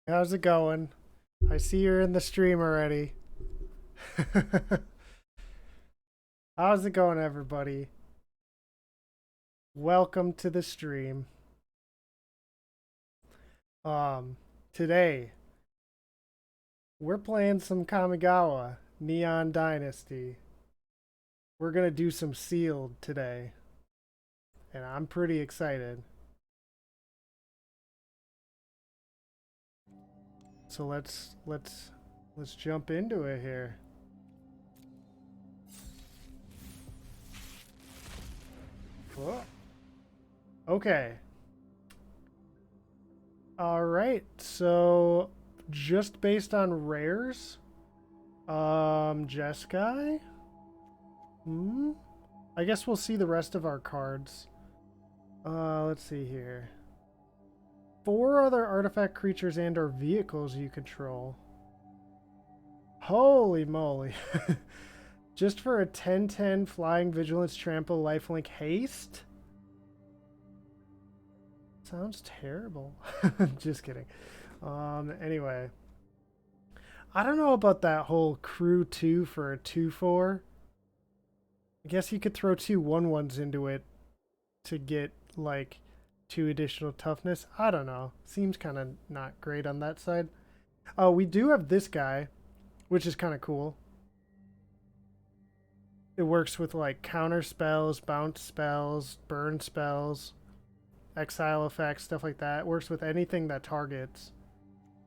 How's it going? I see you're in the stream already. How's it going, everybody? Welcome to the stream. Um, Today we're playing some Kamigawa Neon Dynasty. We're gonna do some sealed today, and I'm pretty excited. So let's jump into it here. Whoa. Okay. All right. So just based on rares, Jeskai. Hmm. I guess we'll see the rest of our cards. Let's see here. 4 other artifact creatures and or vehicles you control. Holy moly. Just for a 10/10 flying vigilance trample lifelink haste? Sounds terrible. Just kidding. Anyway. I don't know about that whole crew 2 for a 2/4. I guess you could throw 2 1/1s into it to get like 2 additional toughness. I don't know. Seems kind of not great on that side. Oh, we do have this guy, which is kind of cool. It works with like counter spells, bounce spells, burn spells, exile effects, stuff like that. It works with anything that targets.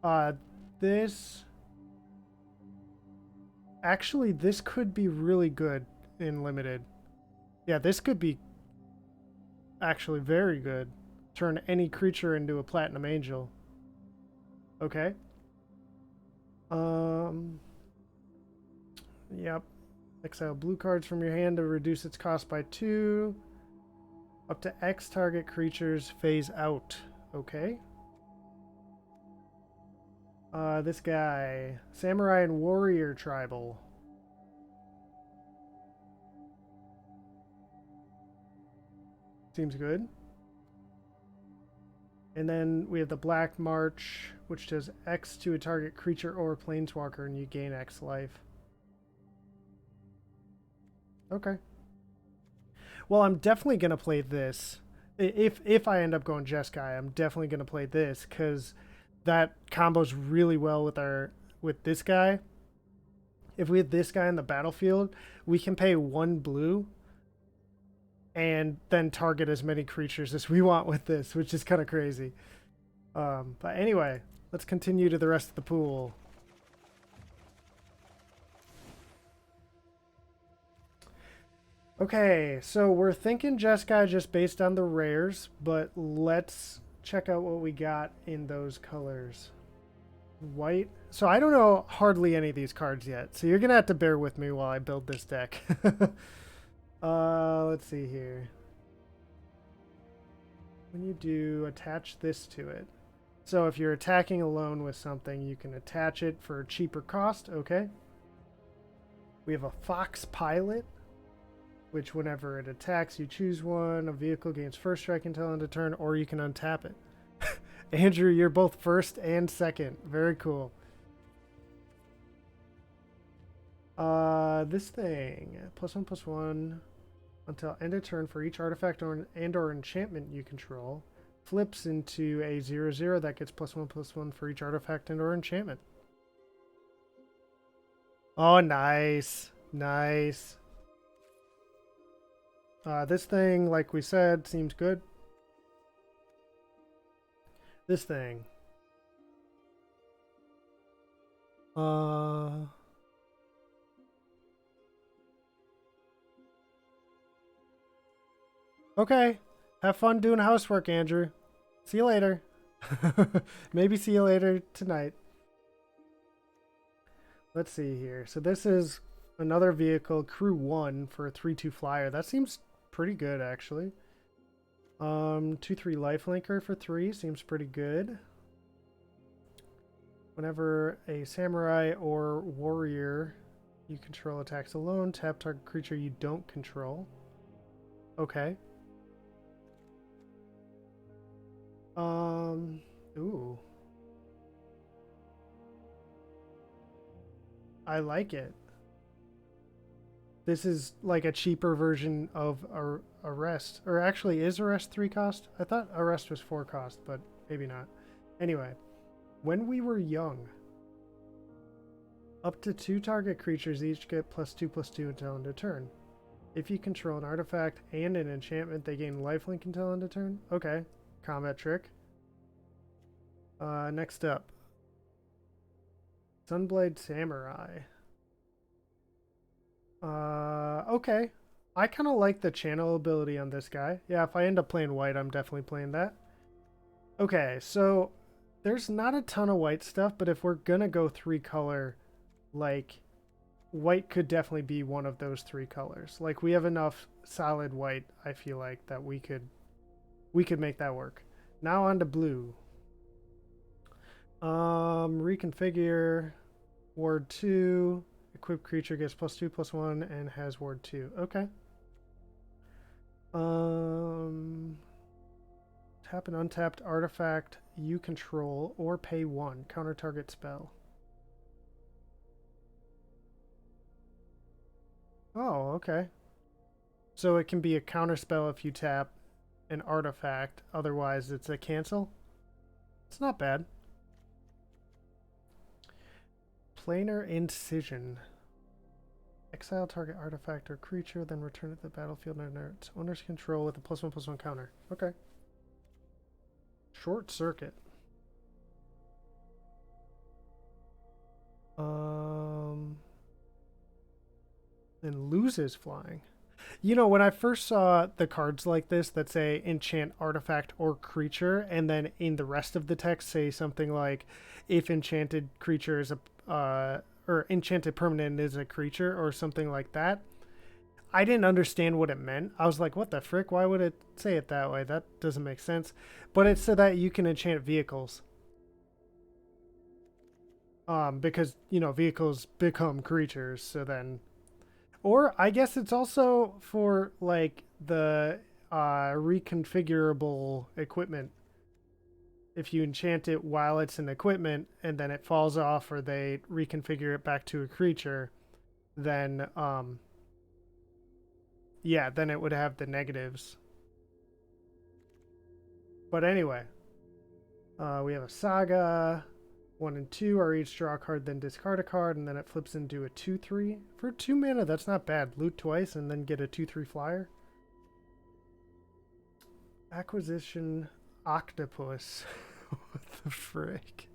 Uh, this actually this could be really good in limited. Yeah, this could be actually very good. Turn any creature into a platinum angel. Okay. Um. Yep. Exile blue cards from your hand to reduce its cost by 2. Up to X target creatures phase out. Okay. This guy. Samurai and Warrior Tribal. Seems good. And then we have the Black March, which does X to a target creature or planeswalker, and you gain X life. Okay. Well, I'm definitely gonna play this. If I end up going Jeskai, I'm definitely gonna play this because that combos really well with this guy. If we have this guy in the battlefield, we can pay 1 blue and then target as many creatures as we want with this, which is kind of crazy. But anyway, let's continue to the rest of the pool. Okay, so we're thinking Jeskai just based on the rares, but let's check out what we got in those colors. White. So I don't know hardly any of these cards yet, so you're gonna have to bear with me while I build this deck. Let's see here. When you do, attach this to it. So if you're attacking alone with something, you can attach it for a cheaper cost. Okay. We have a Fox Pilot, which whenever it attacks, you choose one. A vehicle gains first strike until end of turn, or you can untap it. Andrew, you're both first and second. Very cool. This thing. +1/+1 until end of turn for each artifact or enchantment you control. Flips into a 0/0 that gets +1/+1 for each artifact and or enchantment. Oh, nice. Nice. This thing, like we said, seems good. This thing. Uh... Okay. Have fun doing housework, Andrew. See you later. Maybe see you later tonight. Let's see here. So this is another vehicle, Crew 1 for a 3/2 flyer. That seems pretty good, actually. 2/3 lifelinker for 3 seems pretty good. Whenever a samurai or warrior you control attacks alone, tap target creature you don't control. Okay. Ooh. I like it. This is like a cheaper version of Arrest. Or actually, is Arrest 3 cost? I thought Arrest was 4 cost, but maybe not. Anyway, when we were young, up to 2 target creatures each get +2/+2 until end of turn. If you control an artifact and an enchantment, they gain lifelink until end of turn. Okay, combat trick. Next up, Sunblade Samurai. Okay. I kind of like the channel ability on this guy. Yeah, if I end up playing white, I'm definitely playing that. Okay, so there's not a ton of white stuff, but if we're gonna go 3 color, like, white could definitely be one of those 3 colors. Like, we have enough solid white, I feel like, that we could make that work. Now on to blue. Reconfigure. Ward 2. Equipped creature gets +2/+1 and has ward 2. Okay. Tap an untapped artifact you control or pay 1. Counter target spell. Oh, okay. So it can be a counter spell if you tap an artifact. Otherwise, it's a cancel. It's not bad. Planar Incision. Exile target artifact or creature, then return it to the battlefield under its owner's control with a +1/+1 counter. Okay. Short Circuit. And loses flying. You know, when I first saw the cards like this that say enchant artifact or creature, and then in the rest of the text say something like, if enchanted creature is a or enchanted permanent is a creature or something like that, I didn't understand what it meant. I was like, what the frick? Why would it say it that way? That doesn't make sense. But it's so that you can enchant vehicles. Because, you know, vehicles become creatures, so then... Or I guess it's also for, like, the reconfigurable equipment. If you enchant it while it's an equipment and then it falls off or they reconfigure it back to a creature, then, yeah, then it would have the negatives. But anyway, we have a Saga. 1 and 2 are each draw a card, then discard a card, and then it flips into a 2/3. For 2 mana, that's not bad. Loot twice and then get a 2/3 flyer. Acquisition Octopus. What the frick?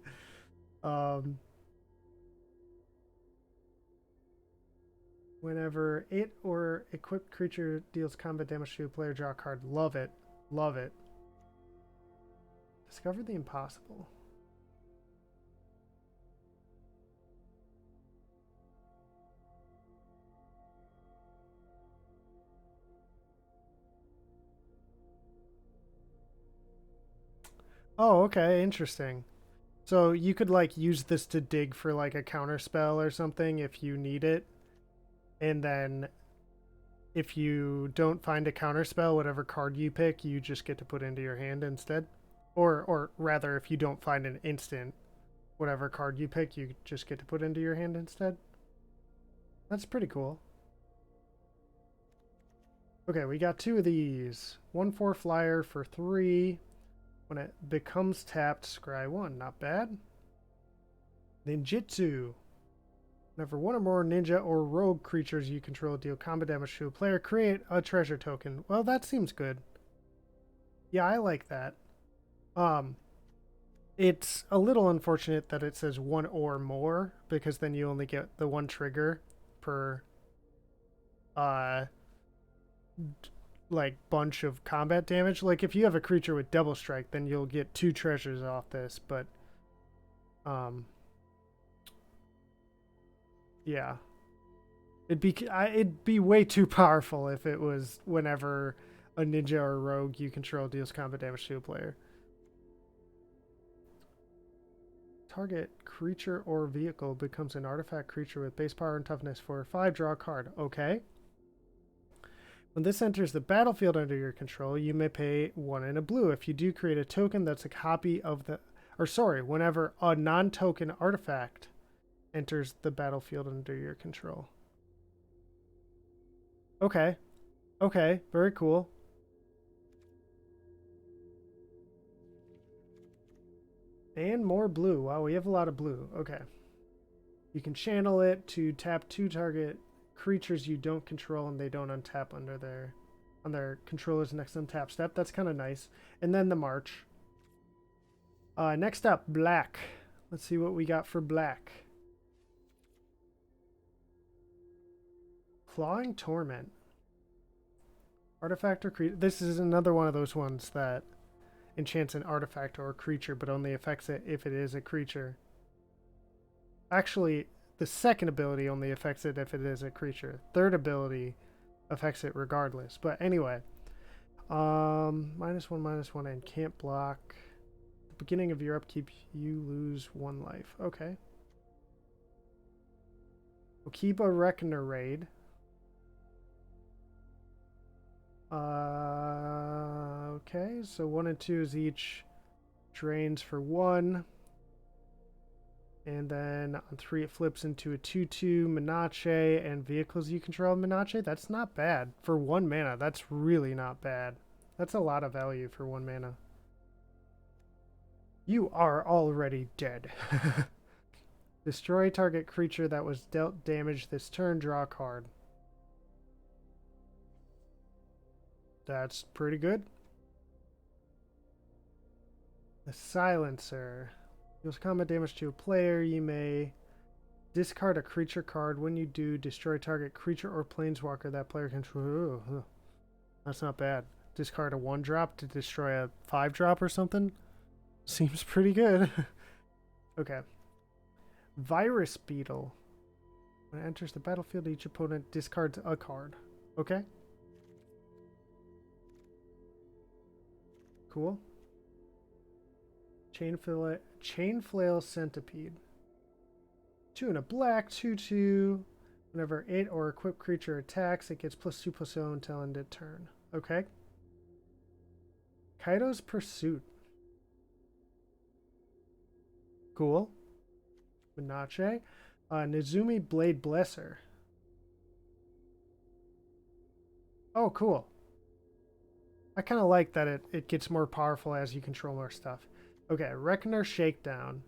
Whenever it or equipped creature deals combat damage to a player, draw a card. Love it. Love it. Discover the impossible. Oh, okay, interesting. So you could like use this to dig for like a counter spell or something if you need it. And then if you don't find a counter spell, whatever card you pick, you just get to put into your hand instead. Or rather, if you don't find an instant, whatever card you pick, you just get to put into your hand instead. That's pretty cool. Okay, we got 2 of these. 1/4 flyer for 3. When it becomes tapped, scry 1. Not bad. Ninjutsu. Whenever 1 or more ninja or rogue creatures you control deal combat damage to a player, create a treasure token. Well, that seems good. Yeah, I like that. It's a little unfortunate that it says 1 or more, because then you only get the 1 trigger per like bunch of combat damage. Like if you have a creature with double strike, then you'll get 2 treasures off this, but yeah. It'd be way too powerful if it was whenever a ninja or a rogue you control deals combat damage to a player. Target creature or vehicle becomes an artifact creature with base power and toughness for 5. Draw a card. Okay. When this enters the battlefield under your control, you may pay 1 and a blue. If you do, create a token that's a copy of the... Or sorry, whenever a non-token artifact enters the battlefield under your control. Okay. Okay, very cool. And more blue. Wow, we have a lot of blue. Okay. You can channel it to tap 2 target creatures you don't control and they don't untap under their on their controller's next untap step. That's kind of nice. And then the march. Next up, black. Let's see what we got for black. Clawing Torment. Artifact or creature. This is another one of those ones that enchants an artifact or a creature, but only affects it if it is a creature. Actually, the second ability only affects it if it is a creature. Third ability affects it regardless. But anyway, -1/-1 and can't block. At the beginning of your upkeep, you lose 1 life. Okay. We'll keep a Reckoner raid. Okay, so 1 and 2 is each drains for 1. And then on 3 it flips into a 2/2 Menace and vehicles you control Menace. That's not bad. For 1 mana, that's really not bad. That's a lot of value for 1 mana. You are already dead. Destroy target creature that was dealt damage this turn, draw a card. That's pretty good. The Silencer. Deals combat damage to a player. You may discard a creature card. When you do, destroy target creature or planeswalker that player controls. That's not bad. Discard a 1-drop to destroy a 5-drop or something. Seems pretty good. Okay. Virus Beetle. When it enters the battlefield, each opponent discards a card. Okay. Cool. Chain Flail Centipede. 2 and a black, 2/2. Whenever it or equipped creature attacks, it gets +2/+0 until end of turn. Okay. Kaido's Pursuit. Cool. Menace. Nezumi Blade Blesser. Oh, cool. I kind of like that it gets more powerful as you control more stuff. Okay, Reckoner Shakedown.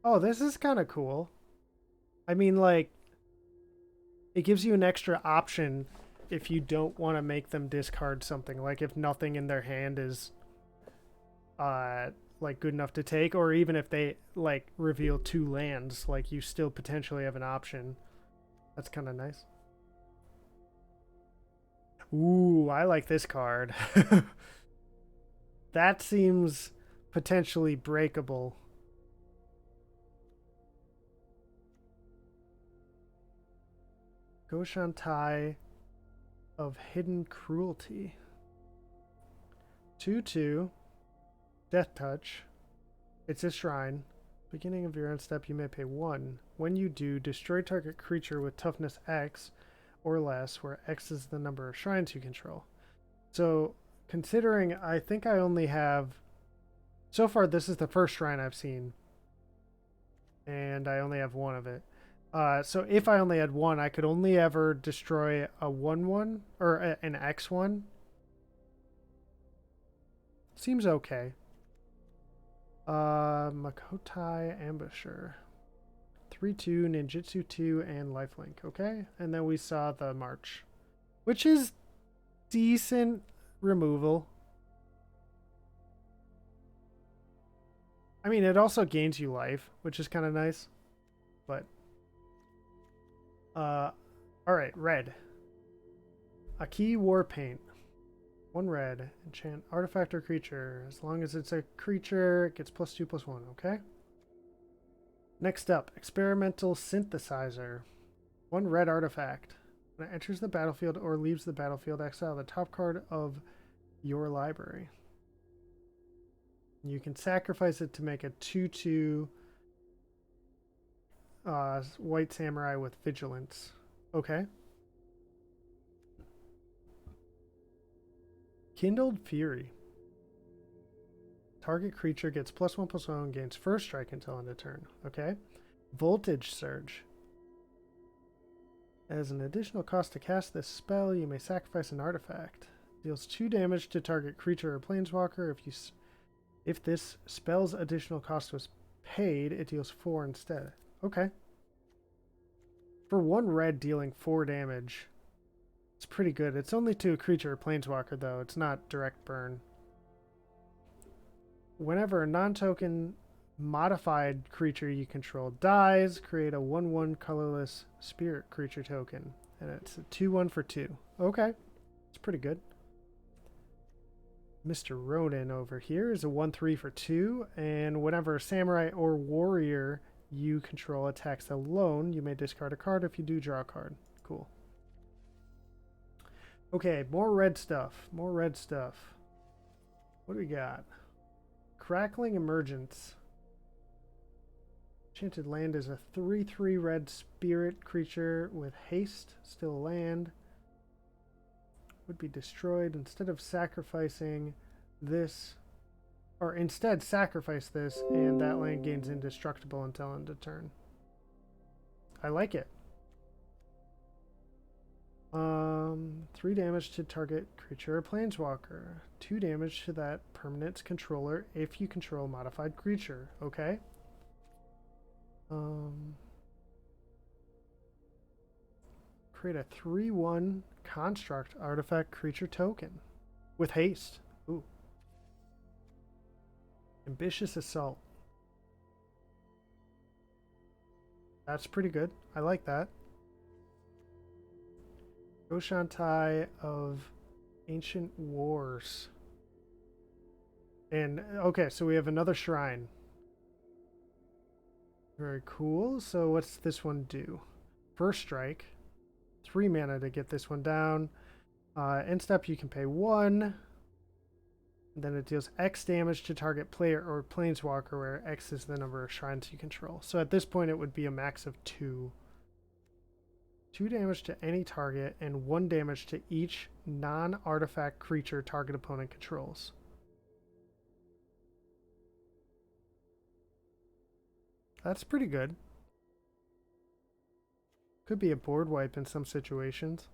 Oh, this is kind of cool. I mean, like, it gives you an extra option if you don't want to make them discard something. Like, if nothing in their hand is, like, good enough to take, or even if they, like, reveal 2 lands, like, you still potentially have an option. That's kind of nice. Ooh, I like this card. That seems potentially breakable. Goshantai of Hidden Cruelty. 2/2. Death Touch. It's a shrine. Beginning of your end step, you may pay 1. When you do, destroy target creature with toughness X or less, where X is the number of shrines you control. So, considering I think I only have... So far, this is the first shrine I've seen. And I only have 1 of it. So if I only had 1, I could only ever destroy a 1/1 or an X1. Seems okay. Makotai Ambusher. 3/2, Ninjutsu 2, and Lifelink. Okay. And then we saw the March, which is decent removal. I mean, it also gains you life, which is kind of nice. But alright, red. Aki Warpaint. 1 red. Enchant artifact or creature. As long as it's a creature, it gets +2/+1, okay? Next up, Experimental Synthesizer. 1 red artifact. When it enters the battlefield or leaves the battlefield, exile the top card of your library. You can sacrifice it to make a 2/2 White Samurai with Vigilance. Okay. Kindled Fury. Target creature gets +1/+1 and gains first strike until end of turn. Okay. Voltage Surge. As an additional cost to cast this spell, you may sacrifice an artifact. Deals 2 damage to target creature or planeswalker. If this spell's additional cost was paid, it deals 4 instead. Okay. For 1 red dealing 4 damage, it's pretty good. It's only to a creature or planeswalker, though. It's not direct burn. Whenever a non-token modified creature you control dies, create a 1/1 colorless spirit creature token. And it's a 2/1 for 2. Okay. It's pretty good. Mr. Ronin over here is a 1/3 for 2. And whenever a samurai or warrior you control attacks alone, you may discard a card. If you do, draw a card. Cool. Okay, more red stuff. More red stuff. What do we got? Crackling Emergence. Enchanted Land is a 3/3 red spirit creature with haste, still land. Would be destroyed. Instead sacrifice this, and that land gains indestructible until end of turn. I like it. 3 damage to target creature or planeswalker. 2 damage to that permanent's controller if you control a modified creature. Okay. Create a 3/1 construct artifact creature token with haste. Ooh. Ambitious Assault. That's pretty good. I like that. Goshantai of Ancient Wars. And, okay, so we have another shrine. Very cool. So what's this one do? First strike. 3 mana to get this one down. End step, you can pay 1. And then it deals X damage to target player or planeswalker, where X is the number of shrines you control. So at this point, it would be a max of 2. 2 damage to any target, and 1 damage to each non-artifact creature target opponent controls. That's pretty good. Could be a board wipe in some situations.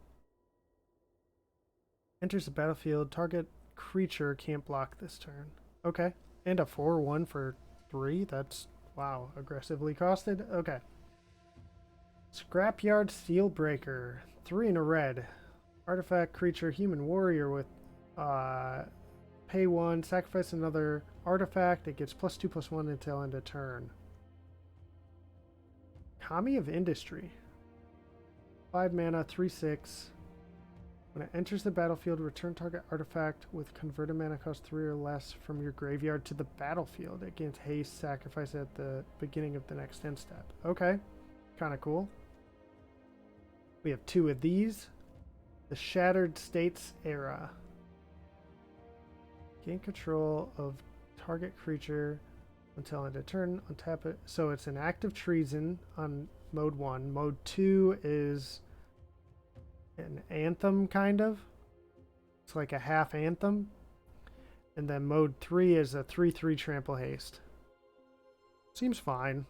Enters the battlefield, target creature can't block this turn. Okay. And a 4/1 for 3. That's, wow, aggressively costed. Okay. Scrapyard Steelbreaker. 3 in a red. Artifact creature human warrior with pay 1, sacrifice another artifact. It gets +2/+1 until end of turn. Kami of Industry. 5 mana, 3/6. When it enters the battlefield, return target artifact with converted mana cost 3 or less from your graveyard to the battlefield. It gains haste, sacrifice at the beginning of the next end step. Okay. Kind of cool. We have 2 of these. The Shattered States Era. Gain control of target creature until end of turn. Untap it. So it's an act of treason on mode 1. Mode 2 is an anthem, kind of. It's like a half anthem. And then mode 3 is a 3/3 trample haste. Seems fine.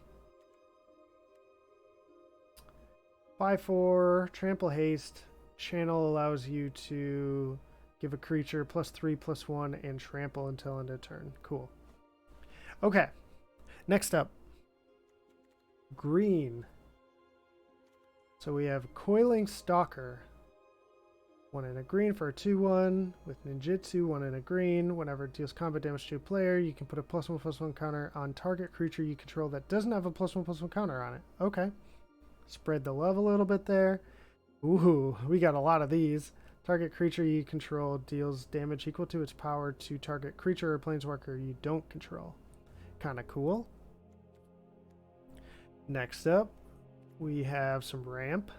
5/4 trample haste. Channel allows you to give a creature +3/+1 and trample until end of turn. Cool. Okay. Next up. Green. So we have Coiling Stalker. 1 in a green for a 2/1 with ninjutsu. 1 in a green. Whenever it deals combat damage to a player, you can put a +1/+1 counter on target creature you control that doesn't have a +1/+1 counter on it. Okay. Spread the love a little bit there. Ooh, we got a lot of these. Target creature you control deals damage equal to its power to target creature or planeswalker you don't control. Kind of cool. Next up, we have some ramp.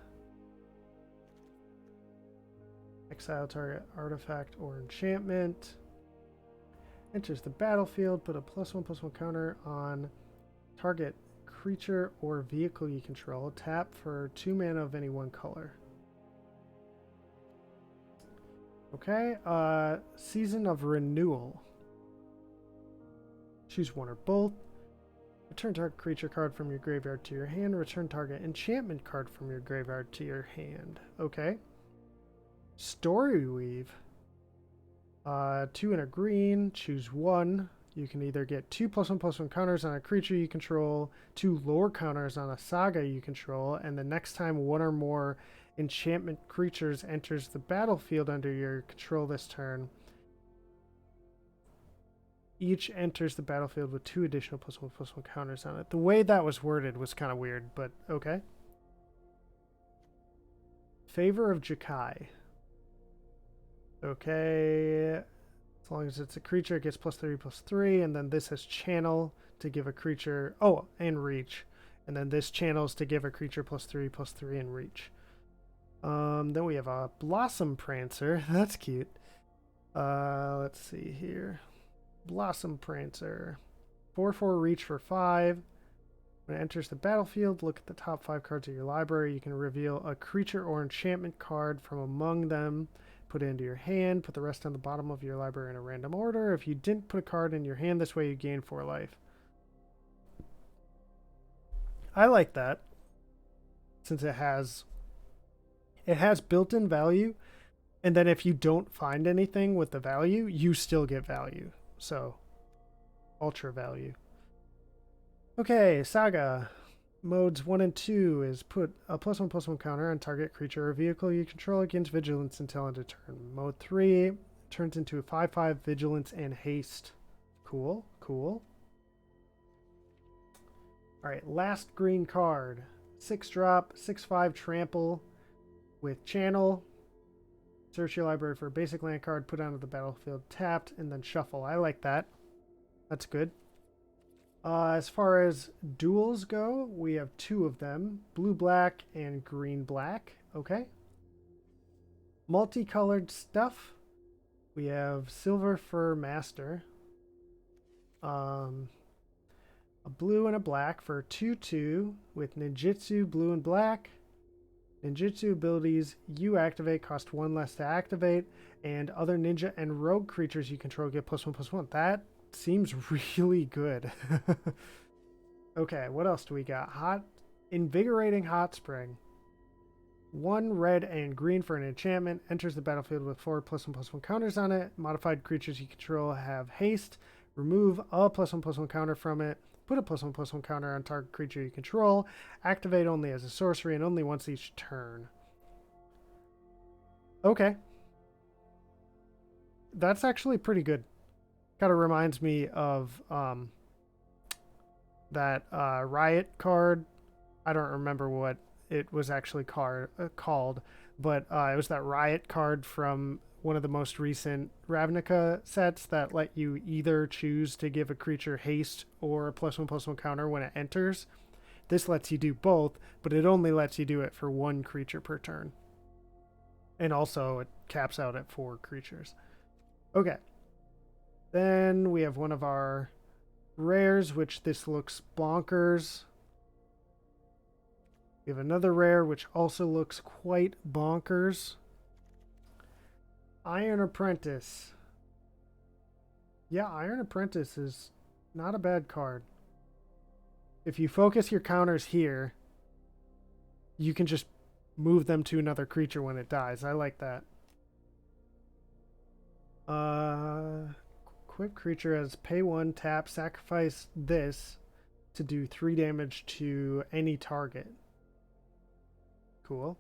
Exile target artifact or enchantment. Enters the battlefield, put a +1/+1 counter on target creature or vehicle you control. Tap for 2 mana of any one color. Okay, Season of Renewal. Choose one or both. Return target creature card from your graveyard to your hand. Return target enchantment card from your graveyard to your hand. Okay. Story Weave. 2 and a green. Choose one. You can either get 2+1/+1 counters on a creature you control, 2 lore counters on a saga you control, and the next time one or more enchantment creatures enters the battlefield under your control this turn, each enters the battlefield with 2 additional +1/+1 counters on it. The way that was worded was kind of weird, but okay. Favor of Jakai. Okay. As long as it's a creature, it gets +3/+3, and then this has channel to give a creature... Oh, and reach. And then this channels to give a creature +3/+3 and reach. Then we have a Blossom Prancer. That's cute. Let's see here. Blossom Prancer. 4/4 reach for 5. When it enters the battlefield, look at the top 5 cards of your library. You can reveal a creature or enchantment card from among them. Put it into your hand. Put the rest on the bottom of your library in a random order. If you didn't put a card in your hand this way, you gain 4 life. I like that, since it has built-in value, and then if you don't find anything with the value, you still get value. So, ultra value. Okay, Saga. Modes 1 and 2 is put a +1/+1 counter on target creature or vehicle you control against Vigilance until end of turn. Mode 3 turns into a 5/5 Vigilance and Haste. Cool, cool. Alright, last green card. 6-drop, 6/5 Trample with Channel. Search your library for a basic land card, put onto the battlefield tapped, and then shuffle. I like that. That's good. As far as duels go, we have 2 of them. Blue-black and green-black. Okay. Multicolored stuff. We have Silver Fur Master. A blue and a black for 2/2 with Ninjutsu blue and black. Ninjutsu abilities you activate cost 1 less to activate, and other ninja and rogue creatures you control get +1/+1. That seems really good. Okay, what else do we got? Invigorating Hot Spring. 1 red and green for an enchantment. Enters the battlefield with 4 +1/+1 counters on it. Modified creatures you control have haste. Remove a +1/+1 counter from it. Put a +1/+1 counter on target creature you control. Activate only as a sorcery and only once each turn. Okay. That's actually pretty good. Kind of reminds me of that Riot card. I don't remember what it was actually called, but it was that Riot card from one of the most recent Ravnica sets that let you either choose to give a creature haste or a +1/+1 counter when it enters. This lets you do both, but it only lets you do it for 1 creature per turn. And also it caps out at 4 creatures. Okay. Then we have one of our rares, which this looks bonkers. We have another rare, which also looks quite bonkers. Iron Apprentice. Yeah, Iron Apprentice is not a bad card. If you focus your counters here, you can just move them to another creature when it dies. I like that. Equip creature as pay 1, tap, sacrifice this to do 3 damage to any target. Cool.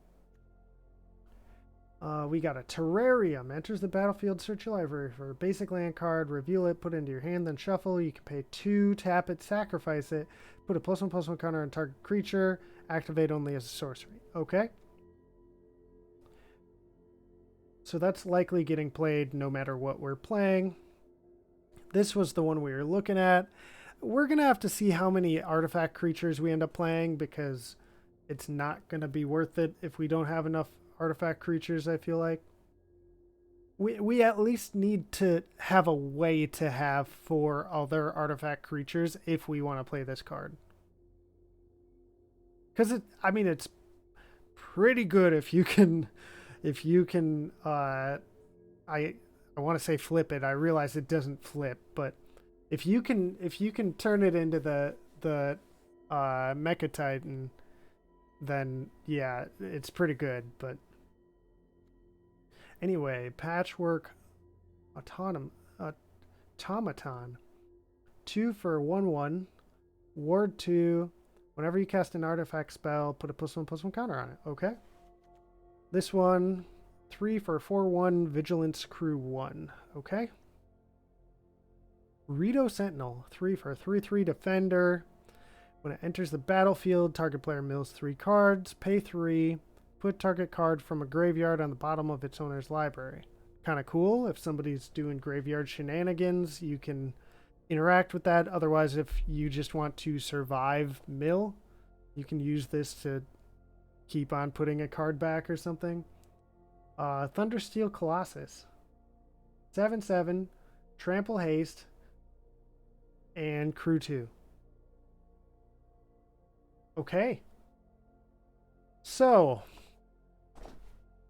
We got a Terrarium. Enters the battlefield, search your library for a basic land card, reveal it, put it into your hand, then shuffle. You can pay 2, tap it, sacrifice it, put a +1/+1 counter on target creature, activate only as a sorcery. Okay. So that's likely getting played no matter what we're playing. This was the one we were looking at. We're going to have to see how many artifact creatures we end up playing, because it's not going to be worth it if we don't have enough artifact creatures, I feel like. We at least need to have a way to have 4 other artifact creatures if we want to play this card. Because I mean, it's pretty good if you can, I want to say flip it. I realize it doesn't flip, but if you can turn it into the Mecha Titan, then yeah, it's pretty good. But anyway, Patchwork Automaton. 2 for 1/1. Ward 2. Whenever you cast an artifact spell, put a +1/+1 counter on it. Okay. This one, 3 for 4/1. Vigilance Crew 1. Okay. Rito Sentinel. 3 for 3/3 Defender. When it enters the battlefield, target player mills 3 cards. Pay 3. Put target card from a graveyard on the bottom of its owner's library. Kind of cool. If somebody's doing graveyard shenanigans, you can interact with that. Otherwise, if you just want to survive mill, you can use this to keep on putting a card back or something. Thundersteel Colossus. 7/7, Trample Haste, and Crew 2. Okay. So,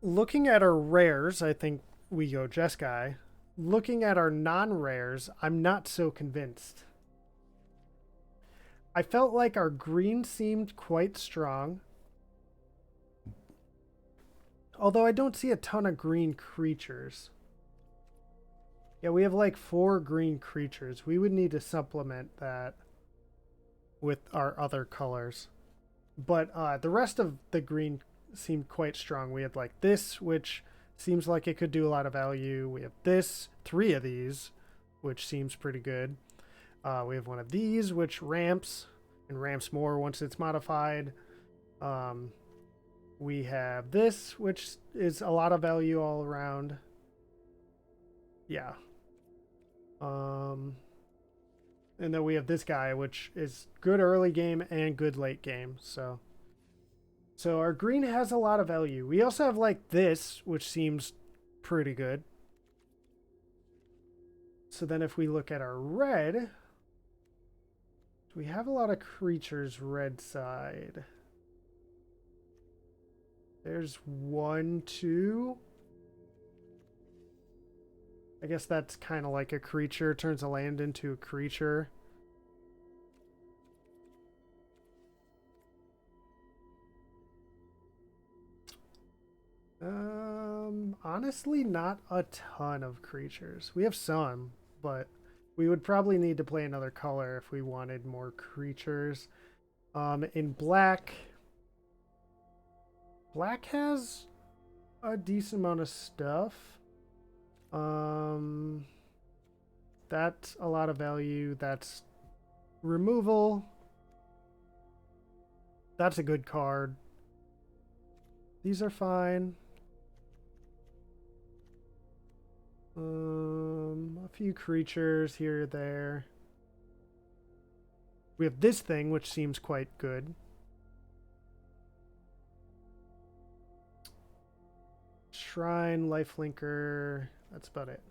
looking at our rares, I think we go Jeskai. Looking at our non-rares, I'm not so convinced. I felt like our green seemed quite strong. Although I don't see a ton of green creatures. Yeah, we have like 4 green creatures. We would need to supplement that with our other colors. But the rest of the green seemed quite strong. We had like this, which seems like it could do a lot of value. We have this, 3 of these, which seems pretty good. We have one of these, which ramps, and ramps more once it's modified. We have this, which is a lot of value all around. Yeah. And then we have this guy, which is good early game and good late game. So our green has a lot of value. We also have like this, which seems pretty good. So then if we look at our red, we have a lot of creatures red side. There's 1, 2. I guess that's kind of like a creature. Turns a land into a creature. Honestly, not a ton of creatures. We have some, but we would probably need to play another color if we wanted more creatures. In black, black has a decent amount of stuff. That's a lot of value. That's removal. That's a good card. These are fine. A few creatures here or there. We have this thing, which seems quite good. Shrine, Lifelinker. That's about it.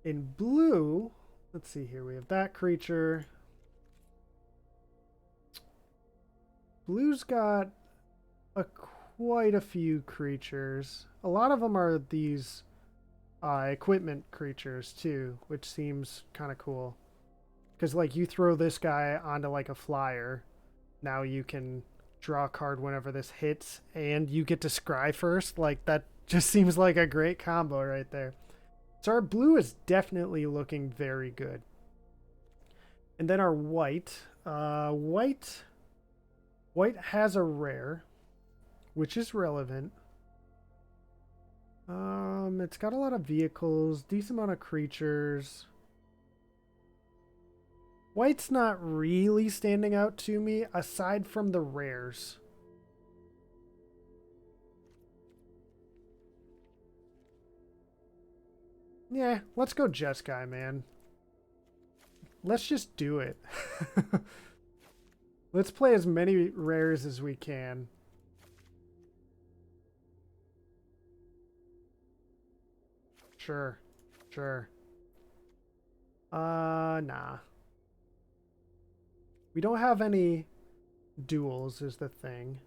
In blue, let's see here. We have that creature. Blue's got quite a few creatures. A lot of them are these equipment creatures too, which seems kind of cool. Because like you throw this guy onto like a flyer, now you can draw a card whenever this hits, and you get to scry first. Like that just seems like a great combo right there. So our blue is definitely looking very good. And then our white, white has a rare, which is relevant. It's got a lot of vehicles, decent amount of creatures. White's not really standing out to me aside from the rares. Yeah, let's go Jeskai, man. Let's just do it. Let's play as many rares as we can. Sure. Nah. We don't have any duels is the thing.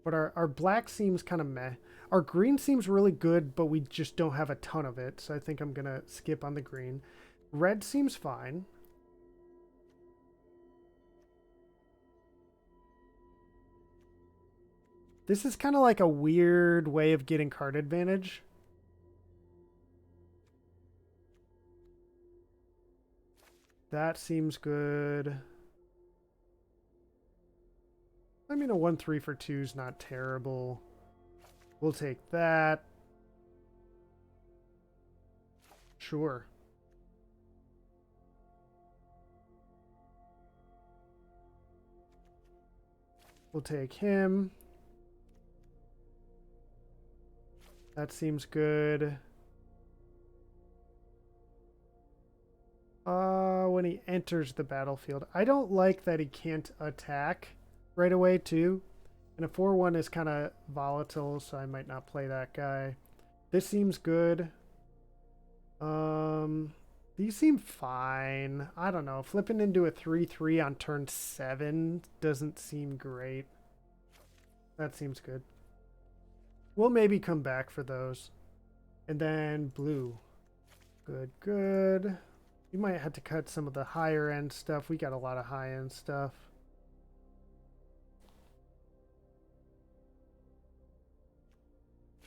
But our black seems kind of meh. Our green seems really good, but we just don't have a ton of it. So I think I'm going to skip on the green. Red seems fine. This is kind of like a weird way of getting card advantage. That seems good. I mean, a 1-3 for 2 is not terrible. We'll take that. Sure. We'll take him. That seems good. When he enters the battlefield. I don't like that he can't attack right away, too. And a 4-1 is kind of volatile, so I might not play that guy. This seems good. These seem fine. I don't know. Flipping into a 3-3 on turn 7 doesn't seem great. That seems good. We'll maybe come back for those. And then blue. Good, good. We might have to cut some of the higher end stuff. We got a lot of high end stuff.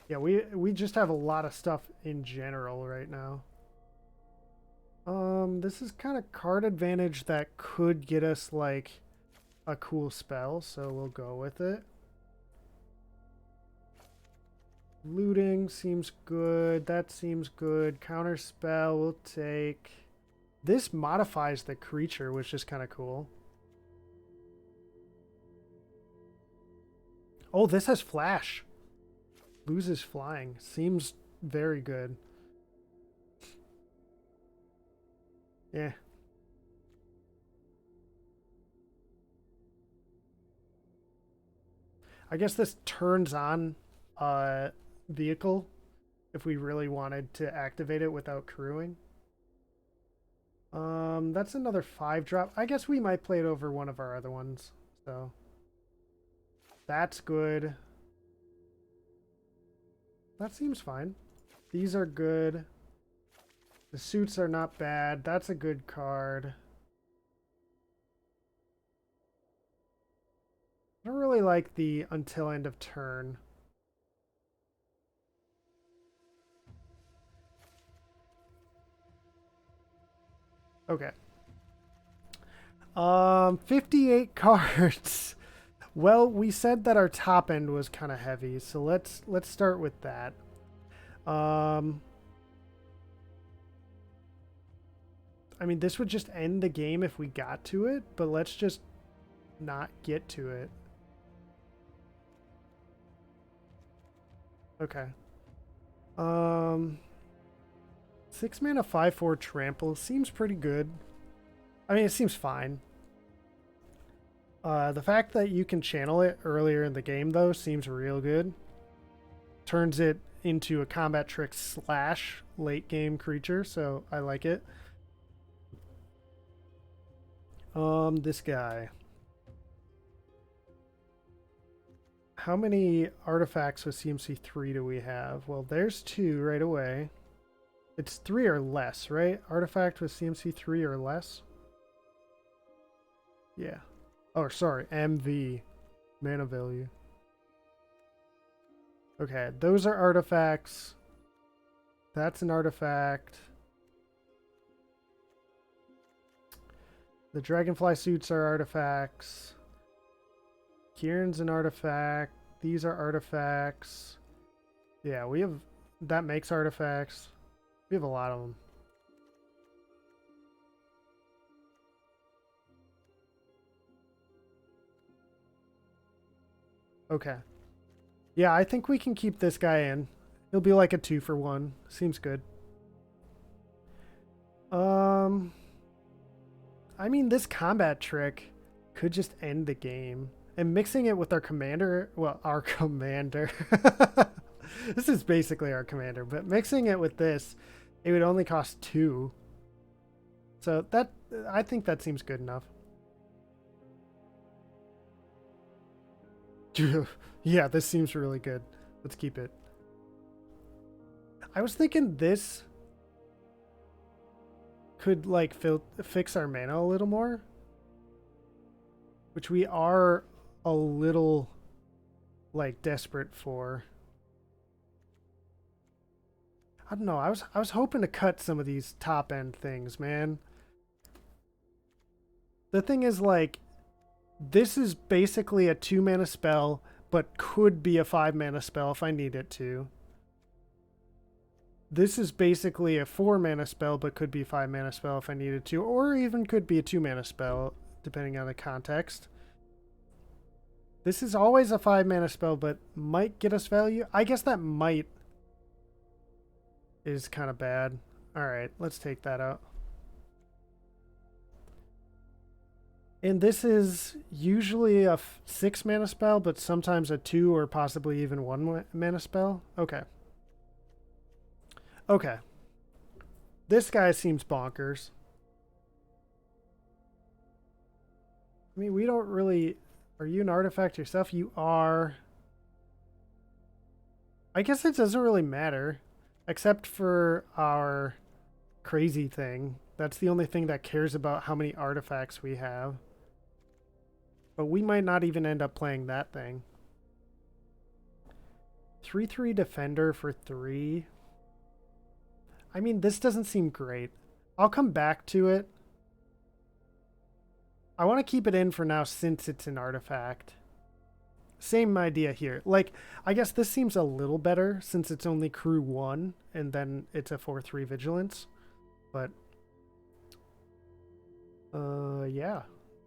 Yeah, we just have a lot of stuff in general right now. This is kind of card advantage that could get us like a cool spell, so we'll go with it. Looting seems good. That seems good. Counter spell we'll take. This modifies the creature, which is kind of cool. Oh, this has flash. Loses flying. Seems very good. Yeah. I guess this turns on vehicle if we really wanted to activate it without crewing. That's another 5-drop. I guess we might play it over one of our other ones. So that's good. That seems fine. These are good. The suits are not bad. That's a good card. I don't really like the until end of turn. Okay. 58 cards. Well, we said that our top end was kind of heavy, so let's start with that. I mean, this would just end the game if we got to it, but let's just not get to it. Okay. 6 mana 5/4 trample seems pretty good. I mean, it seems fine. The fact that you can channel it earlier in the game, though, seems real good. Turns it into a combat trick / late game creature, so I like it. This guy. How many artifacts with CMC3 do we have? Well, there's 2 right away. It's 3 or less, right? Artifact with CMC3 or less? Yeah. Oh, sorry, MV. Mana value. Okay, those are artifacts. That's an artifact. The dragonfly suits are artifacts. Kieran's an artifact. These are artifacts. Yeah, we have... That makes artifacts. We have a lot of them. Okay. Yeah, I think we can keep this guy in. He'll be like a 2-for-1. Seems good. I mean, this combat trick could just end the game. And mixing it with our commander... Well, our commander. This is basically our commander. But mixing it with this, it would only cost 2. So that... I think that seems good enough. Yeah, this seems really good. Let's keep it. I was thinking this could like fix our mana a little more, which we are a little like desperate for. I don't know. I was hoping to cut some of these top end things, man. The thing is, like, this is basically a 2-mana spell, but could be a 5-mana spell if I need it to. This is basically a 4-mana spell, but could be a 5-mana spell if I needed to, or even could be a 2-mana spell, depending on the context. This is always a 5-mana spell, but might get us value. I guess that might is kind of bad. Alright, let's take that out. And this is usually a 6-mana spell, but sometimes a 2 or possibly even 1-mana spell. Okay. Okay. This guy seems bonkers. I mean, we don't really... Are you an artifact yourself? You are. I guess it doesn't really matter. Except for our crazy thing. That's the only thing that cares about how many artifacts we have. But we might not even end up playing that thing. 3/3 defender for 3. I mean, this doesn't seem great. I'll come back to it. I want to keep it in for now since it's an artifact. Same idea here. Like, I guess this seems a little better since it's only crew 1 and then it's a 4/3 vigilance. But, yeah.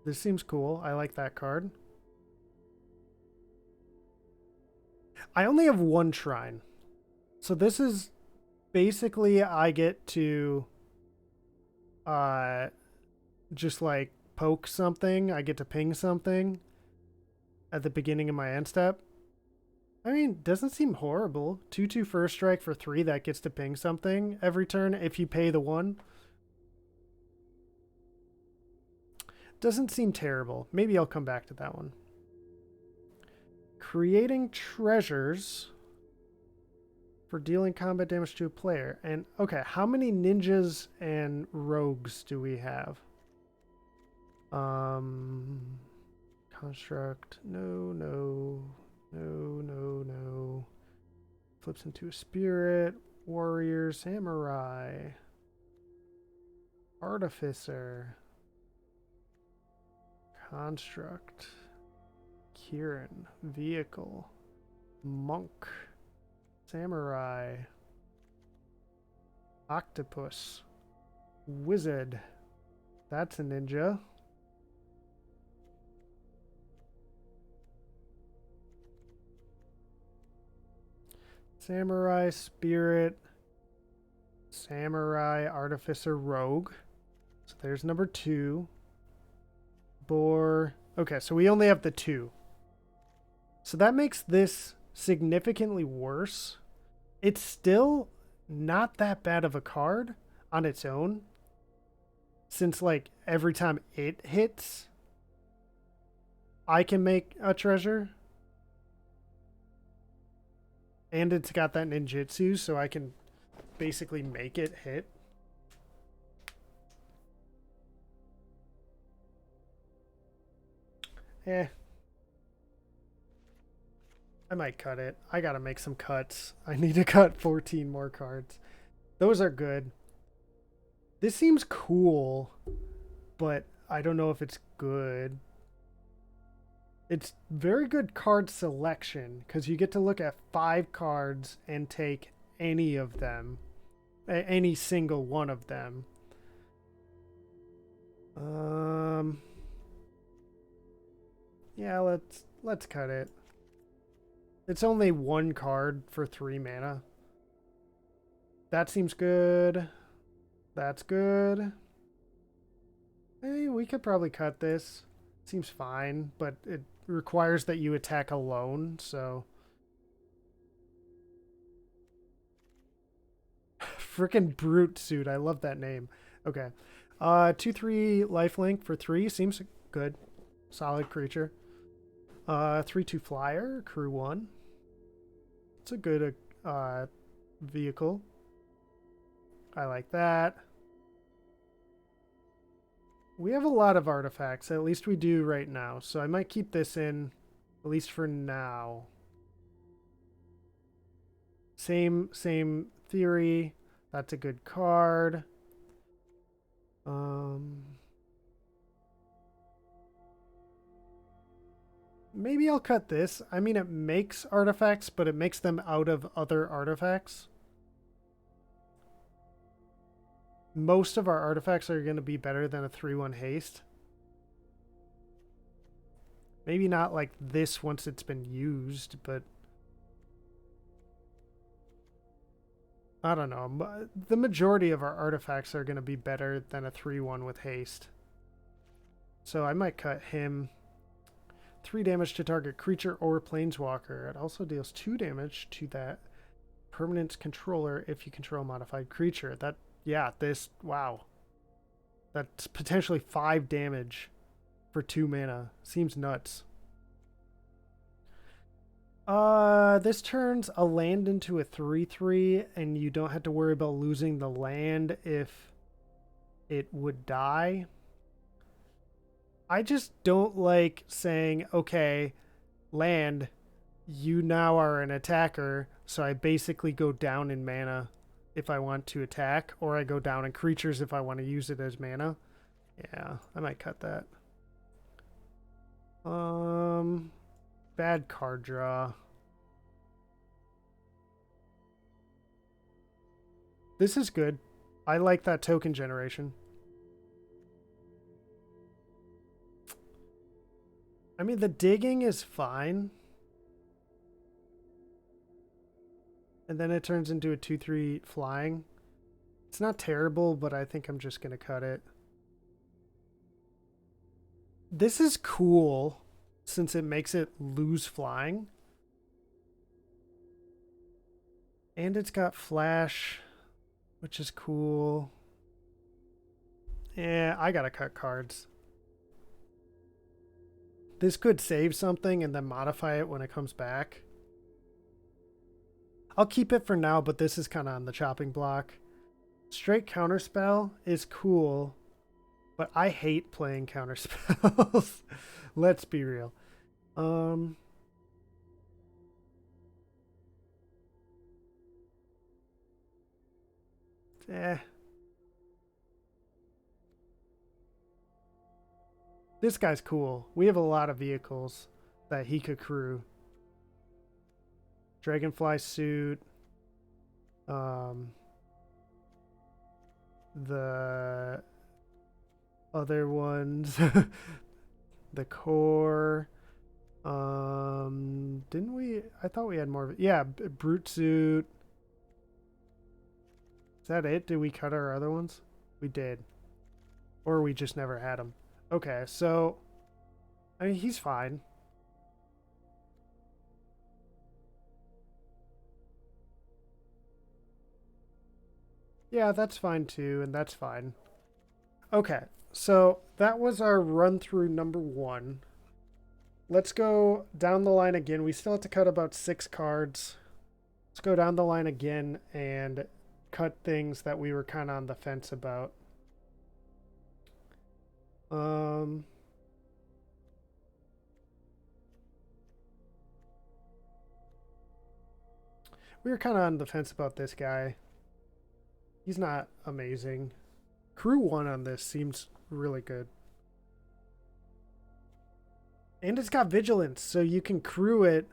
This seems cool. I like that card. I only have 1 shrine. So this is basically I get to just like poke something. I get to ping something at the beginning of my end step. I mean, doesn't seem horrible. 2/2 first strike for 3 that gets to ping something every turn if you pay the 1. Doesn't seem terrible. Maybe I'll come back to that one. Creating treasures for dealing combat damage to a player. And, okay, how many ninjas and rogues do we have? Construct. No. Flips into a spirit. Warrior. Samurai. Artificer. Construct. Kieran. Vehicle. Monk. Samurai. Octopus. Wizard. That's a ninja. Samurai, Spirit, Samurai, Artificer, Rogue. So there's number 2. Boar. Okay, so we only have the 2. So that makes this significantly worse. It's still not that bad of a card on its own. Since, like, every time it hits, I can make a treasure. And it's got that ninjutsu, so I can basically make it hit. I might cut it. I gotta make some cuts. I need to cut 14 more cards. Those are good. This seems cool, but I don't know if it's good. It's very good card selection because you get to look at 5 cards and take any of them, any single one of them. Yeah, let's cut it. It's only 1 card for 3 mana. That seems good. That's good. Hey, we could probably cut this. Seems fine, but it requires that you attack alone, so... Frickin' Brute Suit. I love that name. Okay. 2/3 lifelink for 3. Seems good. Solid creature. 3/2 flyer, crew 1. It's a good vehicle. I like that. We have a lot of artifacts, at least we do right now, so I might keep this in, at least for now. Same theory. That's a good card. Maybe I'll cut this. I mean, it makes artifacts, but it makes them out of other artifacts. Most of our artifacts are going to be better than a 3/1 haste. Maybe not like this once it's been used, but I don't know. The majority of our artifacts are going to be better than a 3/1 with haste. So I might cut him. 3 damage to target creature or planeswalker. It also deals 2 damage to that permanent controller if you control a modified creature. That, yeah, this, wow. That's potentially 5 damage for 2 mana. Seems nuts. This turns a land into a 3/3, and you don't have to worry about losing the land if it would die. I just don't like saying, okay, land, you now are an attacker, so I basically go down in mana if I want to attack, or I go down in creatures if I want to use it as mana. Yeah, I might cut that. Bad card draw. This is good. I like that token generation. I mean, the digging is fine. And then it turns into a 2/3 flying. It's not terrible, but I think I'm just going to cut it. This is cool since it makes it lose flying. And it's got flash, which is cool. Yeah, I gotta cut cards. This could save something and then modify it when it comes back. I'll keep it for now, but this is kind of on the chopping block. Straight counterspell is cool, but I hate playing counterspells. Let's be real. This guy's cool. We have a lot of vehicles that he could crew. Dragonfly suit. The other ones. The core. Didn't we? I thought we had more of it. Yeah, brute suit. Is that it? Did we cut our other ones? We did. Or we just never had them. Okay, so I mean, he's fine. Yeah, that's fine too, and that's fine. Okay, so that was our run through number 1. Let's go down the line again. We still have to cut about 6 cards. Let's go down the line again and cut things that we were kind of on the fence about. We were kind of on the fence about this guy. He's not amazing. Crew 1 on this seems really good. And it's got vigilance, so you can crew it.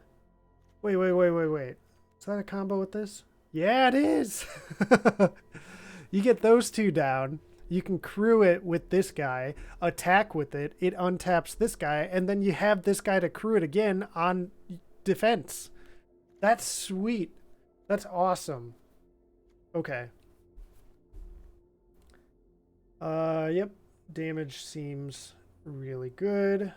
Wait. Is that a combo with this? Yeah, it is! You get those 2 down. You can crew it with this guy, attack with it, it untaps this guy, and then you have this guy to crew it again on defense. That's sweet. That's awesome. Okay. Yep. Damage seems really good.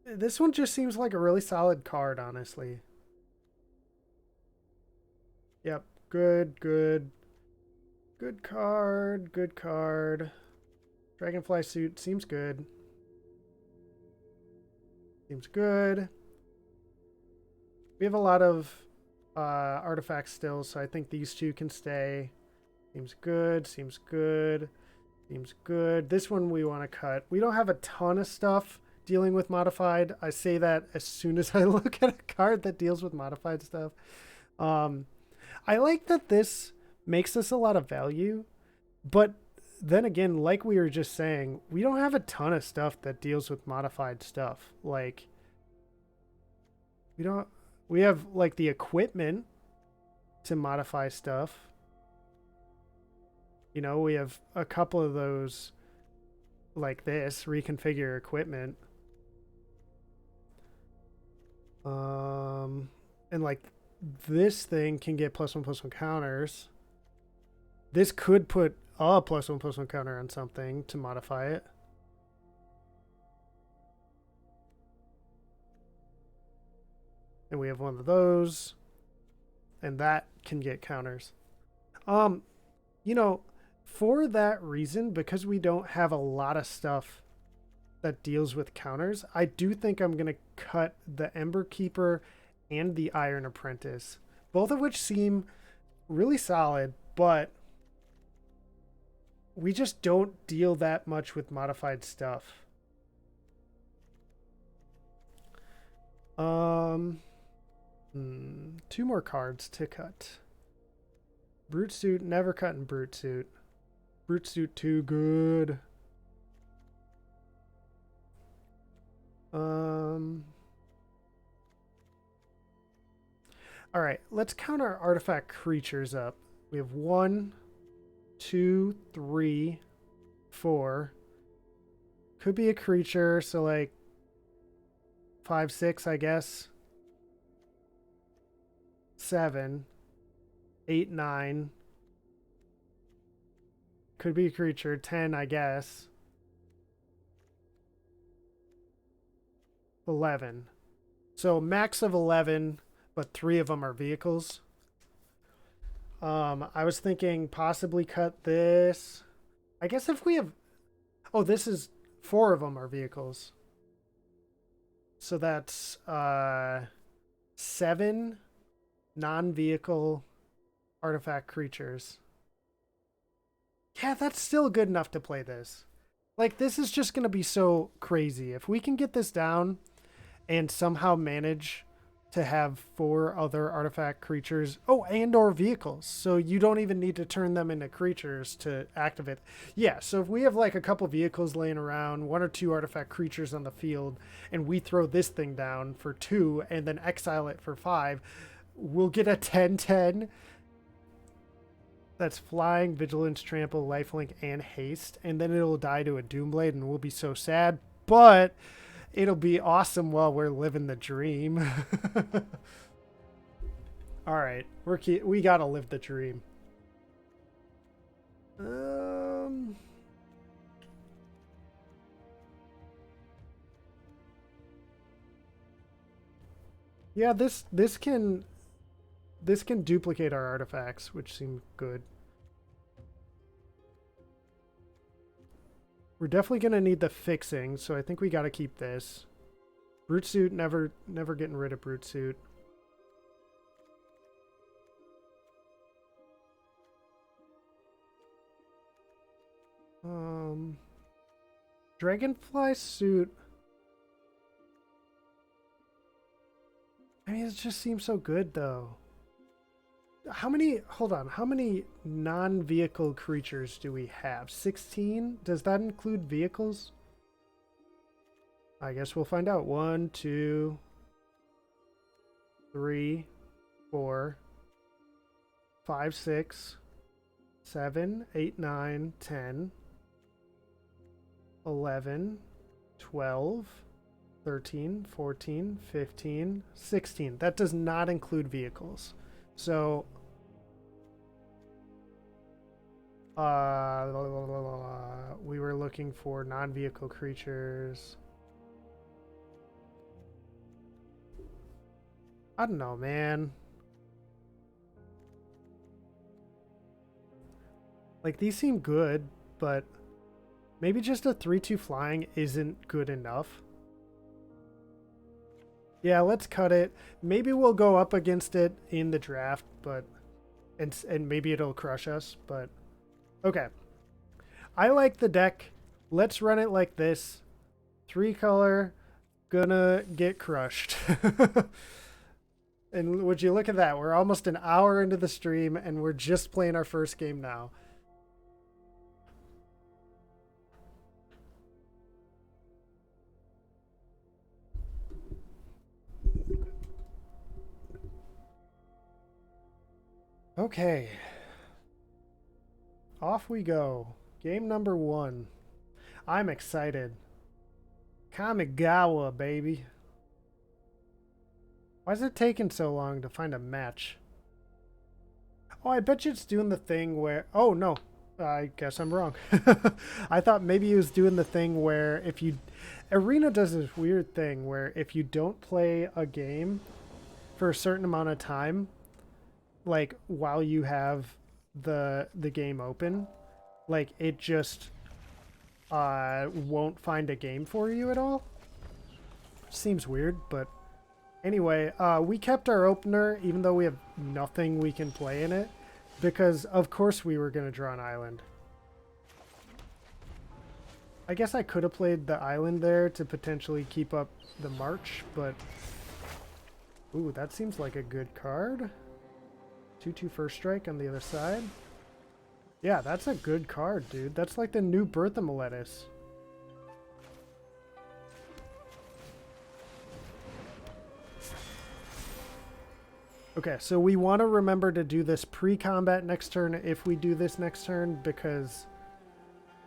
This one just seems like a really solid card, honestly. Yep. Good. Good card. Dragonfly suit seems good. Seems good. We have a lot of artifacts still, so I think these two can stay. Seems good, seems good, seems good. This one we want to cut. We don't have a ton of stuff dealing with modified. I say that as soon as I look at a card that deals with modified stuff. I like that this makes us a lot of value, but then again, like we were just saying, we don't have a ton of stuff that deals with modified stuff. Like, we have like the equipment to modify stuff. You know, we have a couple of those like this, reconfigure equipment. And like this thing can get +1/+1 counters. This could put a +1/+1 counter on something to modify it. And we have one of those. And that can get counters. You know, for that reason, because we don't have a lot of stuff that deals with counters, I do think I'm going to cut the Ember Keeper and the Iron Apprentice, both of which seem really solid, but we just don't deal that much with modified stuff. Two more cards to cut. Brute Suit, never cutting Brute Suit. Brute Suit too good. All right, let's count our artifact creatures up. We have 1, 2, 3, 4. Could be a creature, so like 5, 6, I guess. 7, 8, 9. Could be a creature. 10, I guess. 11. So max of 11, but 3 of them are vehicles. I was thinking possibly cut this. I guess if we have... Oh, this is... 4 of them are vehicles. So that's 7 non-vehicle artifact creatures. Yeah, that's still good enough to play this. Like, this is just going to be so crazy. If we can get this down and somehow manage to have 4 other artifact creatures, and or vehicles, so you don't even need to turn them into creatures to activate. Yeah, so if we have like a couple vehicles laying around, 1 or 2 artifact creatures on the field, and we throw this thing down for 2 and then exile it for 5, we'll get a 10/10. That's flying, vigilance, trample, lifelink, and haste, and then it'll die to a Doomblade, and we'll be so sad, but it'll be awesome while we're living the dream. All right, we gotta live the dream. Yeah, this can duplicate our artifacts, which seem good. We're definitely going to need the fixing, so I think we got to keep this. Brute Suit, never getting rid of Brute Suit. Dragonfly Suit. I mean, it just seems so good, though. How many non-vehicle creatures do we have? 16? Does that include vehicles? I guess we'll find out. 1, 2, 3, 4, 5, 6, 7, 8, 9, 10, 11, 12, 13, 14, 15, 16. That does not include vehicles. So, we were looking for non-vehicle creatures. I don't know, man. Like, these seem good, but maybe just a 3/2 flying isn't good enough. Yeah, let's cut it. Maybe we'll go up against it in the draft, but and maybe it'll crush us, but okay. I like the deck. Let's run it like this. 3-color, gonna get crushed. And would you look at that? We're almost an hour into the stream and we're just playing our first game now. Okay. Off we go. Game number 1. I'm excited. Kamigawa, baby. Why is it taking so long to find a match? Oh, I bet you it's doing the thing where... Oh, no. I guess I'm wrong. I thought maybe he was doing the thing where if you... Arena does this weird thing where if you don't play a game for a certain amount of time, like while you have the game open, like it just won't find a game for you at all. Seems weird, but anyway, we kept our opener even though we have nothing we can play in it, because of course we were going to draw an island. I guess I could have played the island there to potentially keep up the march, but ooh, that seems like a good card. 2/2 first strike on the other side. Yeah, that's a good card, dude. That's like the new Bertha Meletis. Okay, so we want to remember to do this pre-combat next turn if we do this next turn, because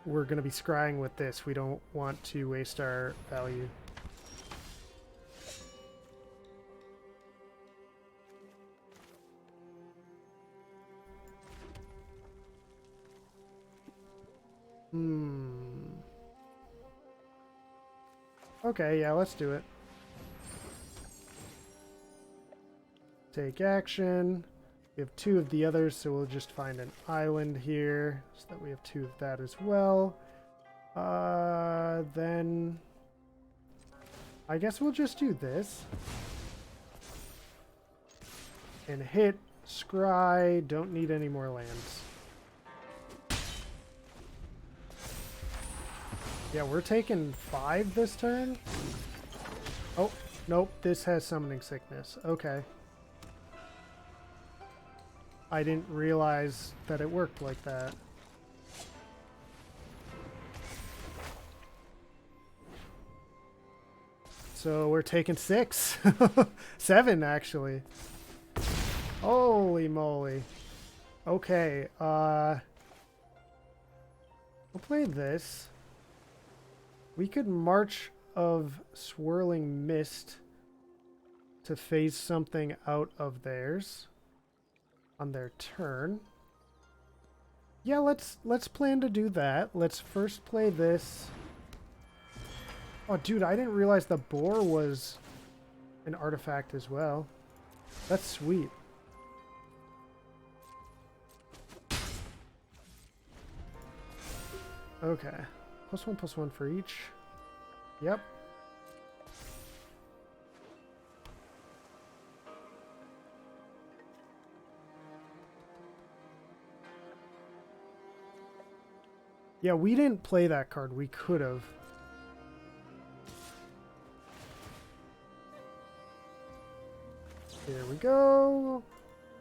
we're going to be scrying with this. We don't want to waste our value. Okay, yeah, let's do it. Take action. We have 2 of the others, so we'll just find an island here so that we have 2 of that as well. Then I guess we'll just do this. And hit scry. Don't need any more lands. Yeah, we're taking 5 this turn. Oh, nope. This has summoning sickness. Okay. I didn't realize that it worked like that. So we're taking 6. 7, actually. Holy moly. Okay, we'll play this. We could March of Swirling Mist to phase something out of theirs on their turn. Yeah, let's plan to do that. Let's first play this. Oh, dude, I didn't realize the boar was an artifact as well. That's sweet. Okay. +1/+1 for each. Yep. Yeah, we didn't play that card. We could have. Here we go.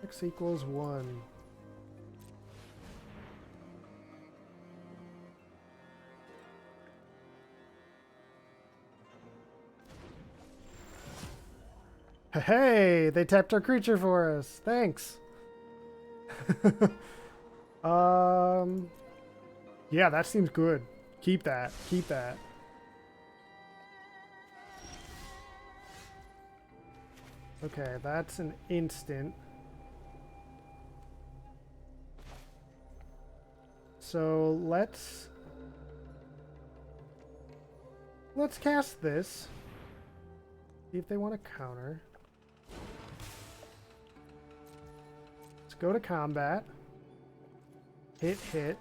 X equals 1. Hey, they tapped our creature for us. Thanks. Yeah, that seems good. Keep that. Keep that. Okay, that's an instant. So let's cast this. See if they want to counter. Let's go to combat. Hit, hit.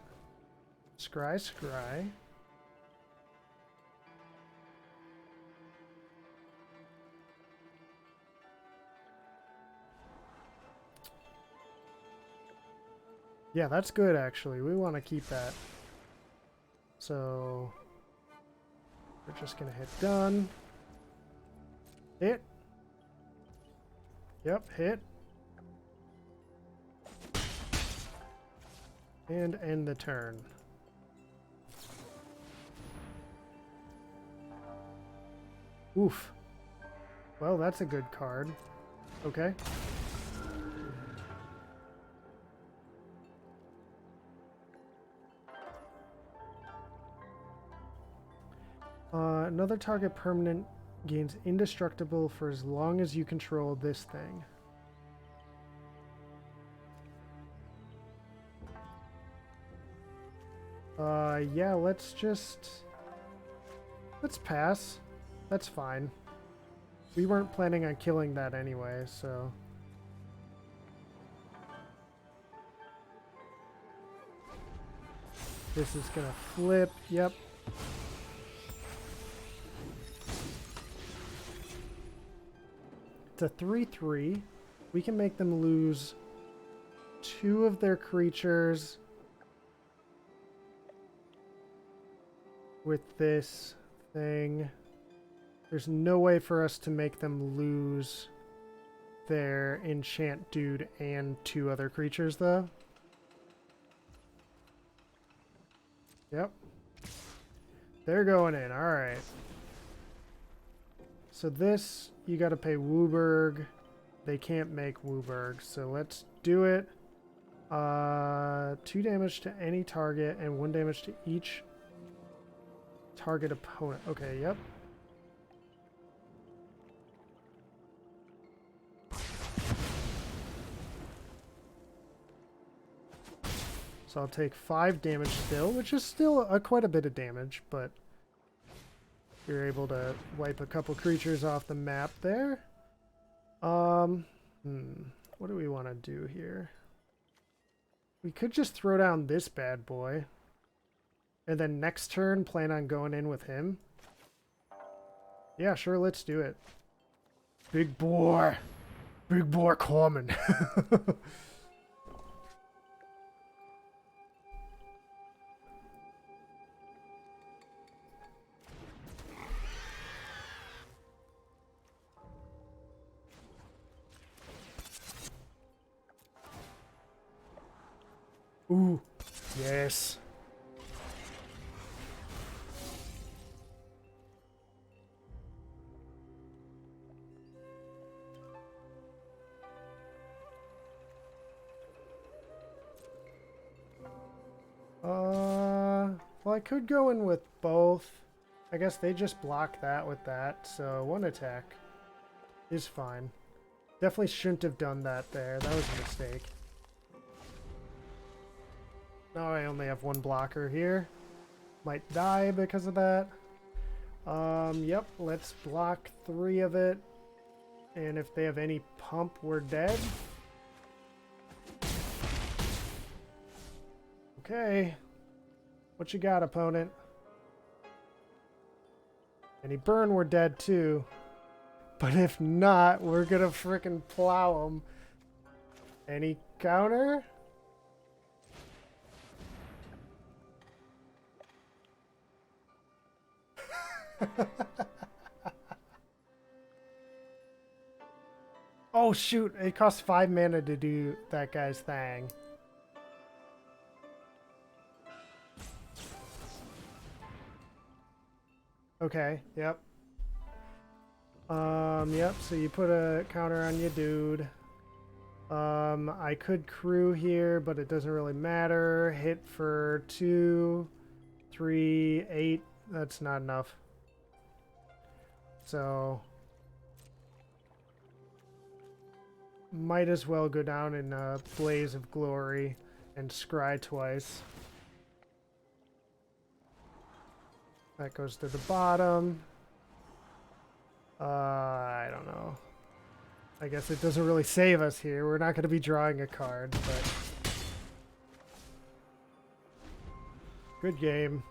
Scry, scry. Yeah, that's good actually. We want to keep that. So we're just gonna hit done. Hit. Yep, hit. And end the turn. Oof. Well, that's a good card. Okay. Another target permanent gains indestructible for as long as you control this thing. Yeah, let's pass. That's fine. We weren't planning on killing that anyway, so. This is gonna flip, yep. It's a 3/3. We can make them lose 2 of their creatures with this thing. There's no way for us to make them lose their enchant dude and 2 other creatures, though. Yep. They're going in. All right. So this, you got to pay Wooburg. They can't make Wooburg, so let's do it. 2 damage to any target and 1 damage to each target opponent. Okay, yep. So I'll take 5 damage still, which is still quite a bit of damage, but you're able to wipe a couple creatures off the map there. What do we want to do here? We could just throw down this bad boy. And then next turn, plan on going in with him. Yeah, sure, let's do it. Big boy. Big boy coming. Ooh, yes. Well, I could go in with both. I guess they just block that with that, so 1 attack is fine. Definitely shouldn't have done that there. That was a mistake. Now I only have 1 blocker here. Might die because of that. Yep, let's block 3 of it. And if they have any pump, we're dead. Okay. What you got, opponent? Any burn, we're dead too. But if not, we're gonna frickin' plow them. Any counter? Oh shoot, it costs 5 mana to do that guy's thing. Okay, yep. Yep, so you put a counter on your dude. I could crew here, but it doesn't really matter. Hit for 2, 3, 8. That's not enough. So might as well go down in a blaze of glory and scry twice. That goes to the bottom. I don't know. I guess it doesn't really save us here. We're not going to be drawing a card, but good game.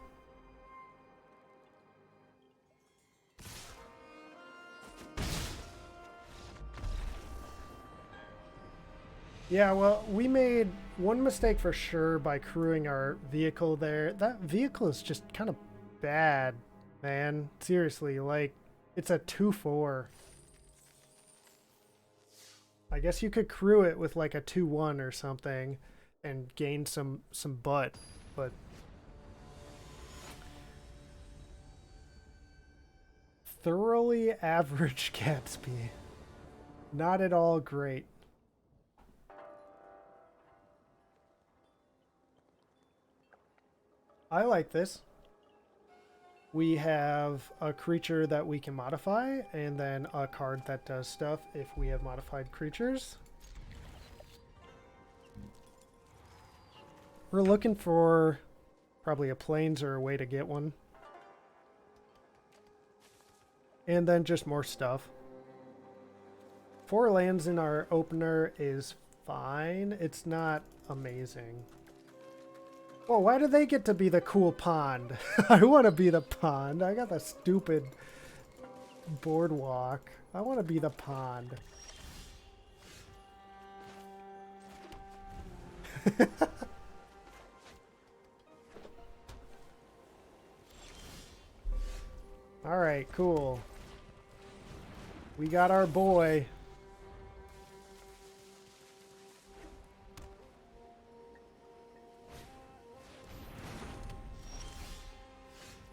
Yeah, well, we made One mistake for sure by crewing our vehicle there. That vehicle is just kind of bad, man. Seriously, like, it's a 2-4. I guess you could crew it with like a 2-1 or something and gain some butt, but thoroughly average Gatsby. Not at all great. I like this. We have a creature that we can modify, and then a card that does stuff if we have modified creatures. We're looking for probably a plains or a way to get one. And then just more stuff. 4 lands in our opener is fine. It's not amazing. Well, why do they get to be the cool pond? I want to be the pond. I got the stupid boardwalk. I want to be the pond. All right, cool. We got our boy.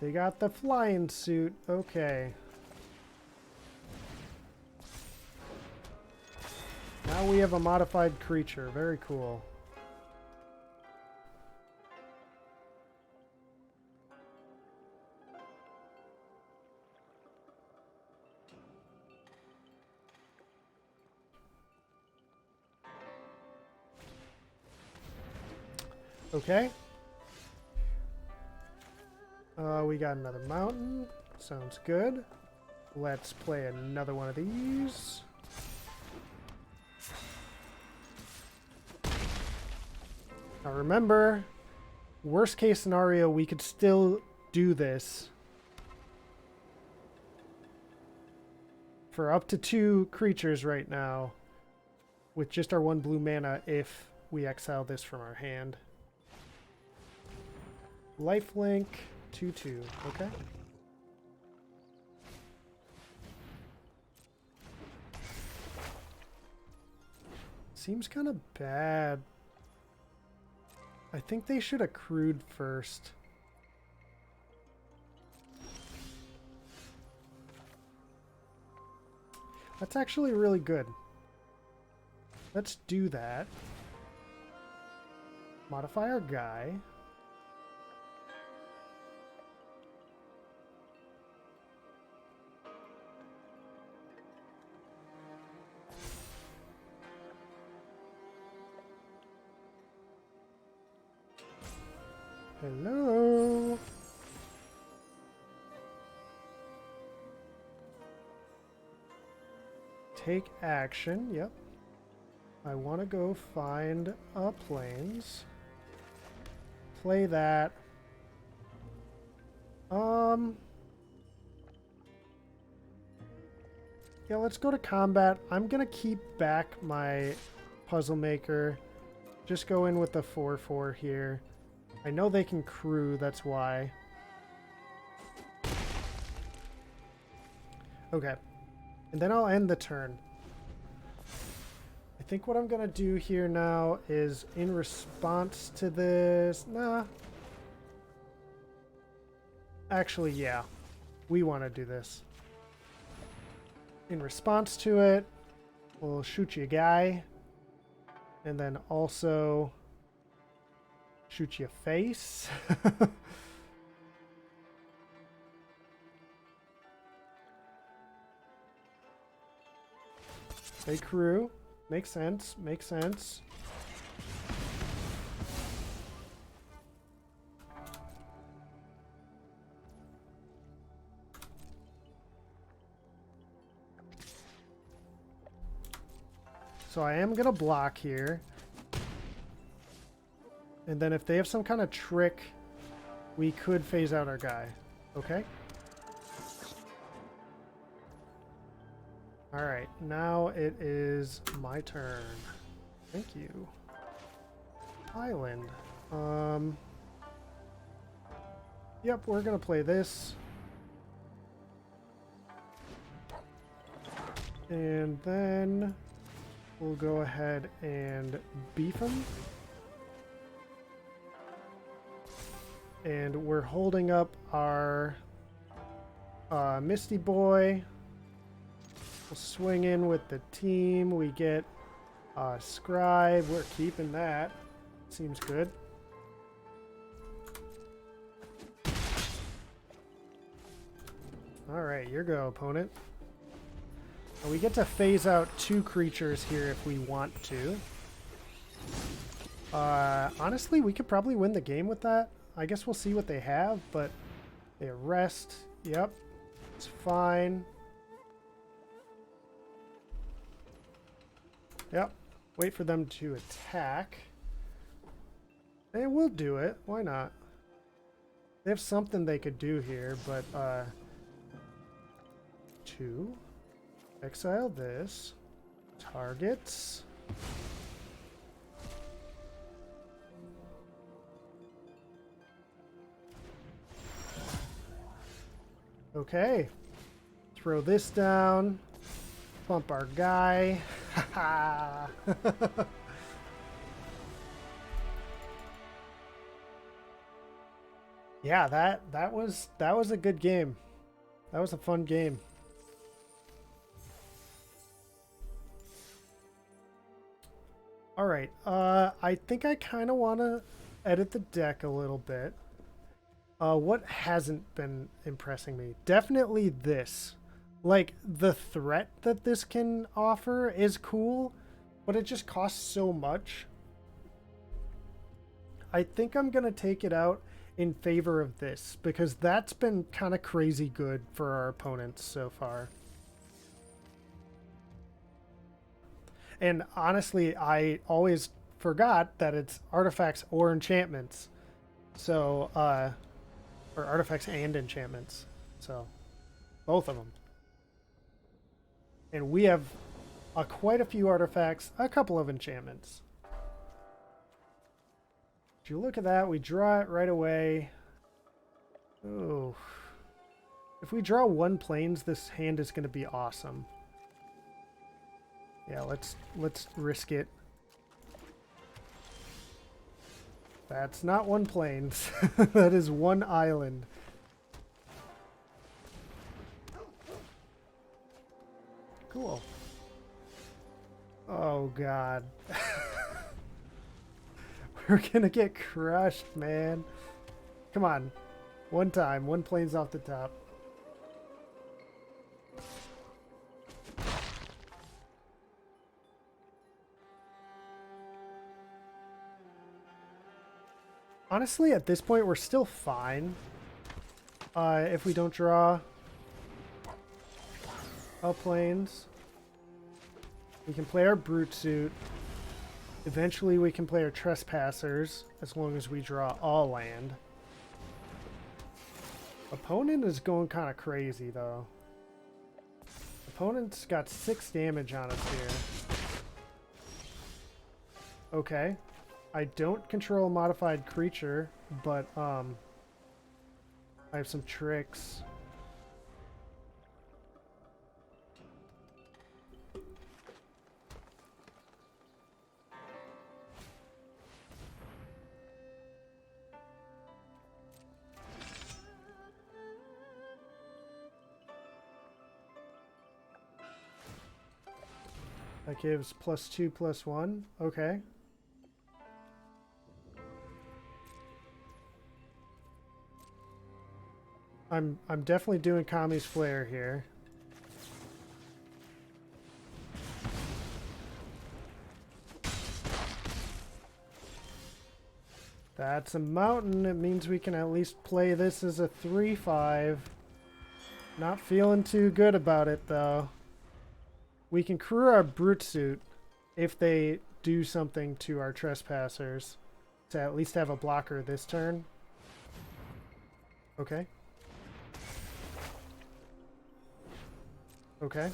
They got the flying suit. Okay. Now we have a modified creature. Very cool. Okay. We got another mountain. Sounds good. Let's play another one of these. Now remember, worst case scenario, we could still do this for up to 2 creatures right now with just our 1 blue mana if we exile this from our hand. Lifelink 2/2. Okay. Seems kind of bad. I think they should have crewed first. That's actually really good. Let's do that. Modify our guy. Hello. Take action. Yep. I want to go find a plains. Play that. Yeah, let's go to combat. I'm gonna keep back my puzzle maker. Just go in with the 4/4 here. I know they can crew, that's why. Okay. And then I'll end the turn. I think what I'm going to do here now is in response to this... Nah. Actually, yeah. We want to do this. In response to it, we'll shoot you a guy. And then also... shoot your face. They crew. Makes sense. Makes sense. So I am gonna block here. And then if they have some kind of trick, we could phase out our guy. Okay? Alright, now it is my turn. Thank you. island. Yep, we're gonna play this. And then we'll go ahead and beef him. And we're holding up our Misty Boy. We'll swing in with the team. We get Scribe. We're keeping that. Seems good. Alright, your go, opponent. And we get to phase out 2 creatures here if we want to. Honestly, we could probably win the game with that. I guess we'll see what they have, but they arrest. Yep, it's fine. Yep, wait for them to attack. And we'll do it. Why not? They have something they could do here, but 2. Exile this. Targets. Okay. Throw this down. Bump our guy. Haha. Yeah, that was a good game. That was a fun game. All right. I think I kind of want to edit the deck a little bit. What hasn't been impressing me? Definitely this. Like, the threat that this can offer is cool, but it just costs so much. I think I'm going to take it out in favor of this, because that's been kind of crazy good for our opponents so far. And honestly, I always forgot that it's artifacts or enchantments. So, or artifacts and enchantments. So, both of them. And we have quite a few artifacts, a couple of enchantments. If you look at that, we draw it right away. Oh. If we draw 1 plains, this hand is going to be awesome. Yeah, let's risk it. That's not 1 plains. That is 1 island. Cool. Oh god. We're gonna get crushed, man. Come on. 1 time. 1 plains off the top. Honestly, at this point, we're still fine. If we don't draw plains, we can play our Brute Suit. Eventually, we can play our Trespassers, as long as we draw all land. Opponent is going kind of crazy, though. Opponent's got 6 damage on us here. Okay. I don't control a modified creature, but I have some tricks. That gives +2/+1. Okay. I'm definitely doing Kami's Flare here. That's a mountain. It means we can at least play this as a 3/5. Not feeling too good about it, though. We can crew our Brute Suit if they do something to our Trespassers to at least have a blocker this turn. Okay. Okay.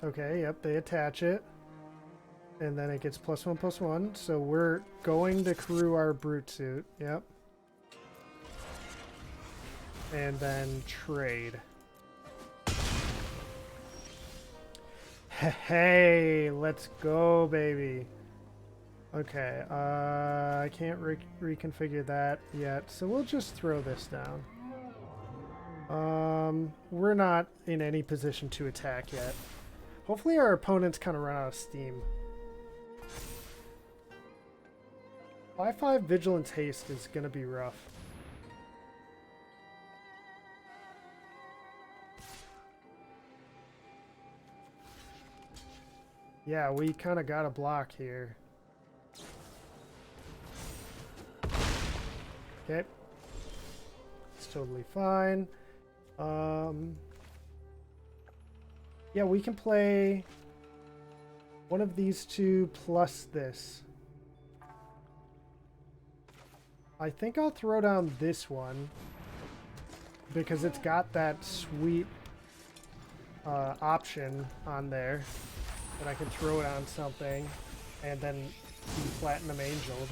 Okay, yep, they attach it. And then it gets +1/+1. So we're going to crew our brute suit. Yep. And then trade. Hey, let's go, baby. Okay, I can't reconfigure that yet, so we'll just throw this down. We're not in any position to attack yet. Hopefully our opponents kind of run out of steam. 5/5 Vigilance Haste is going to be rough. Yeah, we kind of got a block here. Okay. It's totally fine. Yeah, we can play one of these two plus this. I think I'll throw down this one because it's got that sweet option on there that I can throw it on something and then be Platinum Angeled.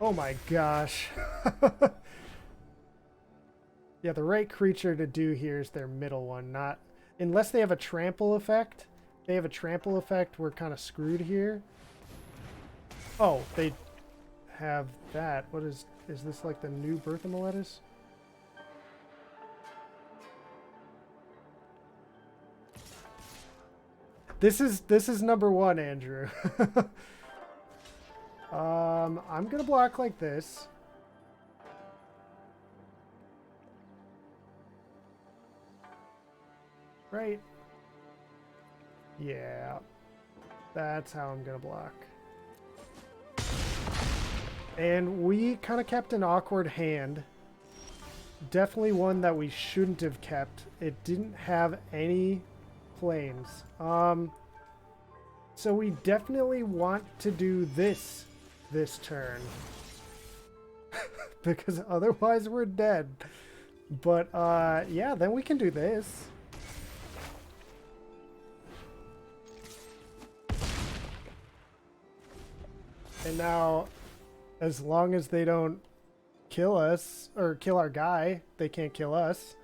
Oh my gosh. Yeah, the right creature to do here is their middle one, not... Unless they have a trample effect. If they have a trample effect, we're kind of screwed here. Oh, they have that. What is this like the new Bertha Miletus? This is number one, Andrew. I'm gonna block like this. Right? Yeah. That's how I'm gonna block. And we kind of kept an awkward hand. Definitely one that we shouldn't have kept. It didn't have any planes. So we definitely want to do this turn. Because otherwise we're dead. But yeah, then we can do this. And now, as long as they don't kill us, or kill our guy, they can't kill us.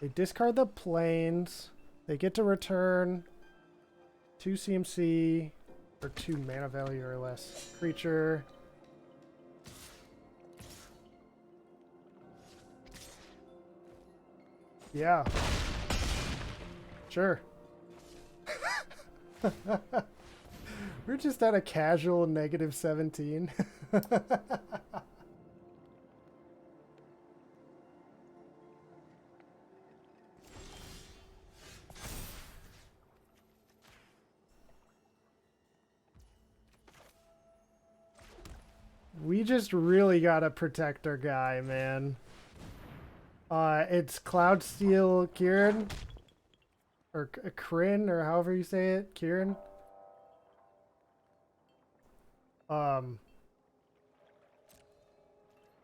They discard the planes. They get to return 2 CMC, or 2 mana value or less. Creature. Yeah. Sure. We're just at a casual -17. We just really gotta protect our guy, man. It's Cloudsteel Kieran. Or Kryn, or however you say it. Kieran.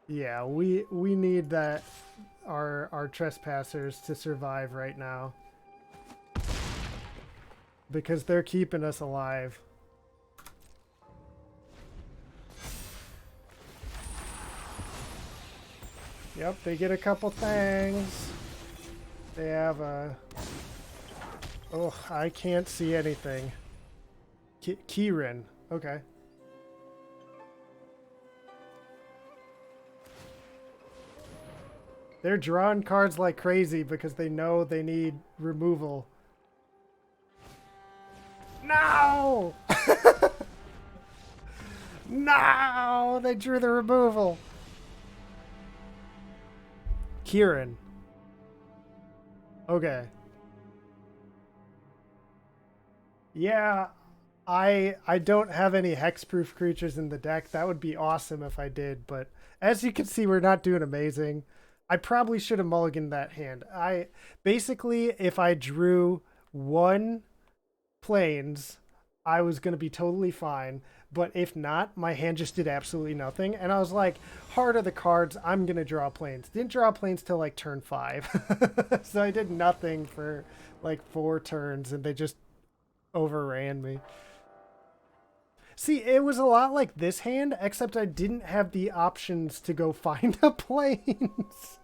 Yeah, we need that our trespassers to survive right now. Because they're keeping us alive. Yep, they get a couple things. They have a... Oh, I can't see anything. Kieran. Okay. They're drawing cards like crazy because they know they need removal. No! No! They drew the removal. Kieran. Okay. Yeah, I don't have any hexproof creatures in the deck. That would be awesome if I did, but as you can see, we're not doing amazing. I probably should have mulliganed that hand. Basically, if I drew 1 planes, I was going to be totally fine. But if not, my hand just did absolutely nothing. And I was like, heart of the cards, I'm going to draw planes. Didn't draw planes till like turn 5. So I did nothing for like 4 turns and they just overran me. See, it was a lot like this hand, except I didn't have the options to go find a planes.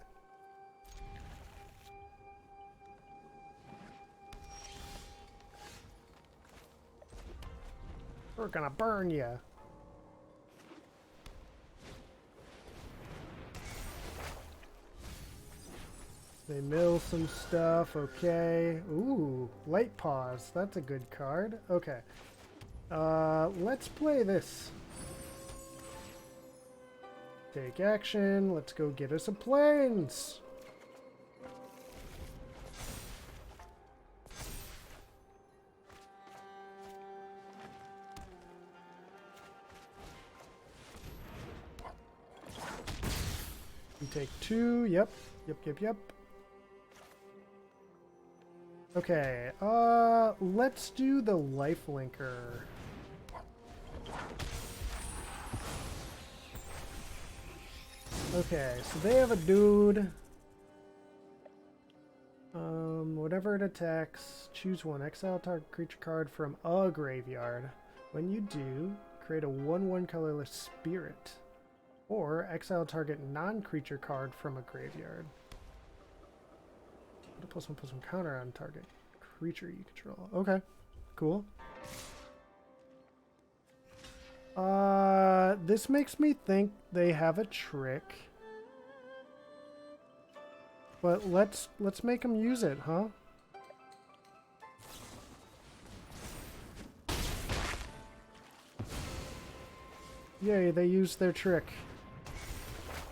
We're gonna burn you. They mill some stuff, okay. Ooh, light pause. That's a good card. Okay. Let's play this. Take action. Let's go get us some planes. We take 2. Yep. Yep. Okay. Let's do the life linker. Okay, so they have a dude. Whatever it attacks, choose one. Exile target creature card from a graveyard. When you do, create a 1/1 colorless spirit. Or exile target non-creature card from a graveyard. Put a +1/+1 counter on target creature you control. Okay, cool. This makes me think they have a trick. But let's make them use it, huh? Yay, they used their trick.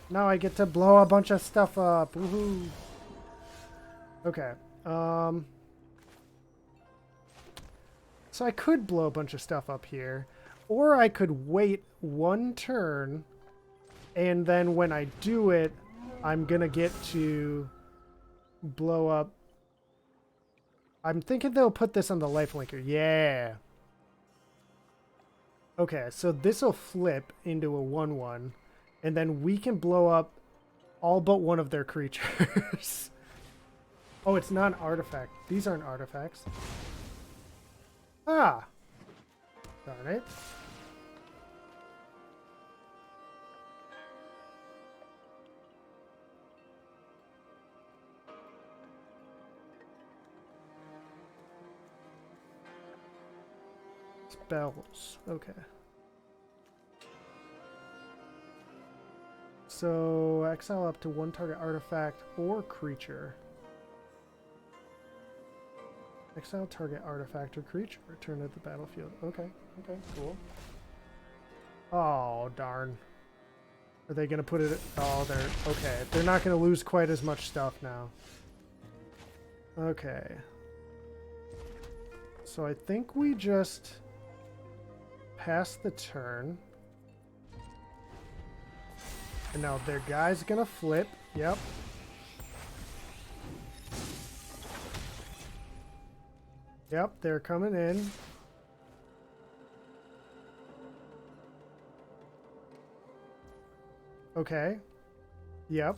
Now I get to blow a bunch of stuff up. Woohoo. Okay. So I could blow a bunch of stuff up here. Or I could wait 1 turn. And then when I do it, I'm going to get to blow up. I'm thinking they'll put this on the lifelinker. Yeah. Okay, so this will flip into a 1/1. And then we can blow up all but one of their creatures. Oh, it's not an artifact. These aren't artifacts. Ah! Darn it. Spells. Okay. So, exile up to 1 target artifact or creature. Exile target artifact or creature. Return to the battlefield. Okay, cool. Oh, darn. Are they going to put it... Oh, they're... Okay, they're not going to lose quite as much stuff now. Okay. So I think we just pass the turn. And now their guy's gonna flip. Yep. Yep, they're coming in. Okay. Yep.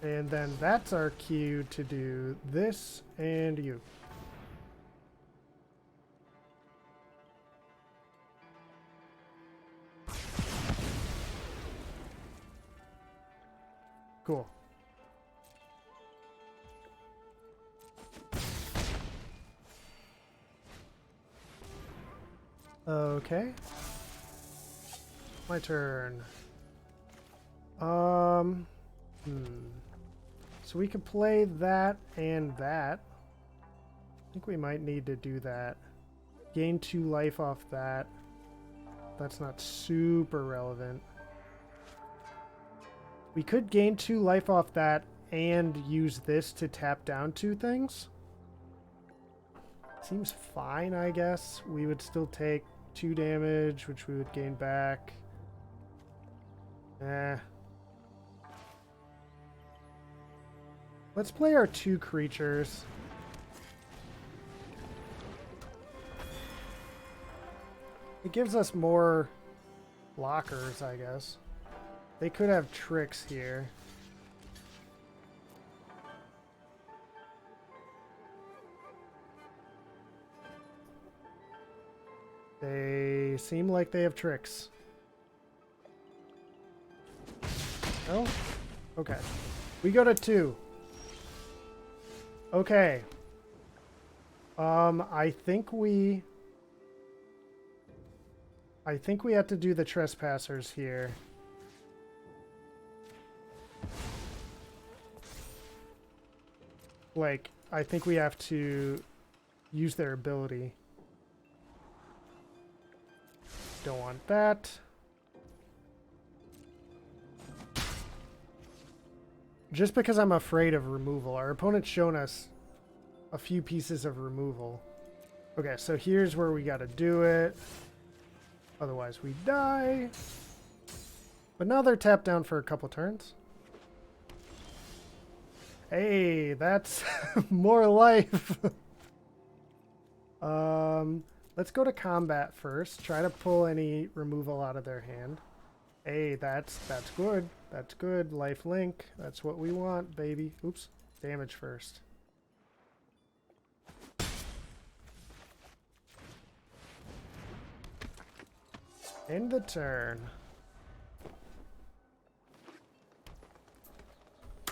And then that's our cue to do this and you. Cool. Okay. My turn. So we can play that and that. I think we might need to do that. Gain 2 life off that. That's not super relevant. We could gain 2 life off that and use this to tap down 2 things. Seems fine, I guess. We would still take 2 damage, which we would gain back. Let's play our 2 creatures. It gives us more blockers, I guess. They could have tricks here. They seem like they have tricks. No? Okay. We go to 2. Okay. I think we have to do the trespassers here. Like, I think we have to use their ability. Don't want that. Just because I'm afraid of removal. Our opponent's shown us a few pieces of removal. Okay, so here's where we gotta do it. Otherwise we die. But now they're tapped down for a couple turns. Hey, that's more life. Let's go to combat first. Try to pull any removal out of their hand. Hey, that's good. That's good. Life link. That's what we want, baby. Oops. Damage first. End the turn.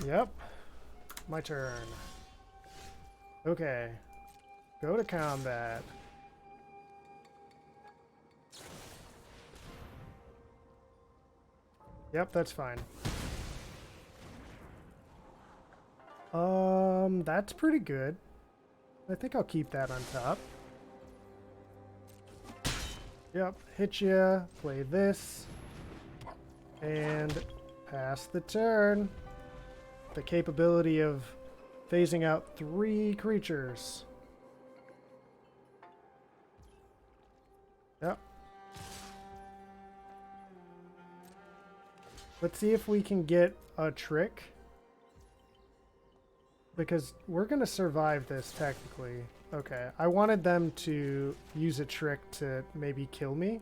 Yep. My turn. Okay. Go to combat. Yep, that's fine. That's pretty good. I think I'll keep that on top. Yep, hit ya, play this, and pass the turn. The capability of phasing out 3 creatures. Yep. Let's see if we can get a trick. Because we're going to survive this technically. Okay, I wanted them to use a trick to maybe kill me.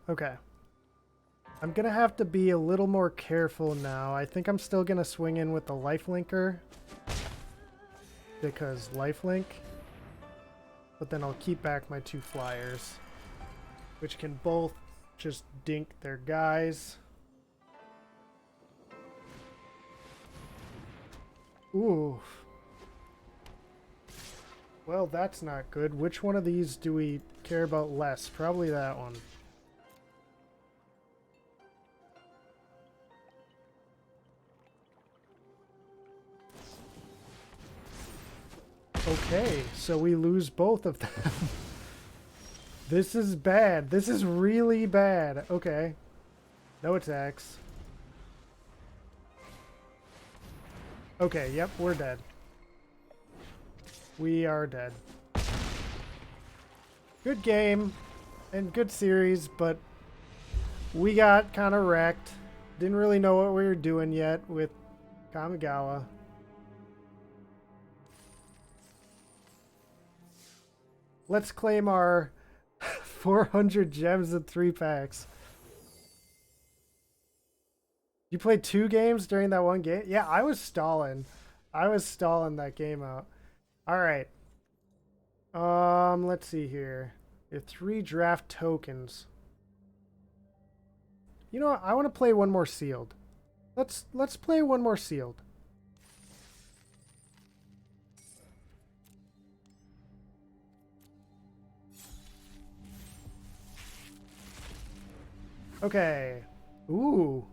Okay. I'm going to have to be a little more careful now. I think I'm still going to swing in with the lifelinker. Because lifelink. But then I'll keep back my 2 flyers. Which can both just dink their guys. Ooh. Well, that's not good. Which one of these do we care about less? Probably that one. Okay, so we lose both of them. This is bad. This is really bad. Okay. No attacks. Okay, yep, we're dead. We are dead. Good game and good series, but we got kind of wrecked. Didn't really know what we were doing yet with Kamigawa. Let's claim our 400 gems in 3 packs. You played 2 games during that one game? Yeah, I was stalling. I was stalling that game out. All right. Let's see here. We have 3 draft tokens. You know what? I want to play one more sealed. Let's play one more sealed. Okay. Ooh.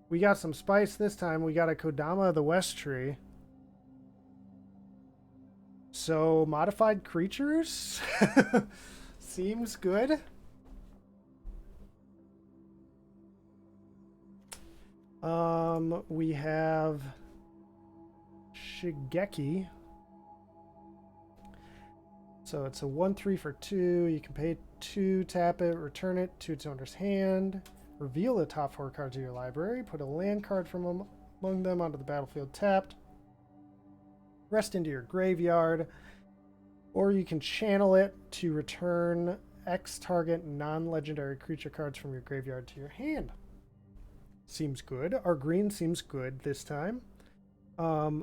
We got some spice this time. We got a Kodama of the West tree. So, modified creatures? Seems good. We have Shigeki. So it's a 1/3 for 2. You can pay 2, tap it, return it to its owner's hand. Reveal the top 4 cards of your library. Put a land card from among them onto the battlefield tapped. Rest into your graveyard. Or you can channel it to return X target non-legendary creature cards from your graveyard to your hand. Seems good. Our green seems good this time.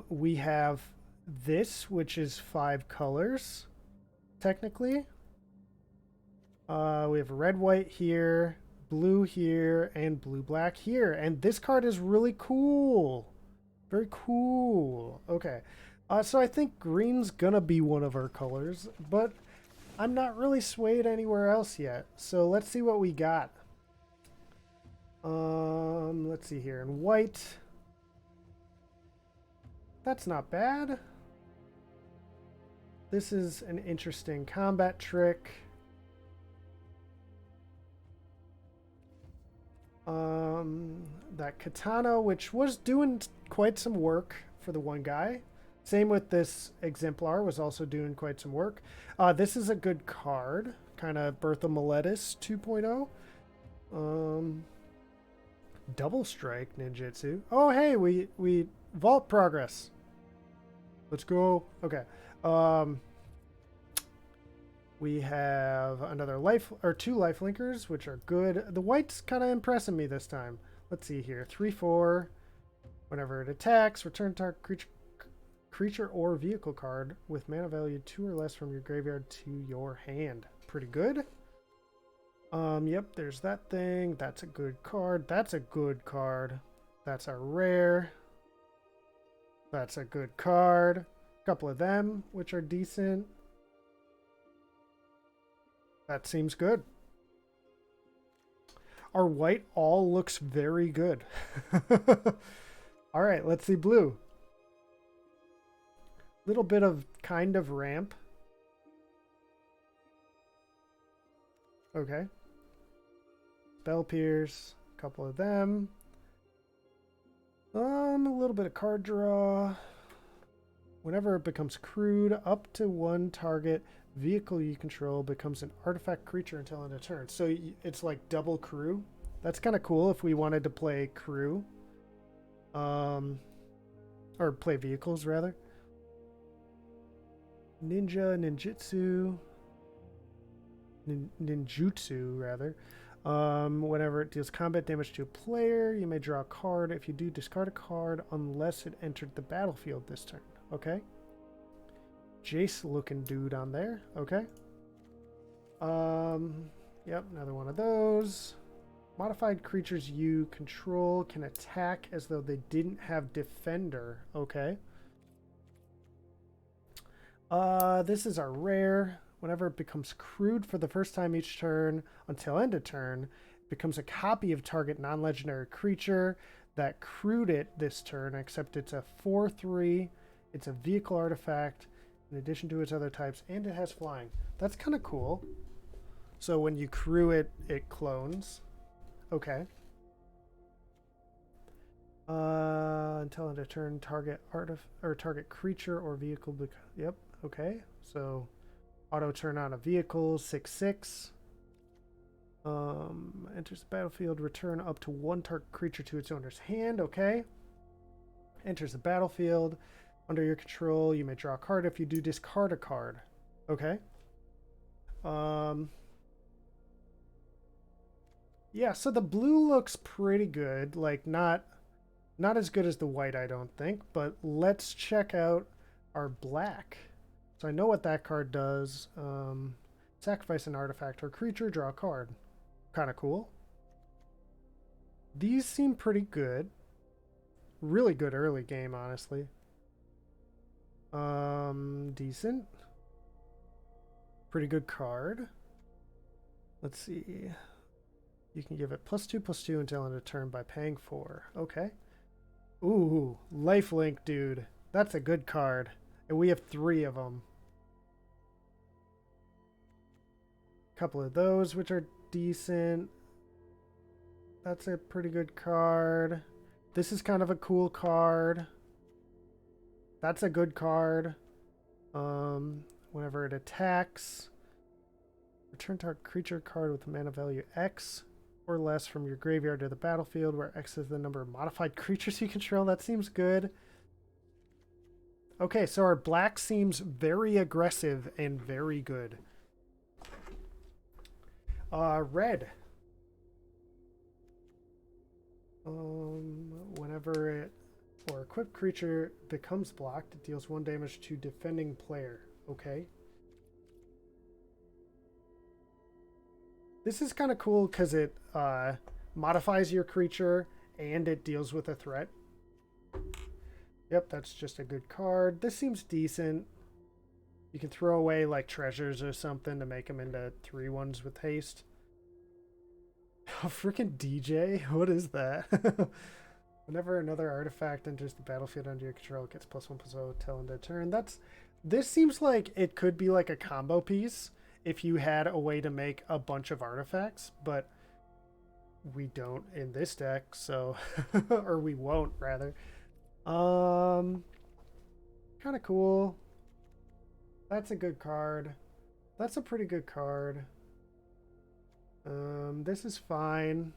We have this, which is 5 colors, technically. We have red, white here, blue here, and blue, black here. And this card is really cool. Very cool. Okay. So I think green's gonna be one of our colors, but I'm not really swayed anywhere else yet. So let's see what we got. Let's see here. In white, that's not bad. This is an interesting combat trick. That katana, which was doing quite some work for the one guy. Same with this exemplar, was also doing quite some work. This is a good card, kind of Bertha Miletus 2.0. Double strike ninjutsu. Oh hey, we vault progress. Let's go. Okay. We have another life, or 2 life linkers, which are good. The white's kind of impressing me this time. Let's see here. 3/4. Whenever it attacks, return target creature or vehicle card with mana value 2 or less from your graveyard to your hand. Pretty good. Yep, there's that thing. That's a good card. That's a good card. That's a rare. That's a good card. A couple of them, which are decent. That seems good. Our white all looks very good. All right, let's see blue. Little bit of kind of ramp. Okay. Spell Pierce, a couple of them. A little bit of card draw. Whenever it becomes crewed, up to 1 target vehicle you control becomes an artifact creature until end of turn. So it's like double crew. That's kind of cool if we wanted to play crew. Or play vehicles, rather. Ninjutsu, rather. Whenever it deals combat damage to a player, you may draw a card. If you do, discard a card unless it entered the battlefield this turn. Okay. Jace looking dude on there. Okay. Yep, another one of those. Modified creatures you control can attack as though they didn't have defender. Okay. This is our rare. Whenever it becomes crewed for the first time each turn until end of turn, it becomes a copy of target non-legendary creature that crewed it this turn, except it's a 4/3. It's a vehicle artifact in addition to its other types, and it has flying. That's kind of cool. So when you crew it, it clones. Okay. Until end of turn, target target creature or vehicle. Yep. Okay. So auto turn on a vehicle. 6/6. Enters the battlefield. Return up to 1 target creature to its owner's hand. Okay. Enters the battlefield. Under your control, you may draw a card. If you do, discard a card. Okay. Yeah, so the blue looks pretty good. Like, not as good as the white, I don't think. But let's check out our black. So I know what that card does. Sacrifice an artifact or creature, draw a card. Kind of cool. These seem pretty good. Really good early game, honestly. Decent. Pretty good card. Let's see. You can give it +2/+2 until end of turn by paying 4. Okay. Ooh, lifelink, dude. That's a good card. And we have 3 of them. A couple of those, which are decent. That's a pretty good card. This is kind of a cool card. That's a good card. Whenever it attacks, return target creature card with mana value X or less from your graveyard to the battlefield, where X is the number of modified creatures you control. That seems good. Okay, so our black seems very aggressive and very good. Red. Whenever it or equipped creature becomes blocked, it deals 1 damage to defending player. Okay. This is kind of cool because it modifies your creature and it deals with a threat. Yep, that's just a good card. This seems decent. You can throw away like treasures or something to make them into 3/1s with haste. Oh, freaking DJ? What is that? Whenever another artifact enters the battlefield under your control, it gets +1/+0 till end of turn. This seems like it could be like a combo piece if you had a way to make a bunch of artifacts, but we don't in this deck, so or we won't rather. Kind of cool. That's a good card. That's a pretty good card. This is fine.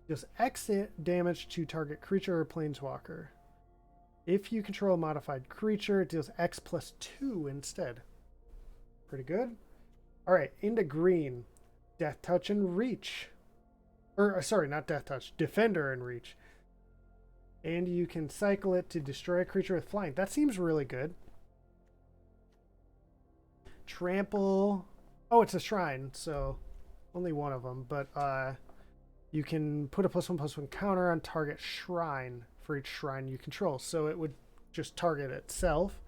Deals X damage to target creature or planeswalker. If you control a modified creature, it deals X +2 instead. Pretty good. All right, into green. Death Touch and Reach. Or, sorry, not Death Touch. Defender and Reach. And you can cycle it to destroy a creature with flying. That seems really good. Trample. Oh, it's a shrine, so only one of them. But you can put a +1/+1 counter on target shrine for each shrine you control. So it would just target itself.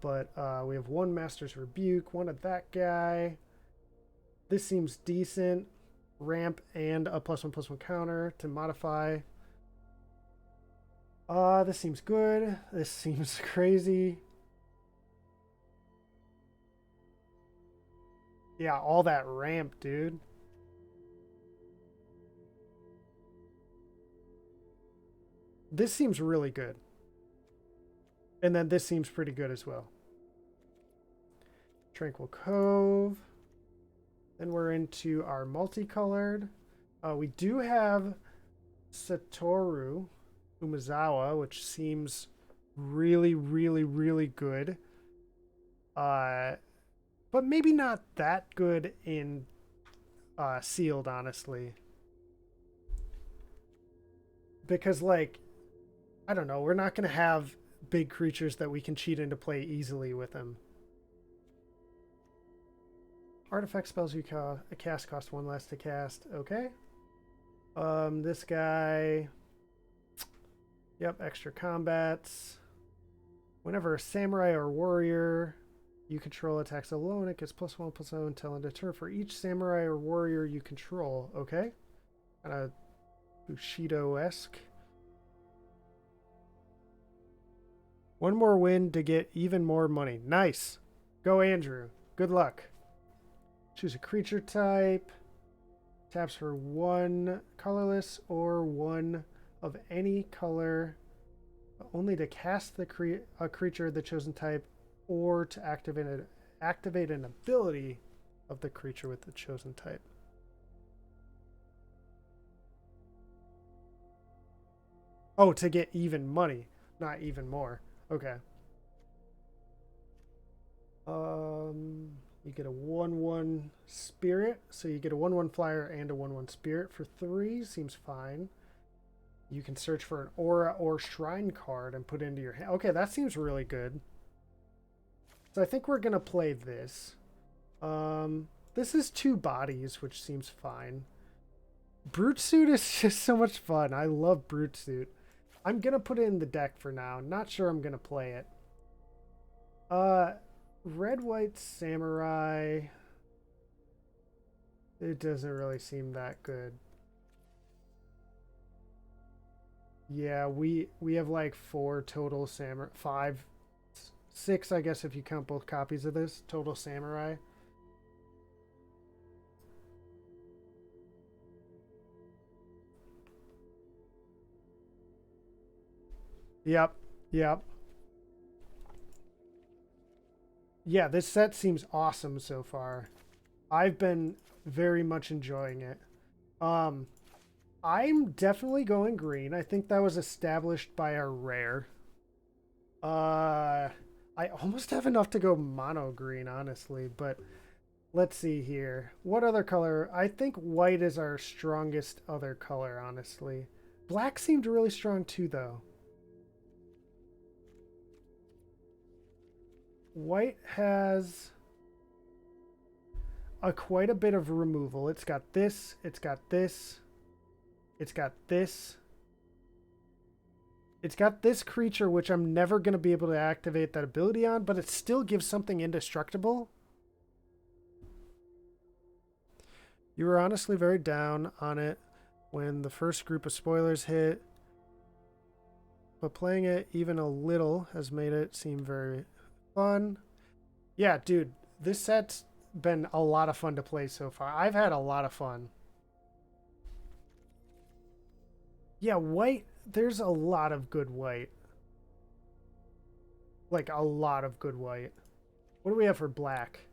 But we have one Master's Rebuke, one of that guy. This seems decent. Ramp and a +1/+1 counter to modify. This seems good. This seems crazy. Yeah, all that ramp, dude. This seems really good. And then this seems pretty good as well. Tranquil Cove. Then we're into our multicolored. We do have Satoru Umezawa, which seems really, really, really good. But maybe not that good in sealed, honestly. Because, like, I don't know, we're not going to have big creatures that we can cheat into play easily with them. Artifact spells you cast cost 1 less to cast. Okay. This guy. Yep, extra combats. Whenever a samurai or warrior you control attacks alone, it gets +1/+0 until end of turn for each samurai or warrior you control. Okay. Kind of Bushido-esque. One more win to get even more money. Nice. Go, Andrew. Good luck. Choose a creature type. Taps for 1 colorless or 1 of any color. Only to cast a creature of the chosen type or to activate an ability of the creature with the chosen type. Oh, to get even money, not even more. Okay. You get a 1/1 spirit, so you get a 1/1 flyer and a 1/1 spirit for 3. Seems fine. You can search for an aura or shrine card and put it into your hand. Okay, that seems really good. So I think we're gonna play this. This is 2 bodies, which seems fine. Brute Suit is just so much fun. I love Brute Suit. I'm gonna put it in the deck for now. Not sure I'm gonna play it. Red White Samurai. It doesn't really seem that good. Yeah, we have like 4 total samurai, 5, 6, I guess if you count both copies of this total samurai. Yep. Yep. Yeah, this set seems awesome so far. I've been very much enjoying it. Um, I'm definitely going green. I think that was established by our rare. Uh, I almost have enough to go mono green, honestly, but let's see here. What other color? I think white is our strongest other color, honestly. Black seemed really strong too, though. White has quite a bit of removal. It's got this, it's got this, it's got this. It's got this creature, which I'm never going to be able to activate that ability on, but it still gives something indestructible. You were honestly very down on it when the first group of spoilers hit, but playing it even a little has made it seem very fun. Yeah, dude, this set's been a lot of fun to play so far. I've had a lot of fun. Yeah, white, there's a lot of good white. Like, a lot of good white. What do we have for black?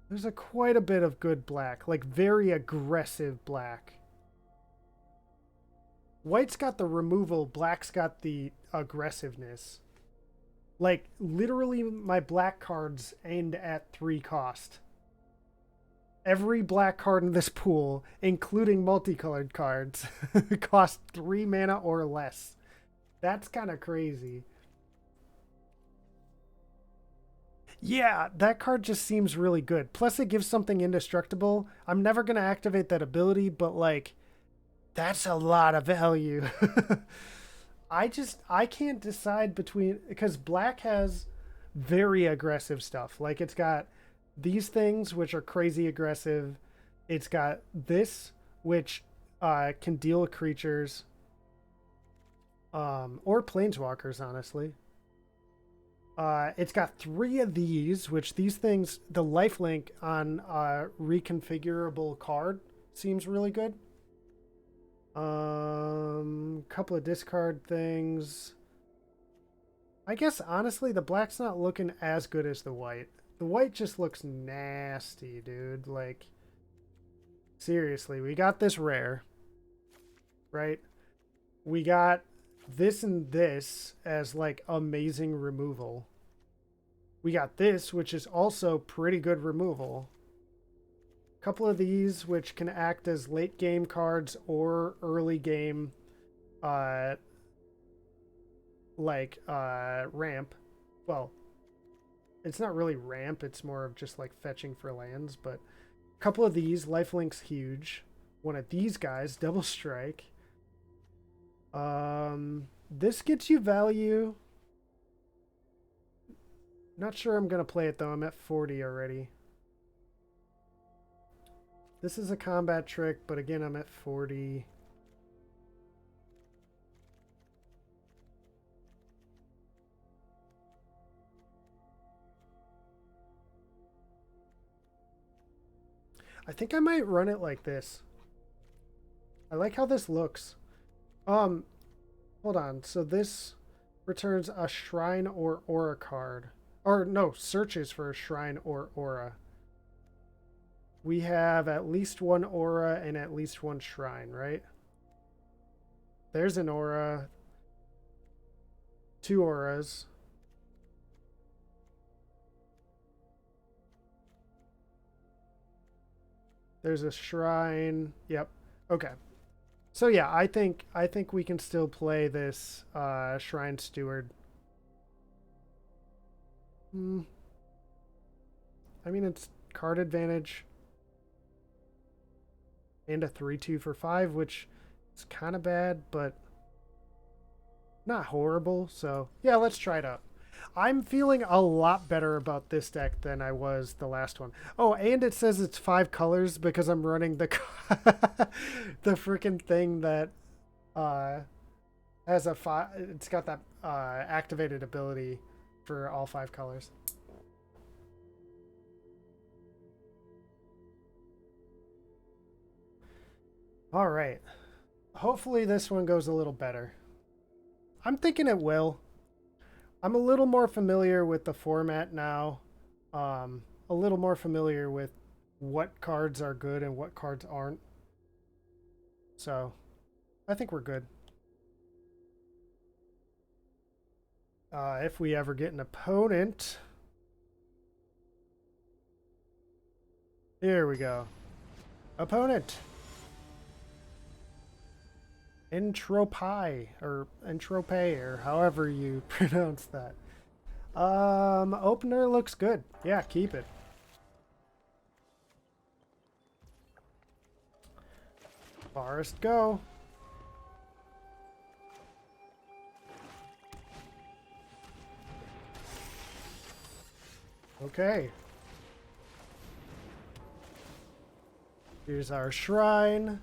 There's quite a bit of good black, like very aggressive black. White's got the removal, black's got the aggressiveness. Like, literally, my black cards end at 3 cost. Every black card in this pool, including multicolored cards, cost 3 mana or less. That's kind of crazy. Yeah, that card just seems really good. Plus, it gives something indestructible. I'm never going to activate that ability, but, like, that's a lot of value. I can't decide between, because black has very aggressive stuff. Like, it's got these things, which are crazy aggressive. It's got this, which can deal with creatures or planeswalkers, honestly. It's got 3 of these, which these things, the lifelink on reconfigurable card seems really good. Couple of discard things. I guess honestly, the black's not looking as good as the white. The white just looks nasty, dude. Like, seriously, we got this rare, right? We got this and this as like amazing removal. We got this, which is also pretty good removal. A couple of these, which can act as late game cards or early game, uh, ramp. Well, it's not really ramp, it's more of just like fetching for lands, but a couple of these, lifelink's huge. One of these guys, double strike. This gets you value. Not sure I'm gonna play it though. I'm at 40 already. This is a combat trick, but again, I'm at 40. I think I might run it like this. I like how this looks. Hold on. So this returns a shrine or aura card. Or no, searches for a shrine or aura. We have at least 1 aura and at least 1 shrine, right? There's an aura. 2 auras. There's a shrine. Yep. Okay. So yeah, I think we can still play this Shrine Steward. Hmm. I mean, it's card advantage and a 3/2 for 5, which is kind of bad, but not horrible. So yeah, let's try it out. I'm feeling a lot better about this deck than I was the last one. Oh, and it says it's 5 colors because I'm running the the freaking thing that uh, has a 5. It's got that activated ability for all 5 colors. All right. hopefully this one goes a little better. I'm thinking it will. I'm a little more familiar with the format now. A little more familiar with what cards are good and what cards aren't. So, I think we're good. If we ever get an opponent. Here we go. Opponent. Entropi, or Entrope, or however you pronounce that. Opener looks good. Yeah, keep it. Forest, go. Okay. Here's our shrine.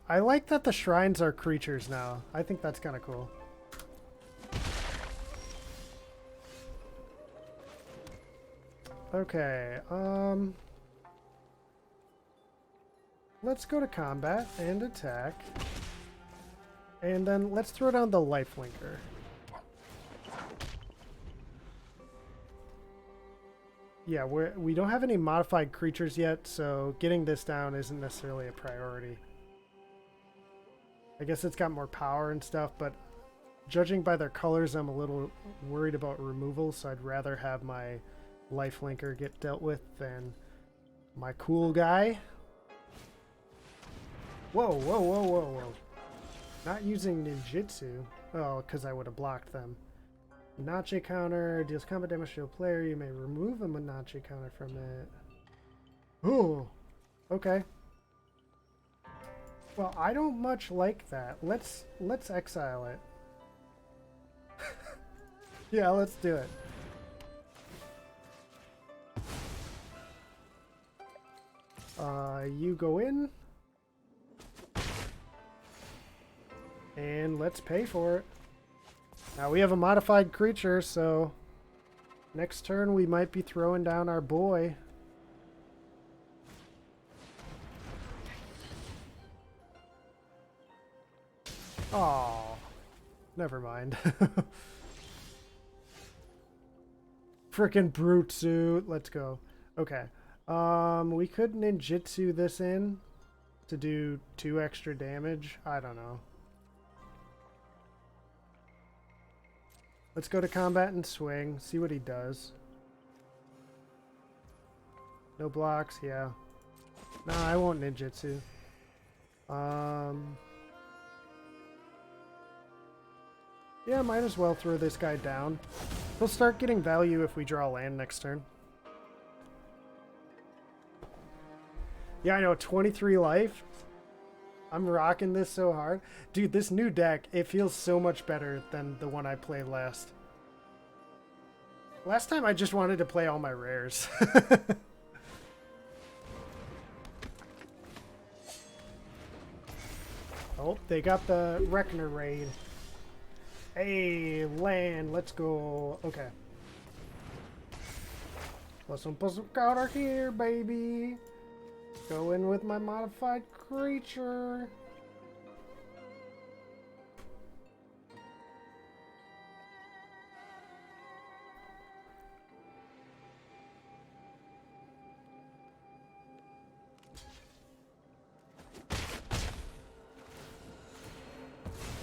I like that the shrines are creatures now. I think that's kind of cool. Okay, let's go to combat and attack. And then let's throw down the lifelinker. Yeah, we don't have any modified creatures yet, so getting this down isn't necessarily a priority. I guess it's got more power and stuff, but judging by their colors, I'm a little worried about removal, so I'd rather have my lifelinker get dealt with than my cool guy. Whoa, whoa, whoa, whoa, whoa. Not using ninjutsu. Oh, because I would have blocked them. Nache counter. Deals combat damage to a player. You may remove a Nache counter from it. Oh, okay. Well, I don't much like that. Let's exile it. Yeah, let's do it. You go in. And let's pay for it. Now we have a modified creature, so next turn we might be throwing down our boy. Oh, never mind. Frickin' brute suit. Let's go. Okay. We could ninjutsu this in to do 2 extra damage. I don't know. Let's go to combat and swing. See what he does. No blocks. Yeah. No, I won't ninjutsu. Yeah, might as well throw this guy down. He'll start getting value if we draw land next turn. Yeah, I know, 23 life. I'm rocking this so hard. Dude, this new deck, it feels so much better than the one I played last. Last time I just wanted to play all my rares. Oh, they got the Reckner raid. Hey, land, let's go. Okay. Put some counter here, baby. Go in with my modified creature.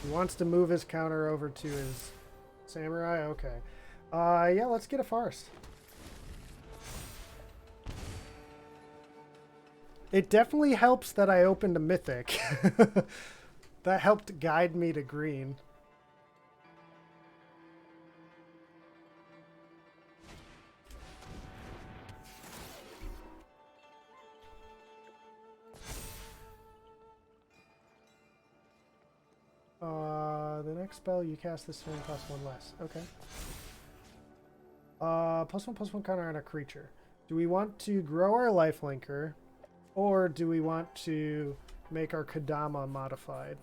He wants to move his counter over to his samurai. Okay. Yeah, let's get a forest. It definitely helps that I opened a mythic. That helped guide me to green. The next spell you cast this turn costs 1 less. Okay. +1/+1 counter on a creature. Do we want to grow our lifelinker? Or do we want to make our Kodama modified?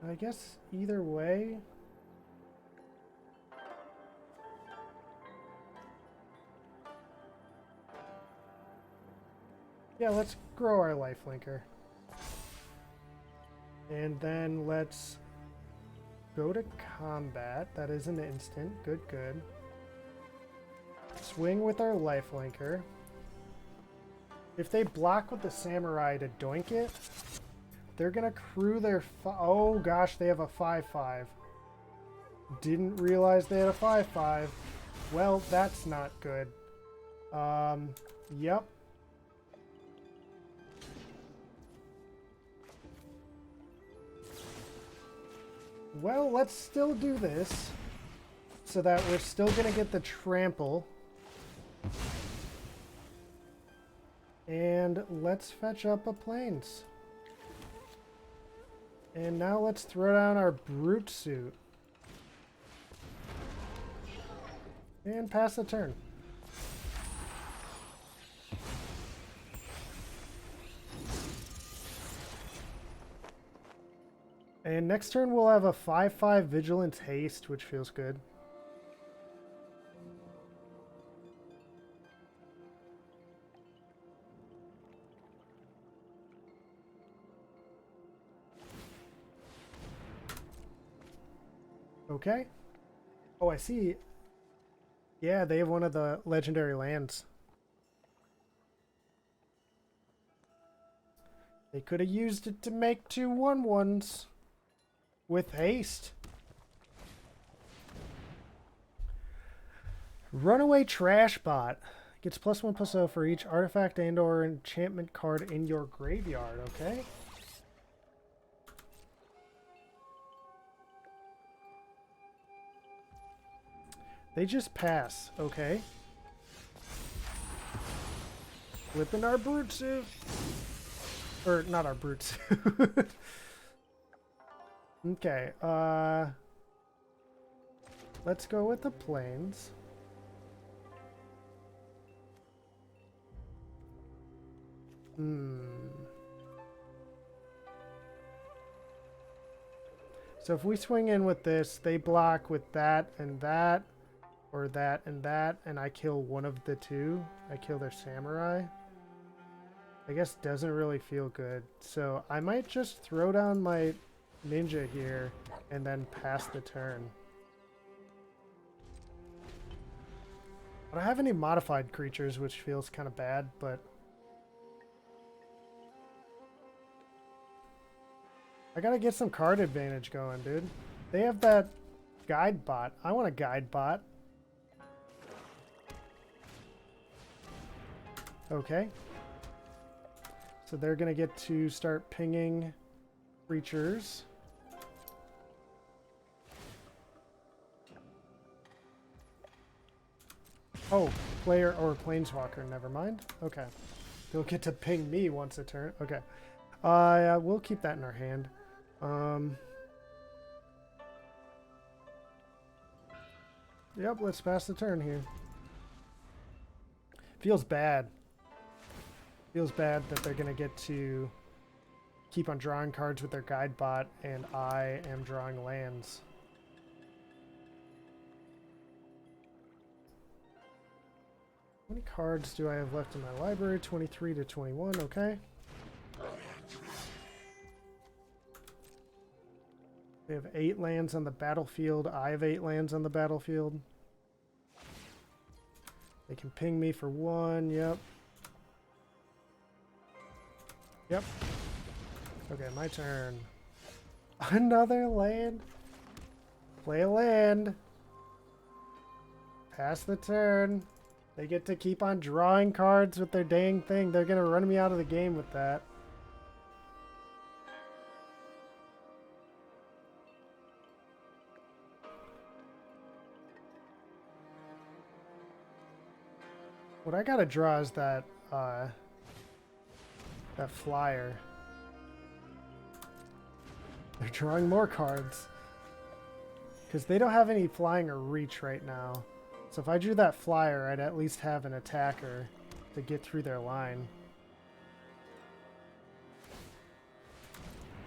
I guess either way. Yeah, let's grow our lifelinker. And then let's go to combat. That is an instant. Good, good. Swing with our lifelinker. If they block with the samurai to doink it, they're gonna crew their... Oh gosh, they have a 5-5. Didn't realize they had a 5-5. Well, that's not good. Yep. Well, let's still do this so that we're still gonna get the trample. And let's fetch up a plains. And now let's throw down our brute suit. And pass the turn. And next turn we'll have a 5-5 Vigilance Haste, which feels good. Okay. Oh, I see. Yeah, they have one of the legendary lands. They could have used it to make 2 1/1s with haste. Runaway Trash Bot gets +1/+0 for each artifact and or enchantment card in your graveyard, okay? They just pass, okay? Flipping our brute suit. Or, not our brute suit. Okay, let's go with the plains. So if we swing in with this, they block with that and that, or that and that, and I kill one of the two. I kill their samurai. I guess doesn't really feel good. So I might just throw down my ninja here and then pass the turn. I don't have any modified creatures, which feels kind of bad, but I gotta get some card advantage going, dude. They have that guide bot. I want a guide bot. Okay. So they're gonna get to start pinging creatures. Oh, player or planeswalker, never mind. Okay. They'll get to ping me once a turn. Okay. We'll keep that in our hand. Yep, let's pass the turn here. Feels bad. Feels bad that they're going to get to keep on drawing cards with their guide bot, and I am drawing lands. How many cards do I have left in my library? 23 to 21, okay. We have 8 lands on the battlefield. I have 8 lands on the battlefield. They can ping me for 1, yep. Yep. Okay, my turn. Another land. Play a land. Pass the turn. They get to keep on drawing cards with their dang thing. They're gonna run me out of the game with that. What I gotta draw is that flyer. They're drawing more cards. Because they don't have any flying or reach right now. So if I drew that flyer, I'd at least have an attacker to get through their line.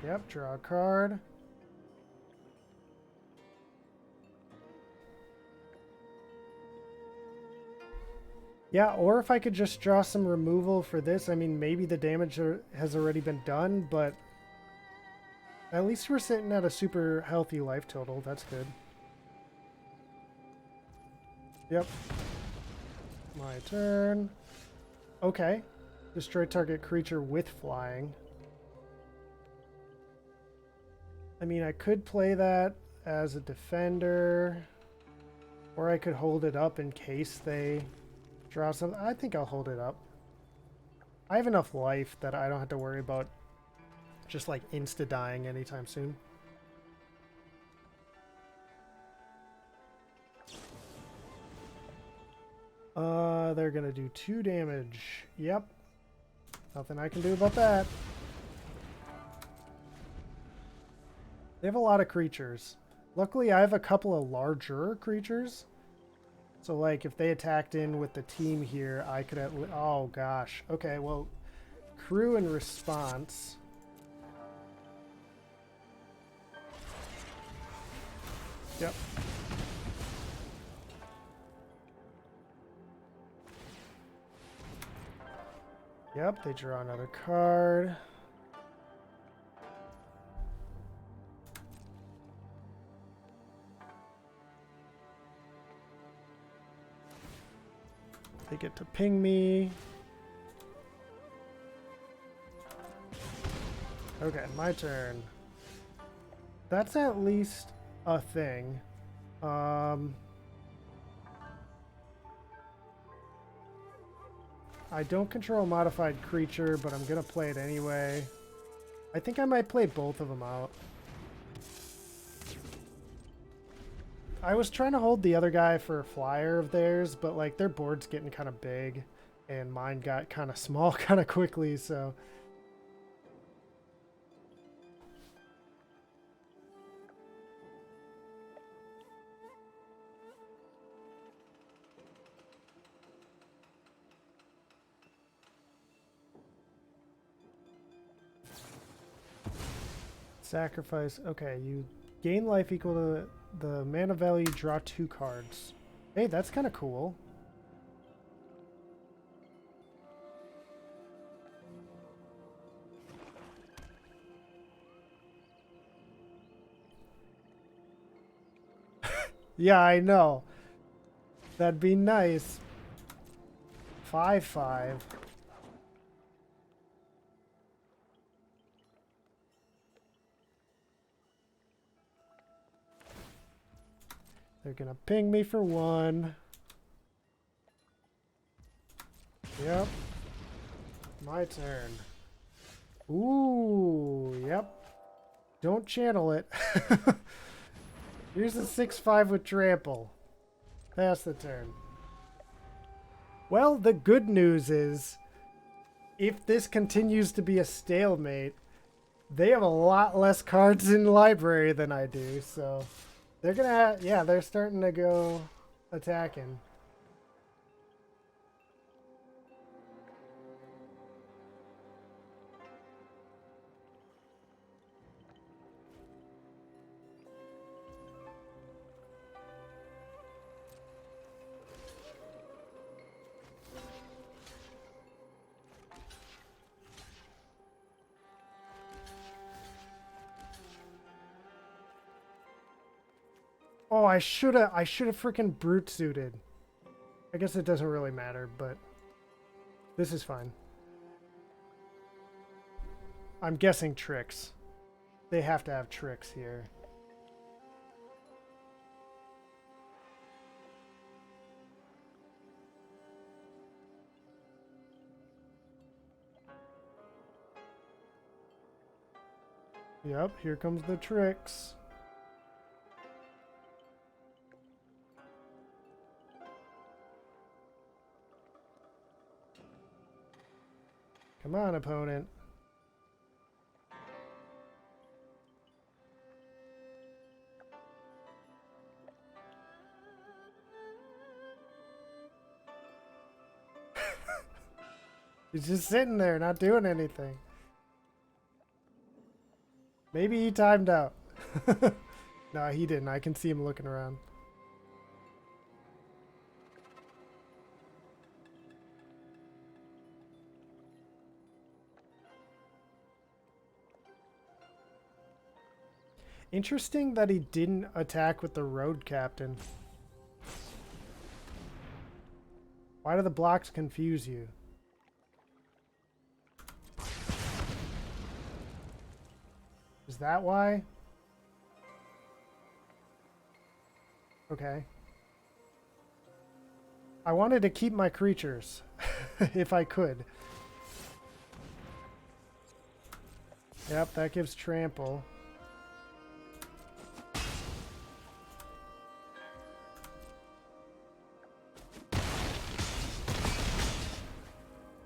Yep, draw a card. Yeah, or if I could just draw some removal for this. I mean, maybe the damage has already been done, but at least we're sitting at a super healthy life total. That's good. Yep. My turn. Okay. Destroy target creature with flying. I mean, I could play that as a defender, or I could hold it up in case they draw something. I think I'll hold it up. I have enough life that I don't have to worry about just like insta-dying anytime soon. They're gonna do 2 damage. Yep. Nothing I can do about that. They have a lot of creatures. Luckily, I have a couple of larger creatures. So, like, if they attacked in with the team here, I could at least... Oh, gosh. Okay, well, crew in response. Yep. Yep, they draw another card. They get to ping me. Okay, my turn. That's at least a thing. I don't control a modified creature, but I'm gonna play it anyway. I think I might play both of them out. I was trying to hold the other guy for a flyer of theirs, but like their board's getting kind of big, and mine got kind of small kind of quickly, so... Sacrifice. Okay, you gain life equal to the mana value, draw 2 cards. Hey, that's kind of cool. Yeah, I know. That'd be nice. 5/5. They're gonna ping me for 1. Yep. My turn. Ooh, yep. Don't channel it. Here's a 6/5 with trample. Pass the turn. Well, the good news is, if this continues to be a stalemate, they have a lot less cards in the library than I do, so they're gonna have, yeah, they're starting to go attacking. Oh, I shoulda freaking brute suited. I guess it doesn't really matter, but this is fine. I'm guessing tricks. They have to have tricks here. Yep, here comes the tricks. Come on, opponent. He's just sitting there, not doing anything. Maybe he timed out. No, he didn't. I can see him looking around. Interesting that he didn't attack with the road captain. Why do the blocks confuse you? Is that why? Okay. I wanted to keep my creatures, if I could. Yep, that gives trample.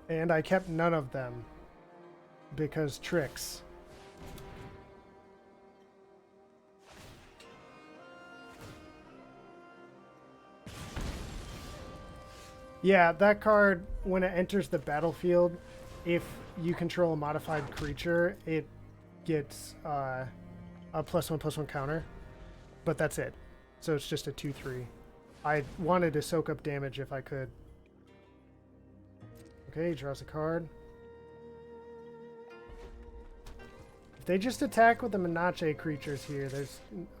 And I kept none of them because tricks. Yeah, that card, when it enters the battlefield, if you control a modified creature, it gets a +1/+1 counter. But that's it. So it's just a 2/3. I wanted to soak up damage if I could. Okay, he draws a card. If they just attack with the Menace creatures here,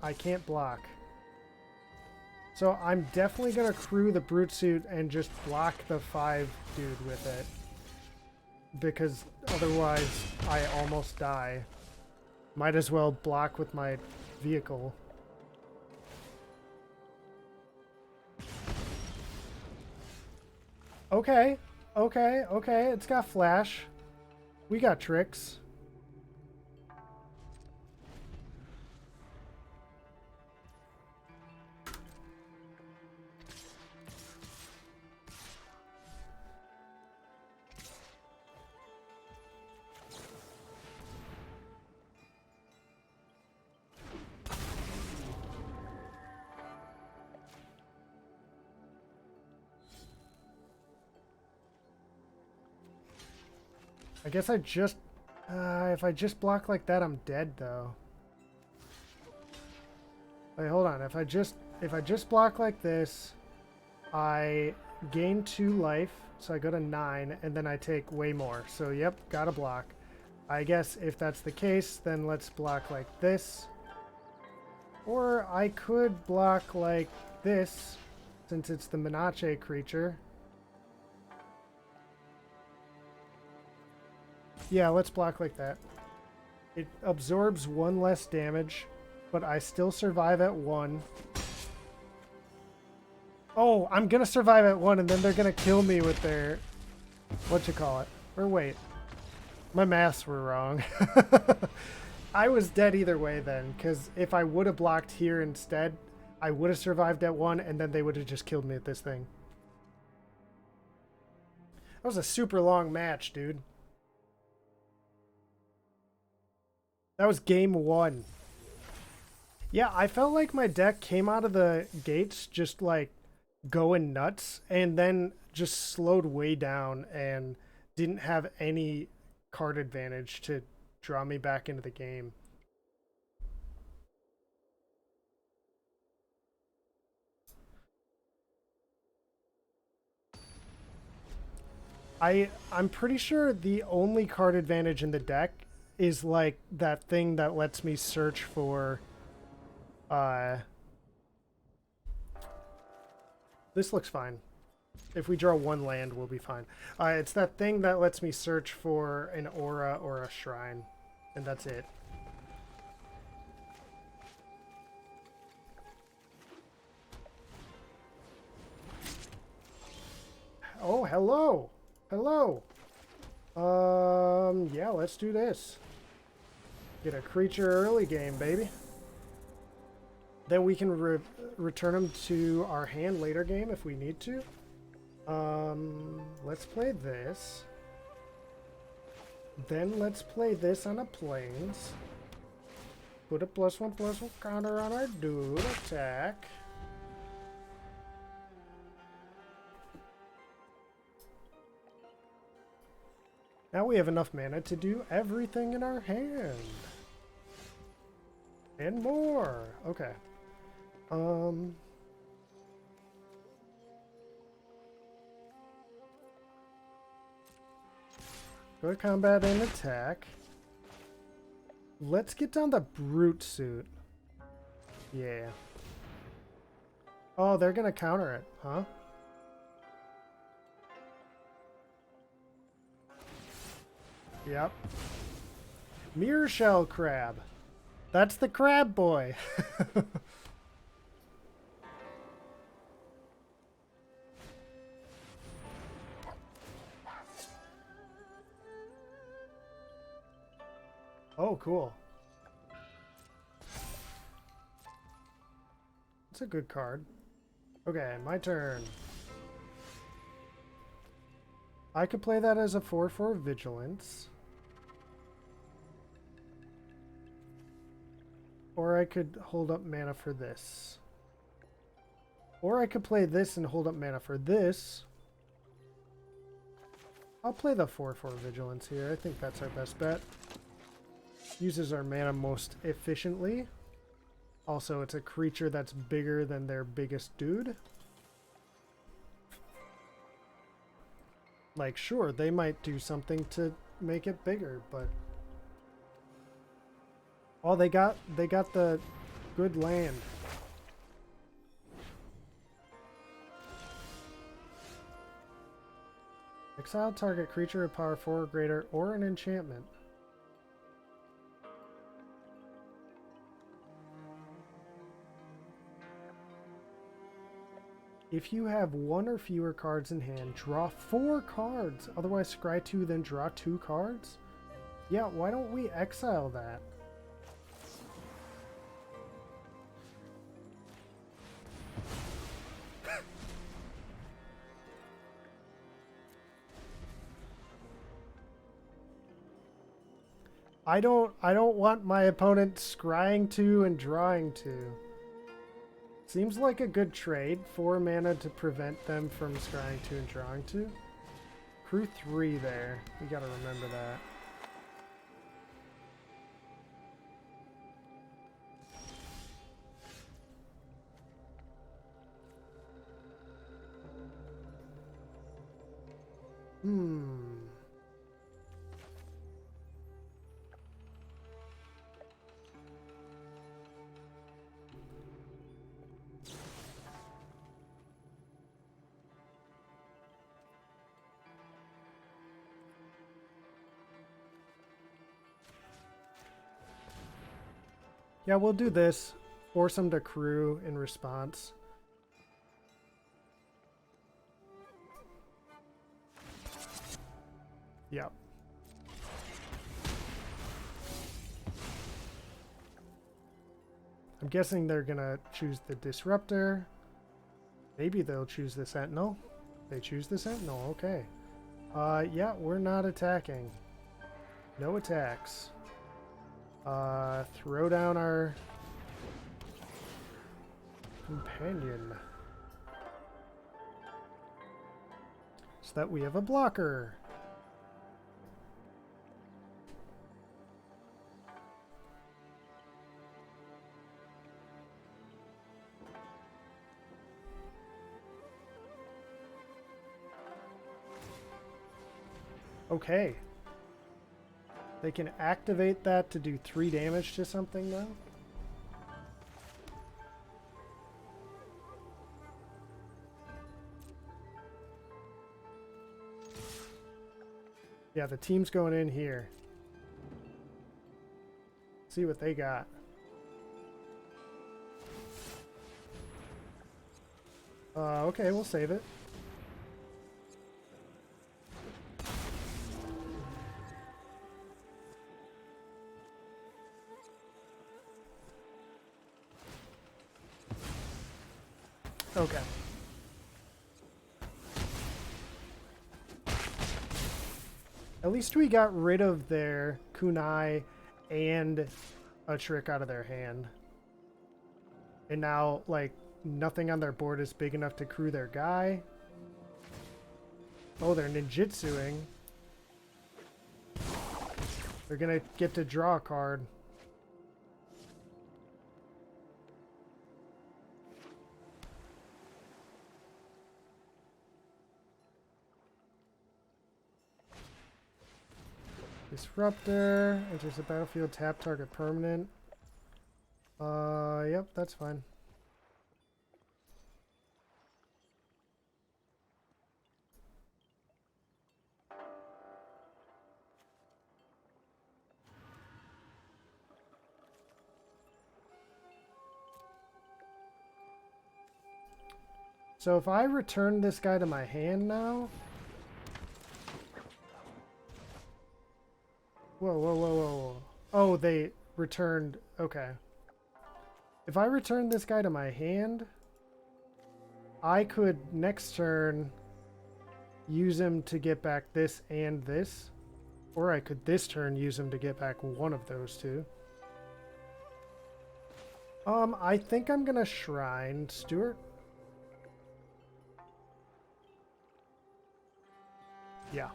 I can't block. So I'm definitely going to crew the Brute Suit and just block the 5 dude with it. Because otherwise I almost die. Might as well block with my vehicle. Okay, okay, okay, it's got flash. We got tricks. I guess I just... if I just block like that, I'm dead, though. Wait, hold on. If I just block like this, I gain 2 life, so I go to 9, and then I take way more. So, yep, gotta block. I guess if that's the case, then let's block like this. Or I could block like this, since it's the Menace creature. Yeah, let's block like that. It absorbs 1 less damage, but I still survive at 1. Oh, I'm gonna survive at 1, and then they're gonna kill me with their... whatchamacallit. Or wait. My maths were wrong. I was dead either way then, because if I would have blocked here instead, I would have survived at 1, and then they would have just killed me with this thing. That was a super long match, dude. That was game 1. Yeah, I felt like my deck came out of the gates just like going nuts and then just slowed way down and didn't have any card advantage to draw me back into the game. I'm pretty sure the only card advantage in the deck is like that thing that lets me search for this looks fine. If we draw 1 land, we'll be fine. It's that thing that lets me search for an aura or a shrine, and that's it. Oh, hello! Hello! Yeah, let's do this. Get a creature early game, baby. Then we can return them to our hand later game if we need to. Let's play this. Then let's play this on a plains. Put a +1/+1 counter on our dude. Attack. Now we have enough mana to do everything in our hand. And more. Okay. Go to combat and attack. Let's get down the Brute Suit. Yeah. Oh, they're gonna counter it, huh? Yep. Mirror shell crab. That's the crab boy. Oh, cool. It's a good card. Okay, my turn. I could play that as a 4/4 Vigilance. Or I could hold up mana for this. Or I could play this and hold up mana for this. I'll play the 4/4 Vigilance here. I think that's our best bet. Uses our mana most efficiently. Also, it's a creature that's bigger than their biggest dude. Like, sure, they might do something to make it bigger, but... Oh, they got the good land. Exile target creature of power 4 or greater or an enchantment. If you have 1 or fewer cards in hand, draw 4 cards. Otherwise, scry 2, then draw 2 cards? Yeah, why don't we exile that? I don't want my opponent scrying 2 and drawing 2. Seems like a good trade. 4 mana to prevent them from scrying 2 and drawing 2. Crew 3 there. We gotta remember that. Yeah, we'll do this. Force them to crew in response. Yep. I'm guessing they're gonna choose the Disruptor. Maybe they'll choose the Sentinel. They choose the Sentinel, okay. Yeah, we're not attacking. No attacks. Throw down our companion. So that we have a blocker. Okay. They can activate that to do 3 damage to something now? Yeah, the team's going in here. See what they got. Okay, we'll save it. Okay. At least we got rid of their kunai and a trick out of their hand. And now, like, nothing on their board is big enough to crew their guy. Oh, they're ninjutsuing. They're gonna get to draw a card. Disruptor enters the battlefield, tap target permanent. Yep, that's fine. So if I return this guy to my hand now... Whoa, whoa, whoa, whoa. Oh, they returned... Okay. If I return this guy to my hand, I could next turn use him to get back this and this. Or I could this turn use him to get back one of those two. I think I'm gonna Shrine Stewart. Yeah.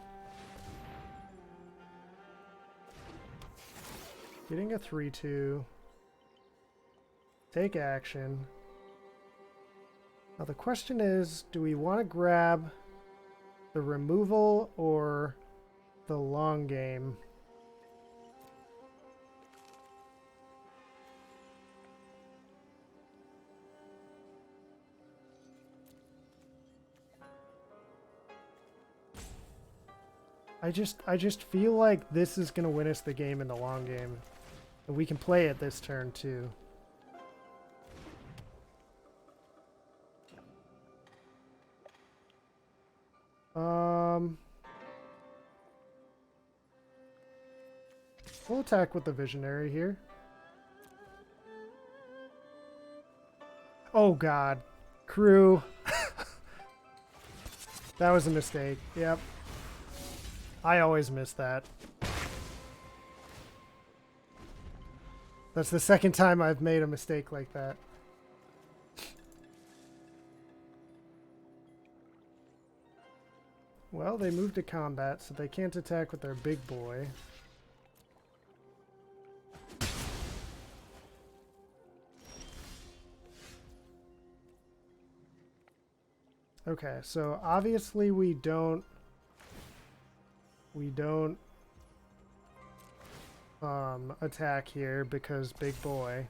Getting a 3-2. Take action. Now the question is, do we want to grab the removal or the long game? I just feel like this is going to win us the game in the long game. And we can play it this turn too. We'll attack with the Visionary here. Oh god. Crew. That was a mistake. Yep. I always miss that. That's the second time I've made a mistake like that. Well, they moved to combat, so they can't attack with their big boy. Okay, so obviously we don't attack here because big boy.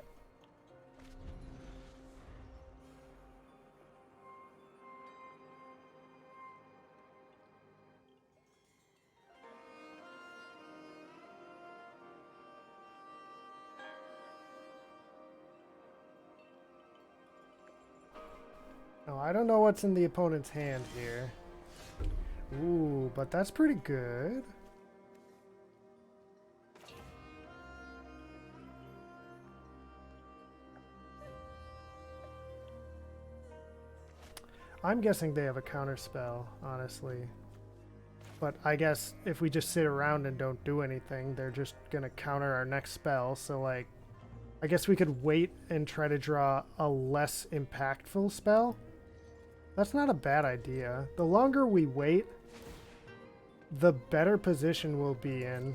Oh, I don't know what's in the opponent's hand here. Ooh, but that's pretty good. I'm guessing they have a counter spell, honestly. But I guess if we just sit around and don't do anything, they're just gonna counter our next spell. So, like, I guess we could wait and try to draw a less impactful spell. That's not a bad idea. The longer we wait, the better position we'll be in.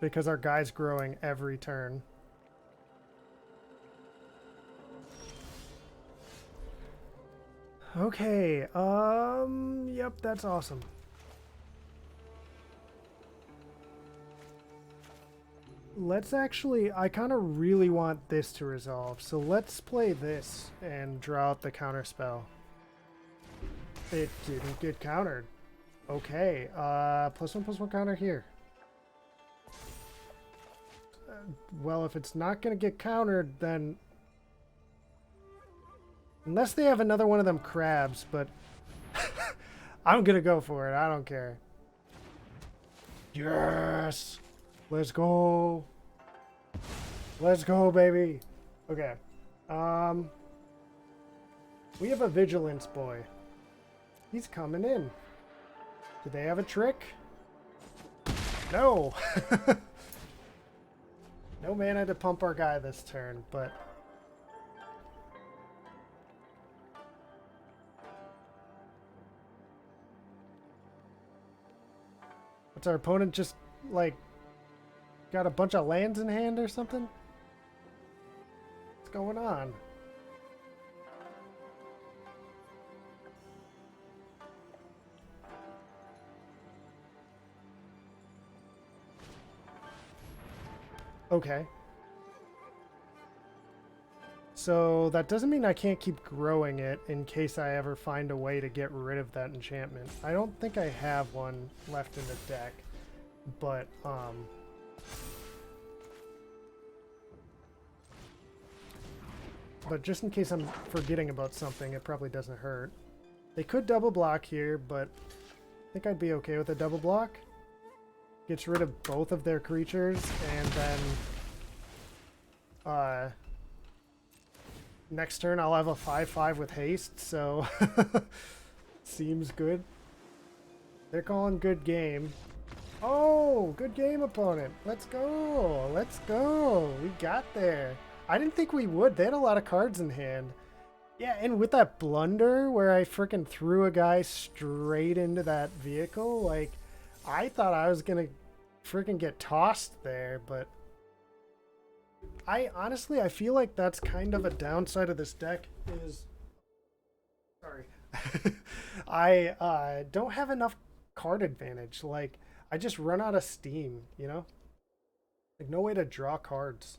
Because our guy's growing every turn. Okay, yep, that's awesome. Let's actually, I kind of really want this to resolve, so let's play this and draw out the counter spell. It didn't get countered. Okay, +1/+1 counter here. Well, if it's not going to get countered, then... Unless they have another one of them crabs, but... I'm going to go for it, I don't care. Yes! Let's go. Let's go, baby. Okay. We have a Vigilance boy. He's coming in. Do they have a trick? No. No mana to pump our guy this turn, but... What's our opponent just, like... Got a bunch of lands in hand or something? What's going on? Okay. So that doesn't mean I can't keep growing it in case I ever find a way to get rid of that enchantment. I don't think I have one left in the deck, but just in case I'm forgetting about something, it probably doesn't hurt. They could double block here, but I think I'd be okay with a double block. Gets rid of both of their creatures, and then next turn I'll have a 5/5 with haste, so seems good. They're calling good game. Oh, good game, opponent. Let's go. Let's go. We got there. I didn't think we would. They had a lot of cards in hand. Yeah, and with that blunder where I freaking threw a guy straight into that vehicle, like, I thought I was going to freaking get tossed there, but I honestly, I feel like that's kind of a downside of this deck is... Sorry. I don't have enough card advantage. Like, I just run out of steam, you know? Like, no way to draw cards.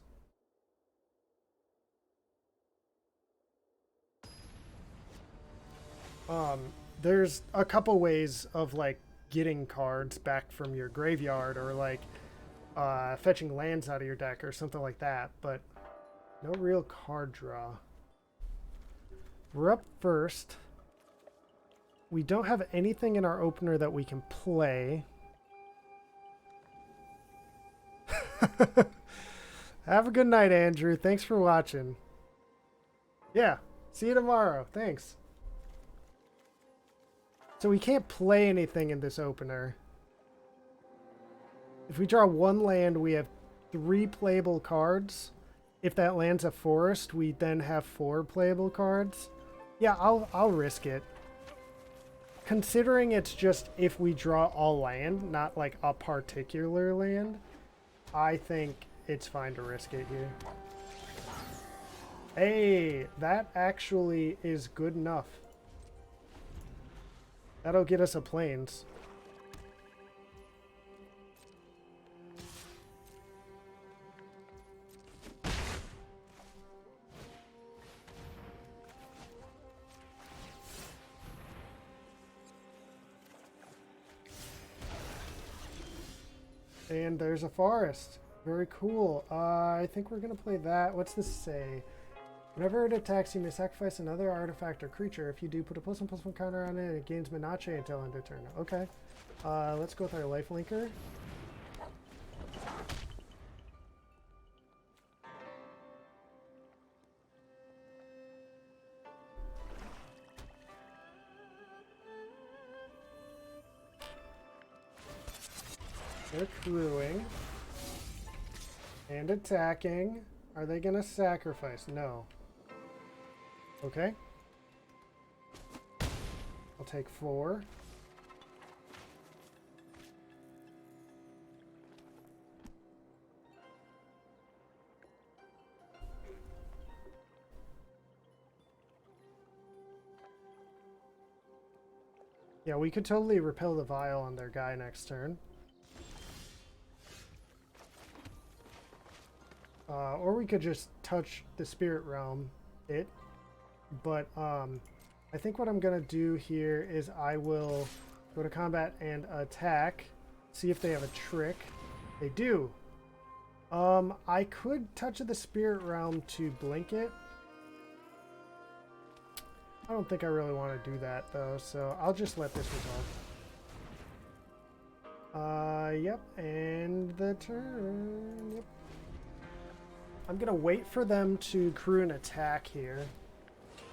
There's a couple ways of, like, getting cards back from your graveyard or, like, fetching lands out of your deck or something like that, but no real card draw. We're up first. We don't have anything in our opener that we can play. Have a good night, Andrew. Thanks for watching. Yeah, see you tomorrow. Thanks. So we can't play anything in this opener. If we draw one land, we have 3 playable cards. If that land's a forest, we then have 4 playable cards. Yeah, I'll risk it. Considering it's just if we draw a land, not like a particular land, I think it's fine to risk it here. Hey, that actually is good enough. That'll get us a plains. And there's a forest. Very cool. I think we're going to play that. What's this say? Whenever it attacks, you may sacrifice another artifact or creature. If you do, put a +1/+1 counter on it. It gains Menace until end of turn. Okay. Let's go with our lifelinker. They're crewing. And attacking. Are they going to sacrifice? No. Okay. I'll take 4. Yeah, we could totally repel the vial on their guy next turn. Or we could just touch the spirit realm, but I think what I'm gonna do here is I will go to combat and attack, see if they have a trick. They do. I could touch the spirit realm to blink it. I don't think I really want to do that though, so I'll just let this resolve. Yep, and the turn. Yep. I'm gonna wait for them to crew an attack here,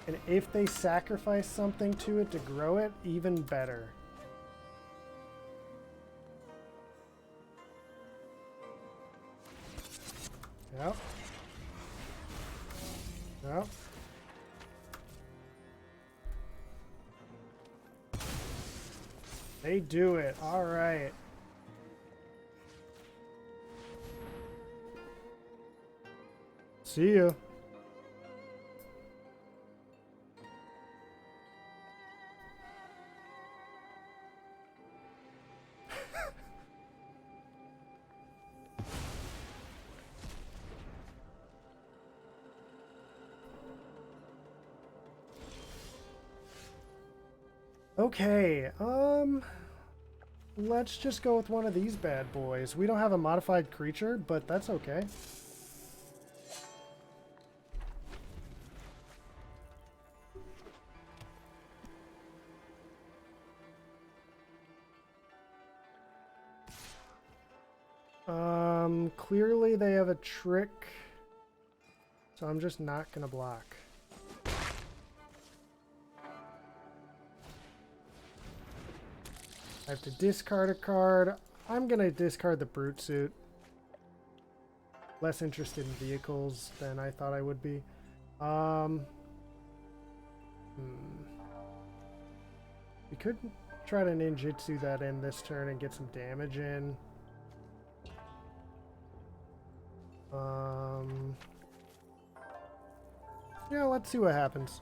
and if they sacrifice something to it to grow it, even better. Yep. Yep. They do it. All right. See you. Okay, let's just go with one of these bad boys. We don't have a modified creature, but that's okay. Clearly they have a trick, so I'm just not gonna block. I have to discard a card. I'm gonna discard the Brute Suit. Less interested in vehicles than I thought I would be. We could try to ninjutsu that in this turn and get some damage in. Yeah, let's see what happens.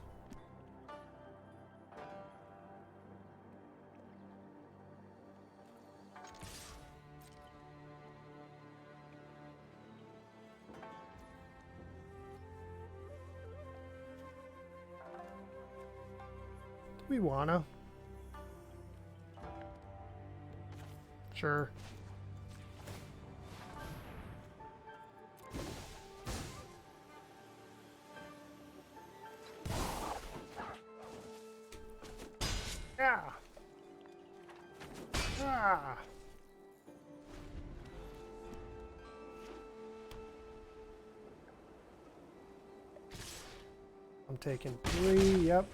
Do we wanna? Sure. Yeah. Ah. I'm taking 3, yep.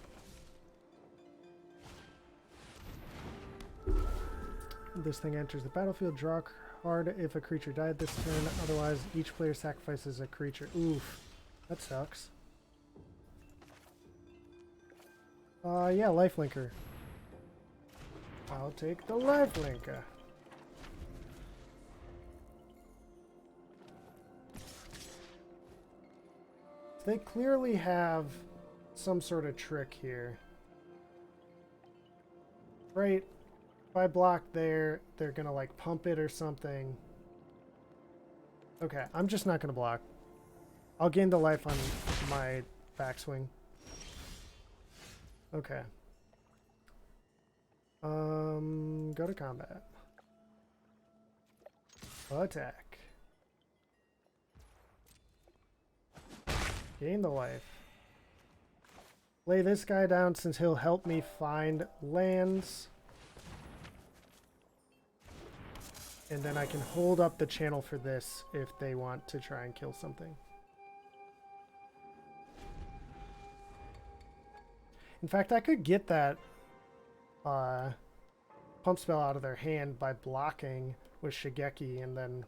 This thing enters the battlefield, draw a card if a creature died this turn, otherwise each player sacrifices a creature. Oof. That sucks. Yeah, lifelinker. I'll take the lifelinker. They clearly have some sort of trick here. Right? If I block there, they're gonna like pump it or something. Okay, I'm just not gonna block. I'll gain the life on my backswing. Okay. Go to combat. Attack. Gain the life. Lay this guy down since he'll help me find lands. And then I can hold up the channel for this if they want to try and kill something. In fact, I could get that pump spell out of their hand by blocking with Shigeki and then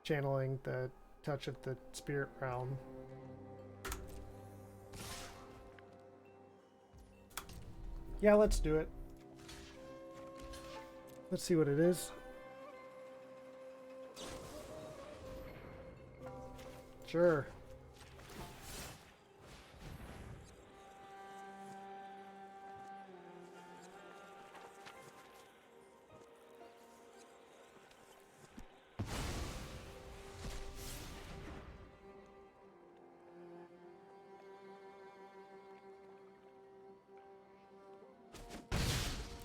channeling the touch of the spirit realm. Yeah, let's do it. Let's see what it is. Sure.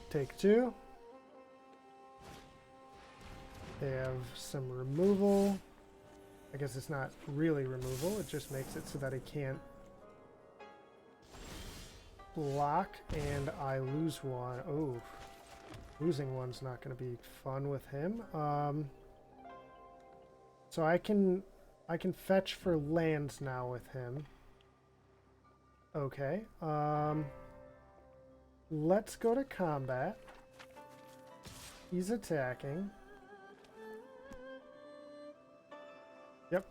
Take 2. They have some removal. I guess it's not really removal, it just makes it so that he can't block, and I lose one. Oh, losing one's not going to be fun with him. So I can fetch for lands now with him. Okay. Let's go to combat. He's attacking. Yep.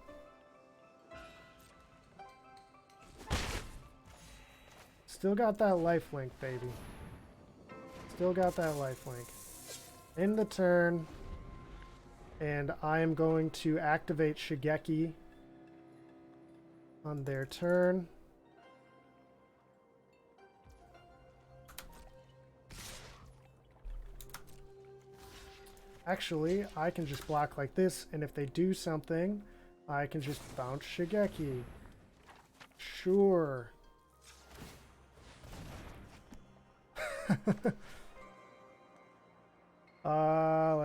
Still got that lifelink, baby. Still got that lifelink. End the turn. And I am going to activate Shigeki on their turn. Actually, I can just block like this, and if they do something, I can just bounce Shigeki. Sure.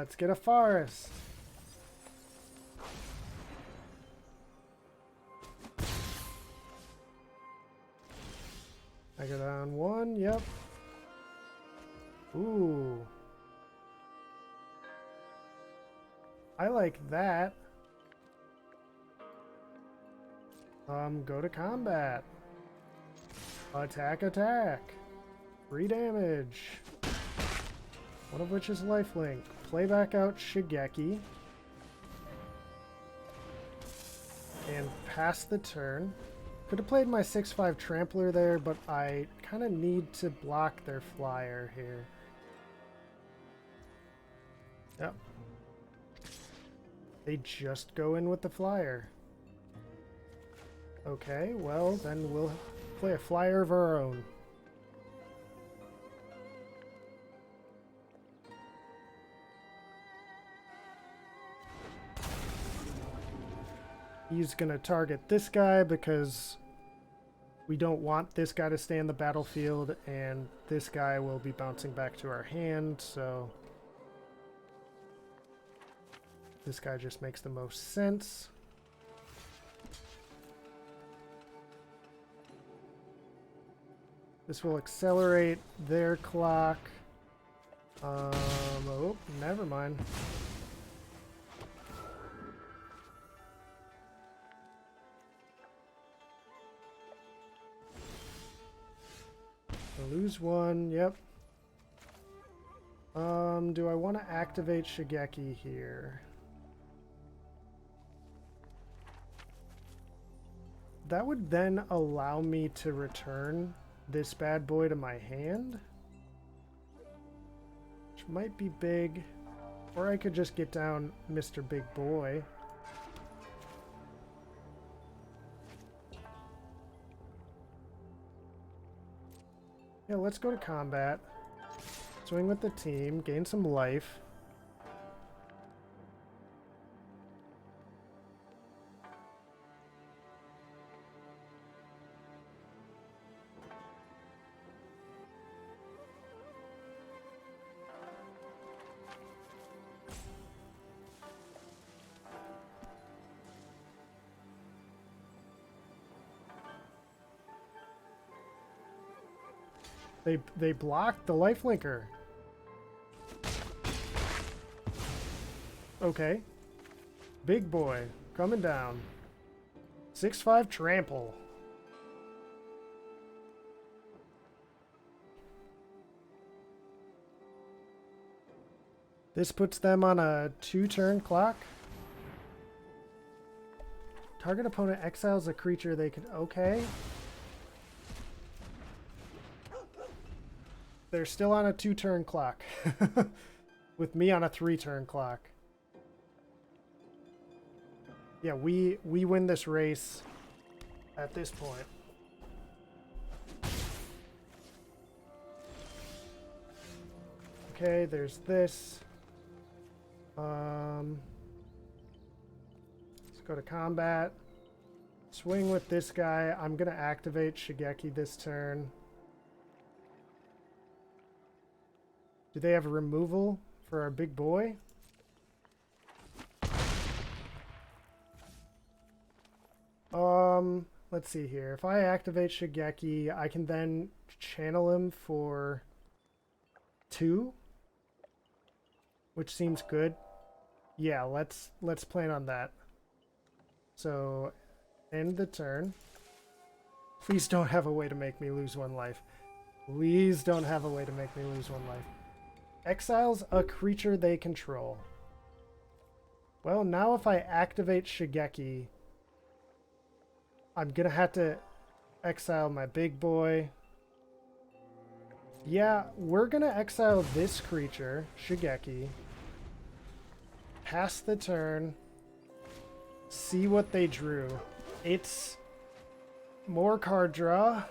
Let's get a forest. I go down one, yep. Ooh. I like that. Go to combat. Attack, attack. 3 damage. One of which is lifelink. Play back out Shigeki. And pass the turn. Could have played my 6/5 Trampler there, but I kind of need to block their flyer here. Yep. They just go in with the flyer. Okay, well, then we'll play a flyer of our own. He's gonna target this guy because we don't want this guy to stay in the battlefield, and this guy will be bouncing back to our hand, so this guy just makes the most sense. This will accelerate their clock. Oh, never mind. I lose one, yep. Do I want to activate Shigeki here? That would then allow me to return this bad boy to my hand, which might be big, or I could just get down Mr. Big Boy. Yeah, let's go to combat. Swing with the team, gain some life. They blocked the lifelinker. Okay. Big boy coming down. 6/5 trample. This puts them on a 2-turn clock. Target opponent exiles a creature they can... Okay. They're still on a 2-turn clock. With me on a 3-turn clock. Yeah, we win this race at this point. Okay, there's this. Let's go to combat. Swing with this guy. I'm gonna activate Shigeki this turn. Do they have a removal for our big boy? Let's see here. If I activate Shigeki, I can then channel him for 2, which seems good. Yeah, let's plan on that. So, end the turn. Please don't have a way to make me lose 1 life. Please don't have a way to make me lose 1 life. Exiles a creature they control. Well, now if I activate Shigeki, I'm gonna have to exile my big boy. Yeah, we're gonna exile this creature, Shigeki. Pass the turn. See what they drew. It's more card draw.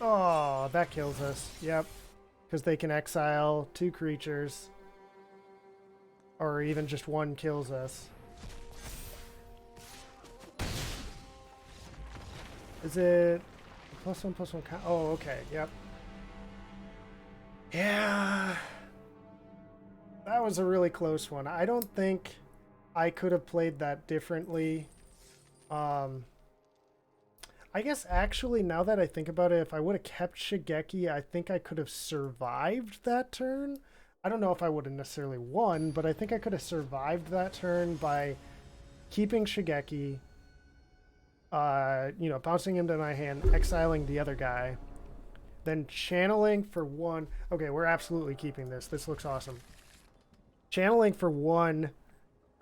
Oh, that kills us. Yep. because they can exile 2 creatures, or even just 1 kills us. Is it +1/+1? Oh, okay. Yep. Yeah. That was a really close one. I don't think I could have played that differently. I guess actually, now that I think about it, if I would have kept Shigeki, I think I could have survived that turn. I don't know if I would have necessarily won, but I think I could have survived that turn by keeping Shigeki, you know, bouncing him to my hand, exiling the other guy, then channeling for 1. Okay, we're absolutely keeping this. This looks awesome. Channeling for 1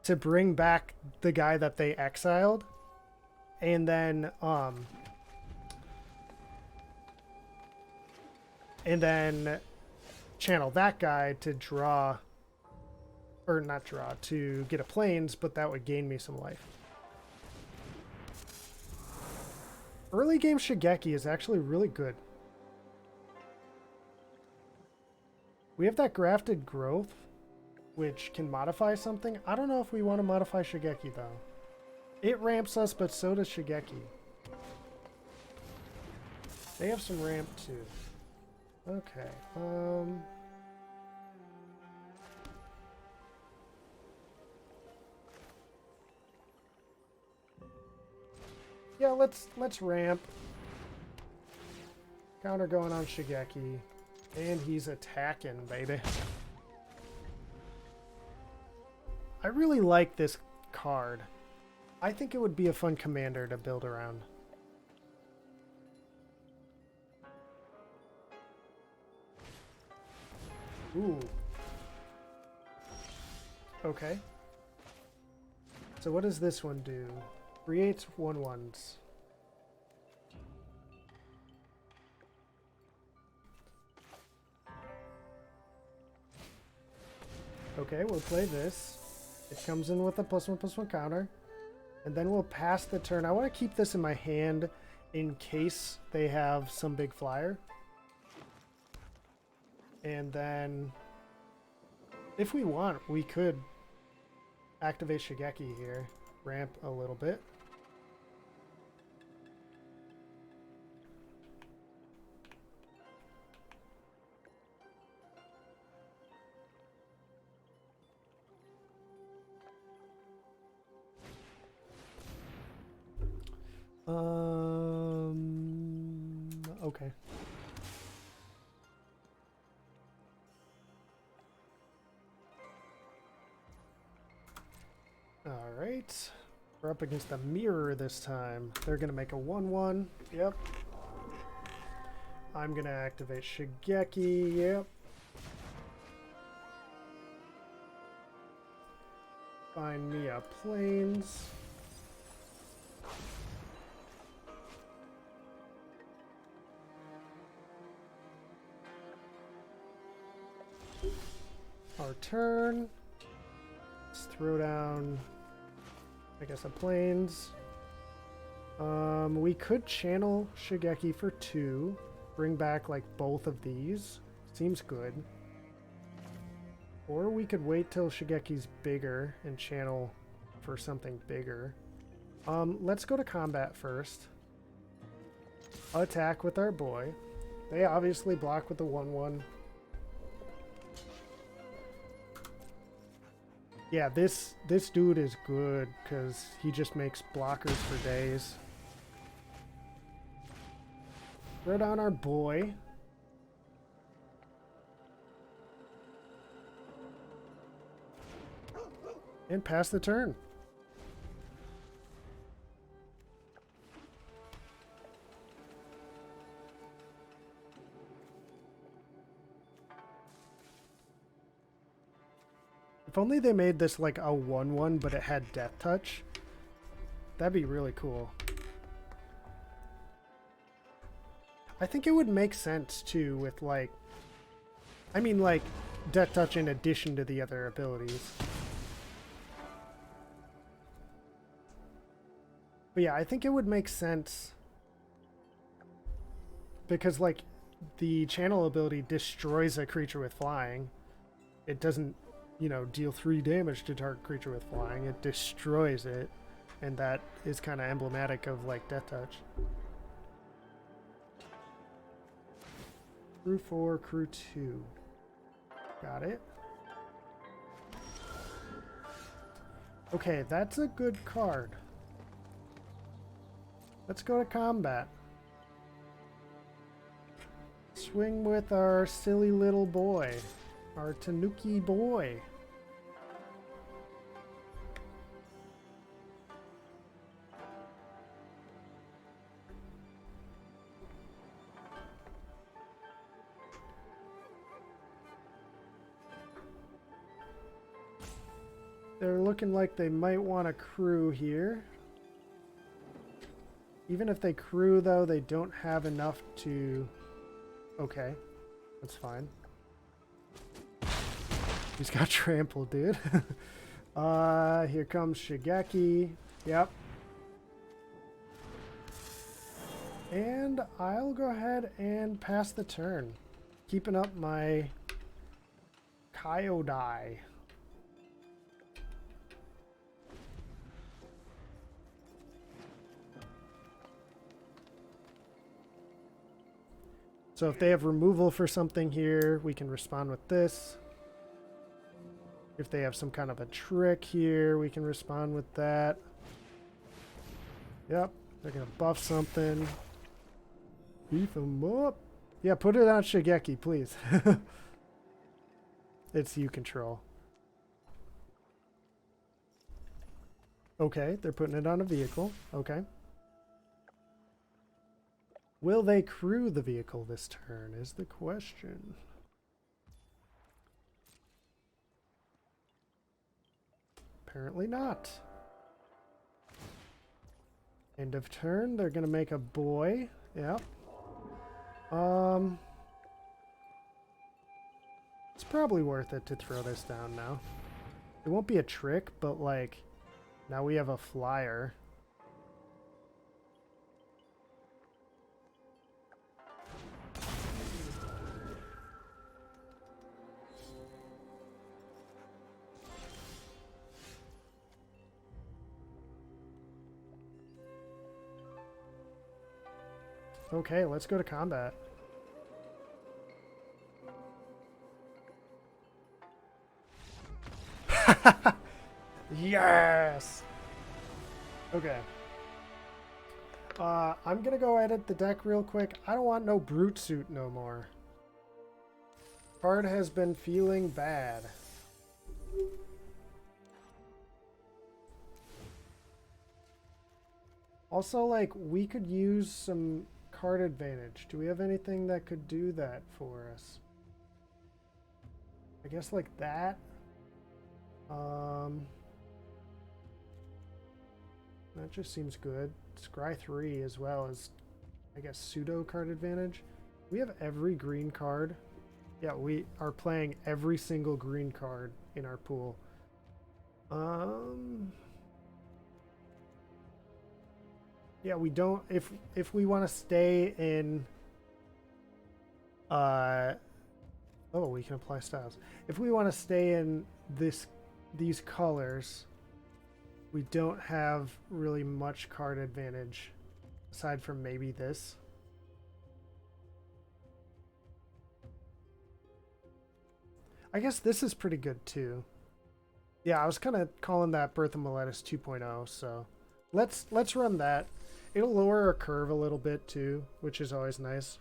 to bring back the guy that they exiled, and then channel that guy to draw, or not draw, to get a plains, but that would gain me some life. Early game Shigeki is actually really good. We have that grafted growth, which can modify something. I don't know if we want to modify Shigeki though. It ramps us, but so does Shigeki. They have some ramp too. Okay. Yeah, let's ramp. Counter going on Shigeki. And he's attacking, baby. I really like this card. I think it would be a fun commander to build around. Ooh. Okay. So what does this one do? Creates 1/1s. Okay, we'll play this. It comes in with a +1/+1 counter. And then we'll pass the turn. I want to keep this in my hand in case they have some big flyer. And then, if we want, we could activate Shigeki here. Ramp a little bit. Okay. Alright. We're up against the mirror this time. They're going to make a 1/1. Yep. I'm going to activate Shigeki. Yep. Find me a plains. Our turn. Let's throw down, I guess, a plains. We could channel Shigeki for 2. Bring back, like, both of these. Seems good. Or we could wait till Shigeki's bigger and channel for something bigger. Let's go to combat first. Attack with our boy. They obviously block with the 1/1. Yeah, this dude is good because he just makes blockers for days. Throw down our boy. And pass the turn. If only they made this like a 1/1, but it had Death Touch. That'd be really cool. I think it would make sense too with like, I mean like Death Touch in addition to the other abilities. But yeah, I think it would make sense because like the channel ability destroys a creature with flying. It doesn't, you know, deal 3 damage to target creature with flying. It destroys it, and that is kind of emblematic of like Death Touch. Crew 4, Crew 2. Got it. Okay, that's a good card. Let's go to combat. Swing with our silly little boy. Our Tanuki boy. They're looking like they might want a crew here. Even if they crew, though, they don't have enough to... Okay, that's fine. He's got trampled, dude. Here comes Shigeki. Yep. And I'll go ahead and pass the turn. Keeping up my Kyodai. So if they have removal for something here, we can respond with this. If they have some kind of a trick here, we can respond with that. Yep, they're going to buff something. Beef them up. Yeah, put it on Shigeki, please. It's you control. Okay, they're putting it on a vehicle. Okay. Will they crew the vehicle this turn is the question. Apparently not. End of turn, they're gonna make a boy. Yep. It's probably worth it to throw this down now. It won't be a trick, but like, now we have a flyer. Okay, let's go to combat. Yes! Okay. I'm gonna go edit the deck real quick. I don't want no Brute Suit no more. Card has been feeling bad. Also, like, we could use some card advantage. Do we have anything that could do that for us? I guess like that. That just seems good. Scry 3 as well as, I guess, pseudo card advantage. We have every green card. Yeah, we are playing every single green card in our pool. Yeah, we don't, if we want to stay in, oh, we can apply styles. If we want to stay in these colors, we don't have really much card advantage aside from maybe this. I guess this is pretty good too. Yeah, I was kind of calling that Birth of Meletis 2.0, so let's run that. It'll lower our curve a little bit too, which is always nice.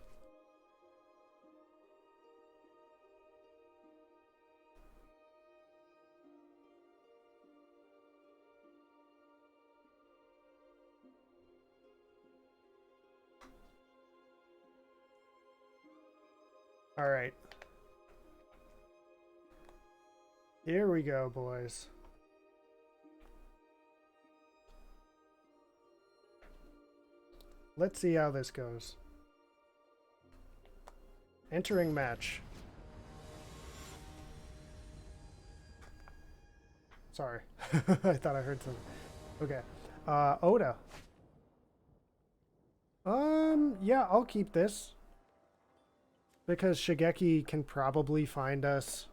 All right. Here we go, boys. Let's see how this goes. Entering match. Sorry. I thought I heard something. Okay. Oda. Yeah, I'll keep this. Because Shigeki can probably find us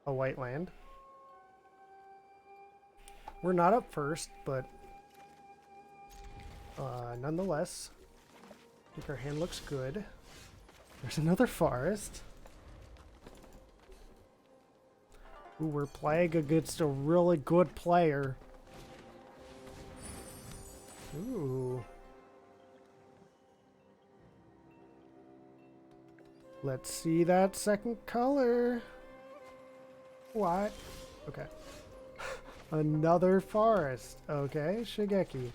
a white land. We're not up first, but nonetheless, I think our hand looks good. There's another forest. Ooh, we're playing against a really good player. Ooh. Let's see that second color. What? Okay. Another forest. Okay, Shigeki.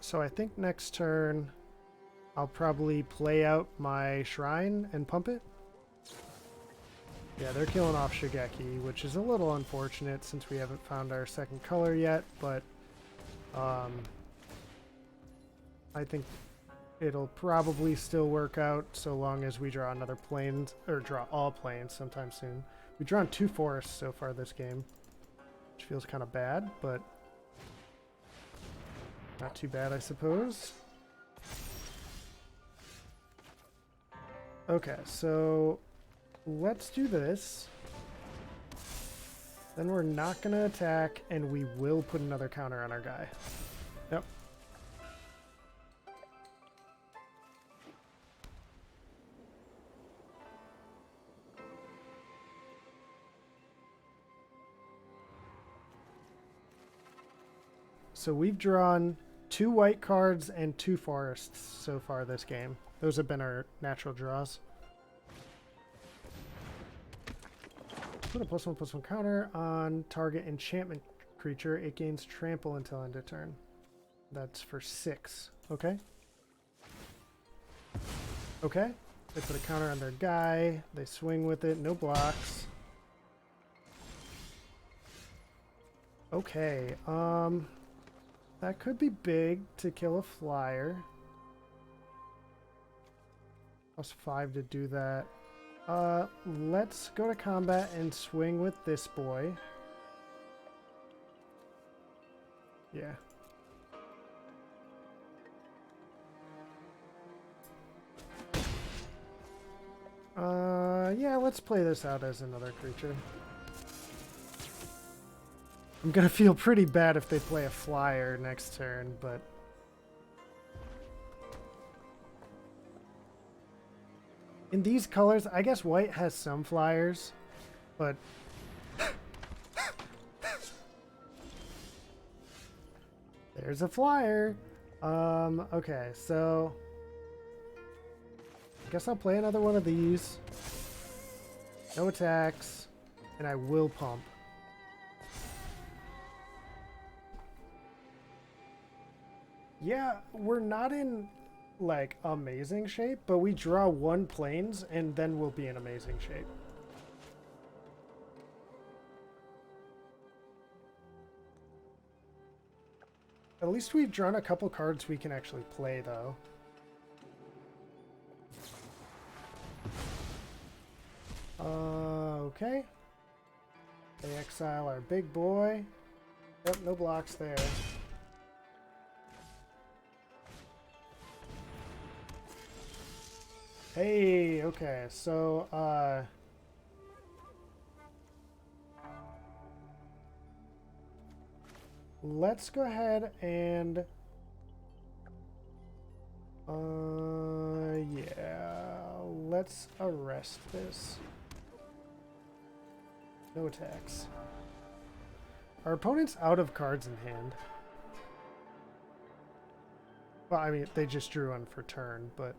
So I think next turn I'll probably play out my shrine and pump it. Yeah, they're killing off Shigeki, which is a little unfortunate since we haven't found our second color yet, but I think it'll probably still work out so long as we draw another plane, or draw all planes sometime soon. We've drawn 2 forests so far this game, which feels kind of bad, but not too bad, I suppose. Okay, so let's do this. Then we're not going to attack, and we will put another counter on our guy. Yep. So we've drawn 2 white cards and 2 forests so far this game. Those have been our natural draws. Put a +1/+1 counter on target enchantment creature. It gains trample until end of turn. That's for 6. Okay. Okay. They put a counter on their guy. They swing with it. No blocks. Okay. That could be big to kill a flyer. +5 to do that. Let's go to combat and swing with this boy. Yeah. Yeah, let's play this out as another creature. I'm gonna feel pretty bad if they play a flyer next turn, but... in these colors, I guess white has some flyers, but... there's a flyer! Okay, so... I guess I'll play another one of these. No attacks, and I will pump. Yeah, we're not in, like, amazing shape, but we draw 1 planes, and then we'll be in amazing shape. At least we've drawn a couple cards we can actually play, though. Okay. They exile our big boy. Yep, no blocks there. Hey, okay, so, let's go ahead and, yeah, let's arrest this. No attacks. Our opponent's out of cards in hand. Well, I mean, they just drew one for turn, but...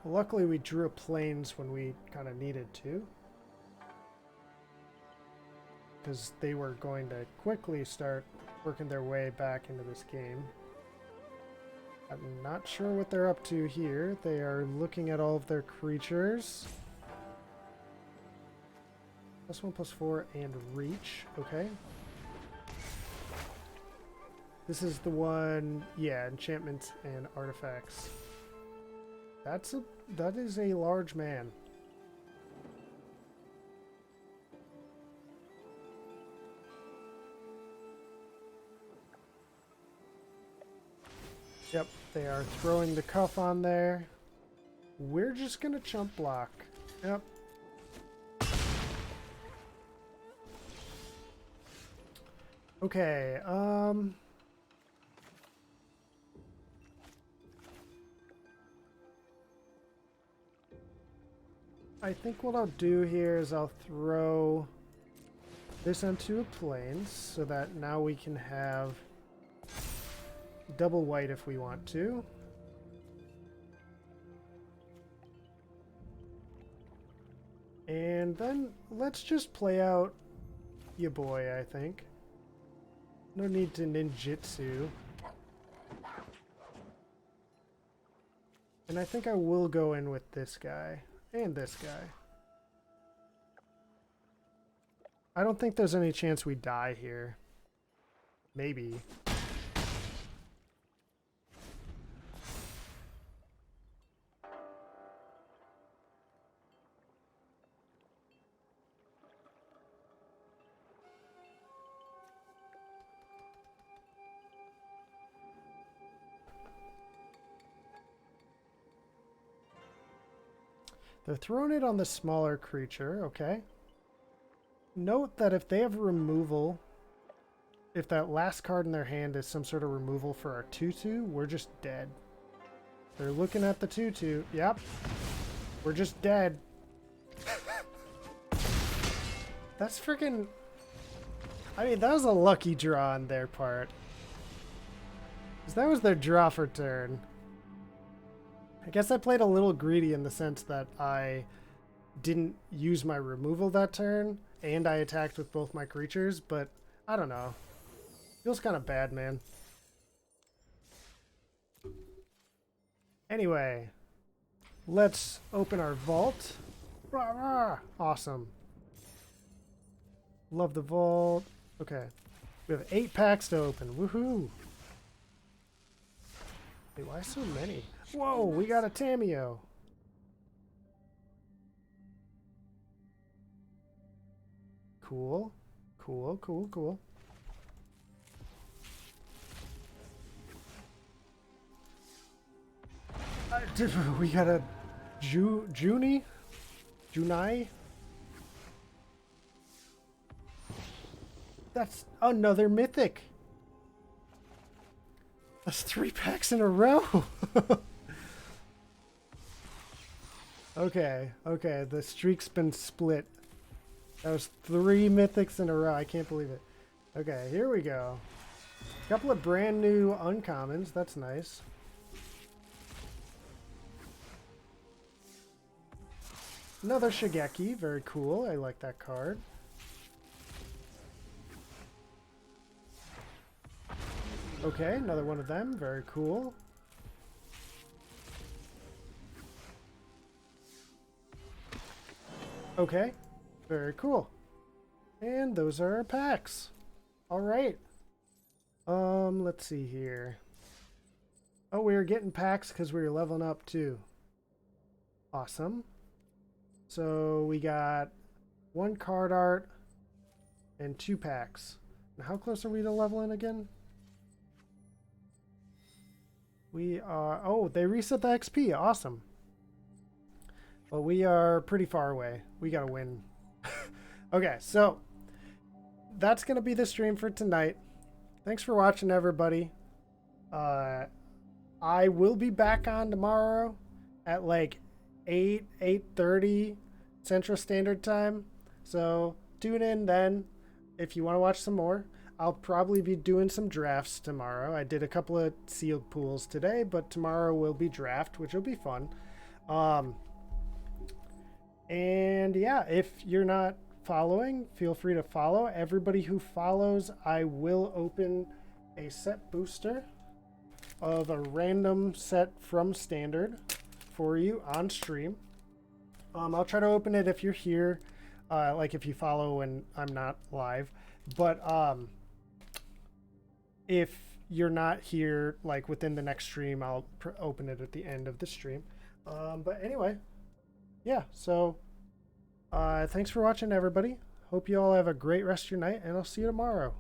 luckily, we drew planes when we kind of needed to. Because they were going to quickly start working their way back into this game. I'm not sure what they're up to here. They are looking at all of their creatures. +1/+4 and reach. Okay. This is the one, yeah, enchantments and artifacts. That is a large man. Yep, they are throwing the cuff on there. We're just gonna chump block. Yep. Okay, I think what I'll do here is I'll throw this onto a plains so that now we can have double white if we want to. And then let's just play out ya boy, I think. No need to ninjutsu. And I think I will go in with this guy and this guy. I don't think there's any chance we die here. Maybe. They're throwing it on the smaller creature, okay. Note that if they have removal, if that last card in their hand is some sort of removal for our 2/2, we're just dead. They're looking at the 2/2. Yep. We're just dead. That's freaking... I mean, that was a lucky draw on their part. 'Cause that was their draw for turn. I guess I played a little greedy in the sense that I didn't use my removal that turn, and I attacked with both my creatures, but I don't know. Feels kind of bad, man. Anyway, let's open our vault. Rah, rah. Awesome. Love the vault. Okay. We have 8 packs to open. Woohoo! Wait, why so many? Whoa, we got a Tameo. Cool. Cool, cool, cool. We got a Junai? That's another mythic. That's 3 packs in a row. Okay, the streak's been split. That was 3 mythics in a row. I can't believe it. Okay, here we go. A couple of brand new uncommons. That's nice. Another Shigeki. Very cool. I like that card. Okay, another one of them. Very cool. Okay, very cool. And those are our packs. All right. Let's see here. Oh, we were getting packs because we were leveling up too. Awesome. So we got 1 card art and 2 packs. Now, how close are we to leveling again? We are... Oh, they reset the XP. Awesome. Well, we are pretty far away. We gotta win. Okay, so that's gonna be the stream for tonight. Thanks for watching, everybody. I will be back on tomorrow at like 8:30 Central Standard Time. So tune in then if you want to watch some more. I'll probably be doing some drafts tomorrow. I did a couple of sealed pools today, but tomorrow will be draft, which will be fun. And yeah, if you're not following, feel free to follow. Everybody who follows, I will open a set booster of a random set from Standard for you on stream. I'll try to open it if you're here, like if you follow when I'm not live. But if you're not here like within the next stream, I'll open it at the end of the stream. But anyway, yeah, so thanks for watching, everybody. Hope you all have a great rest of your night, and I'll see you tomorrow.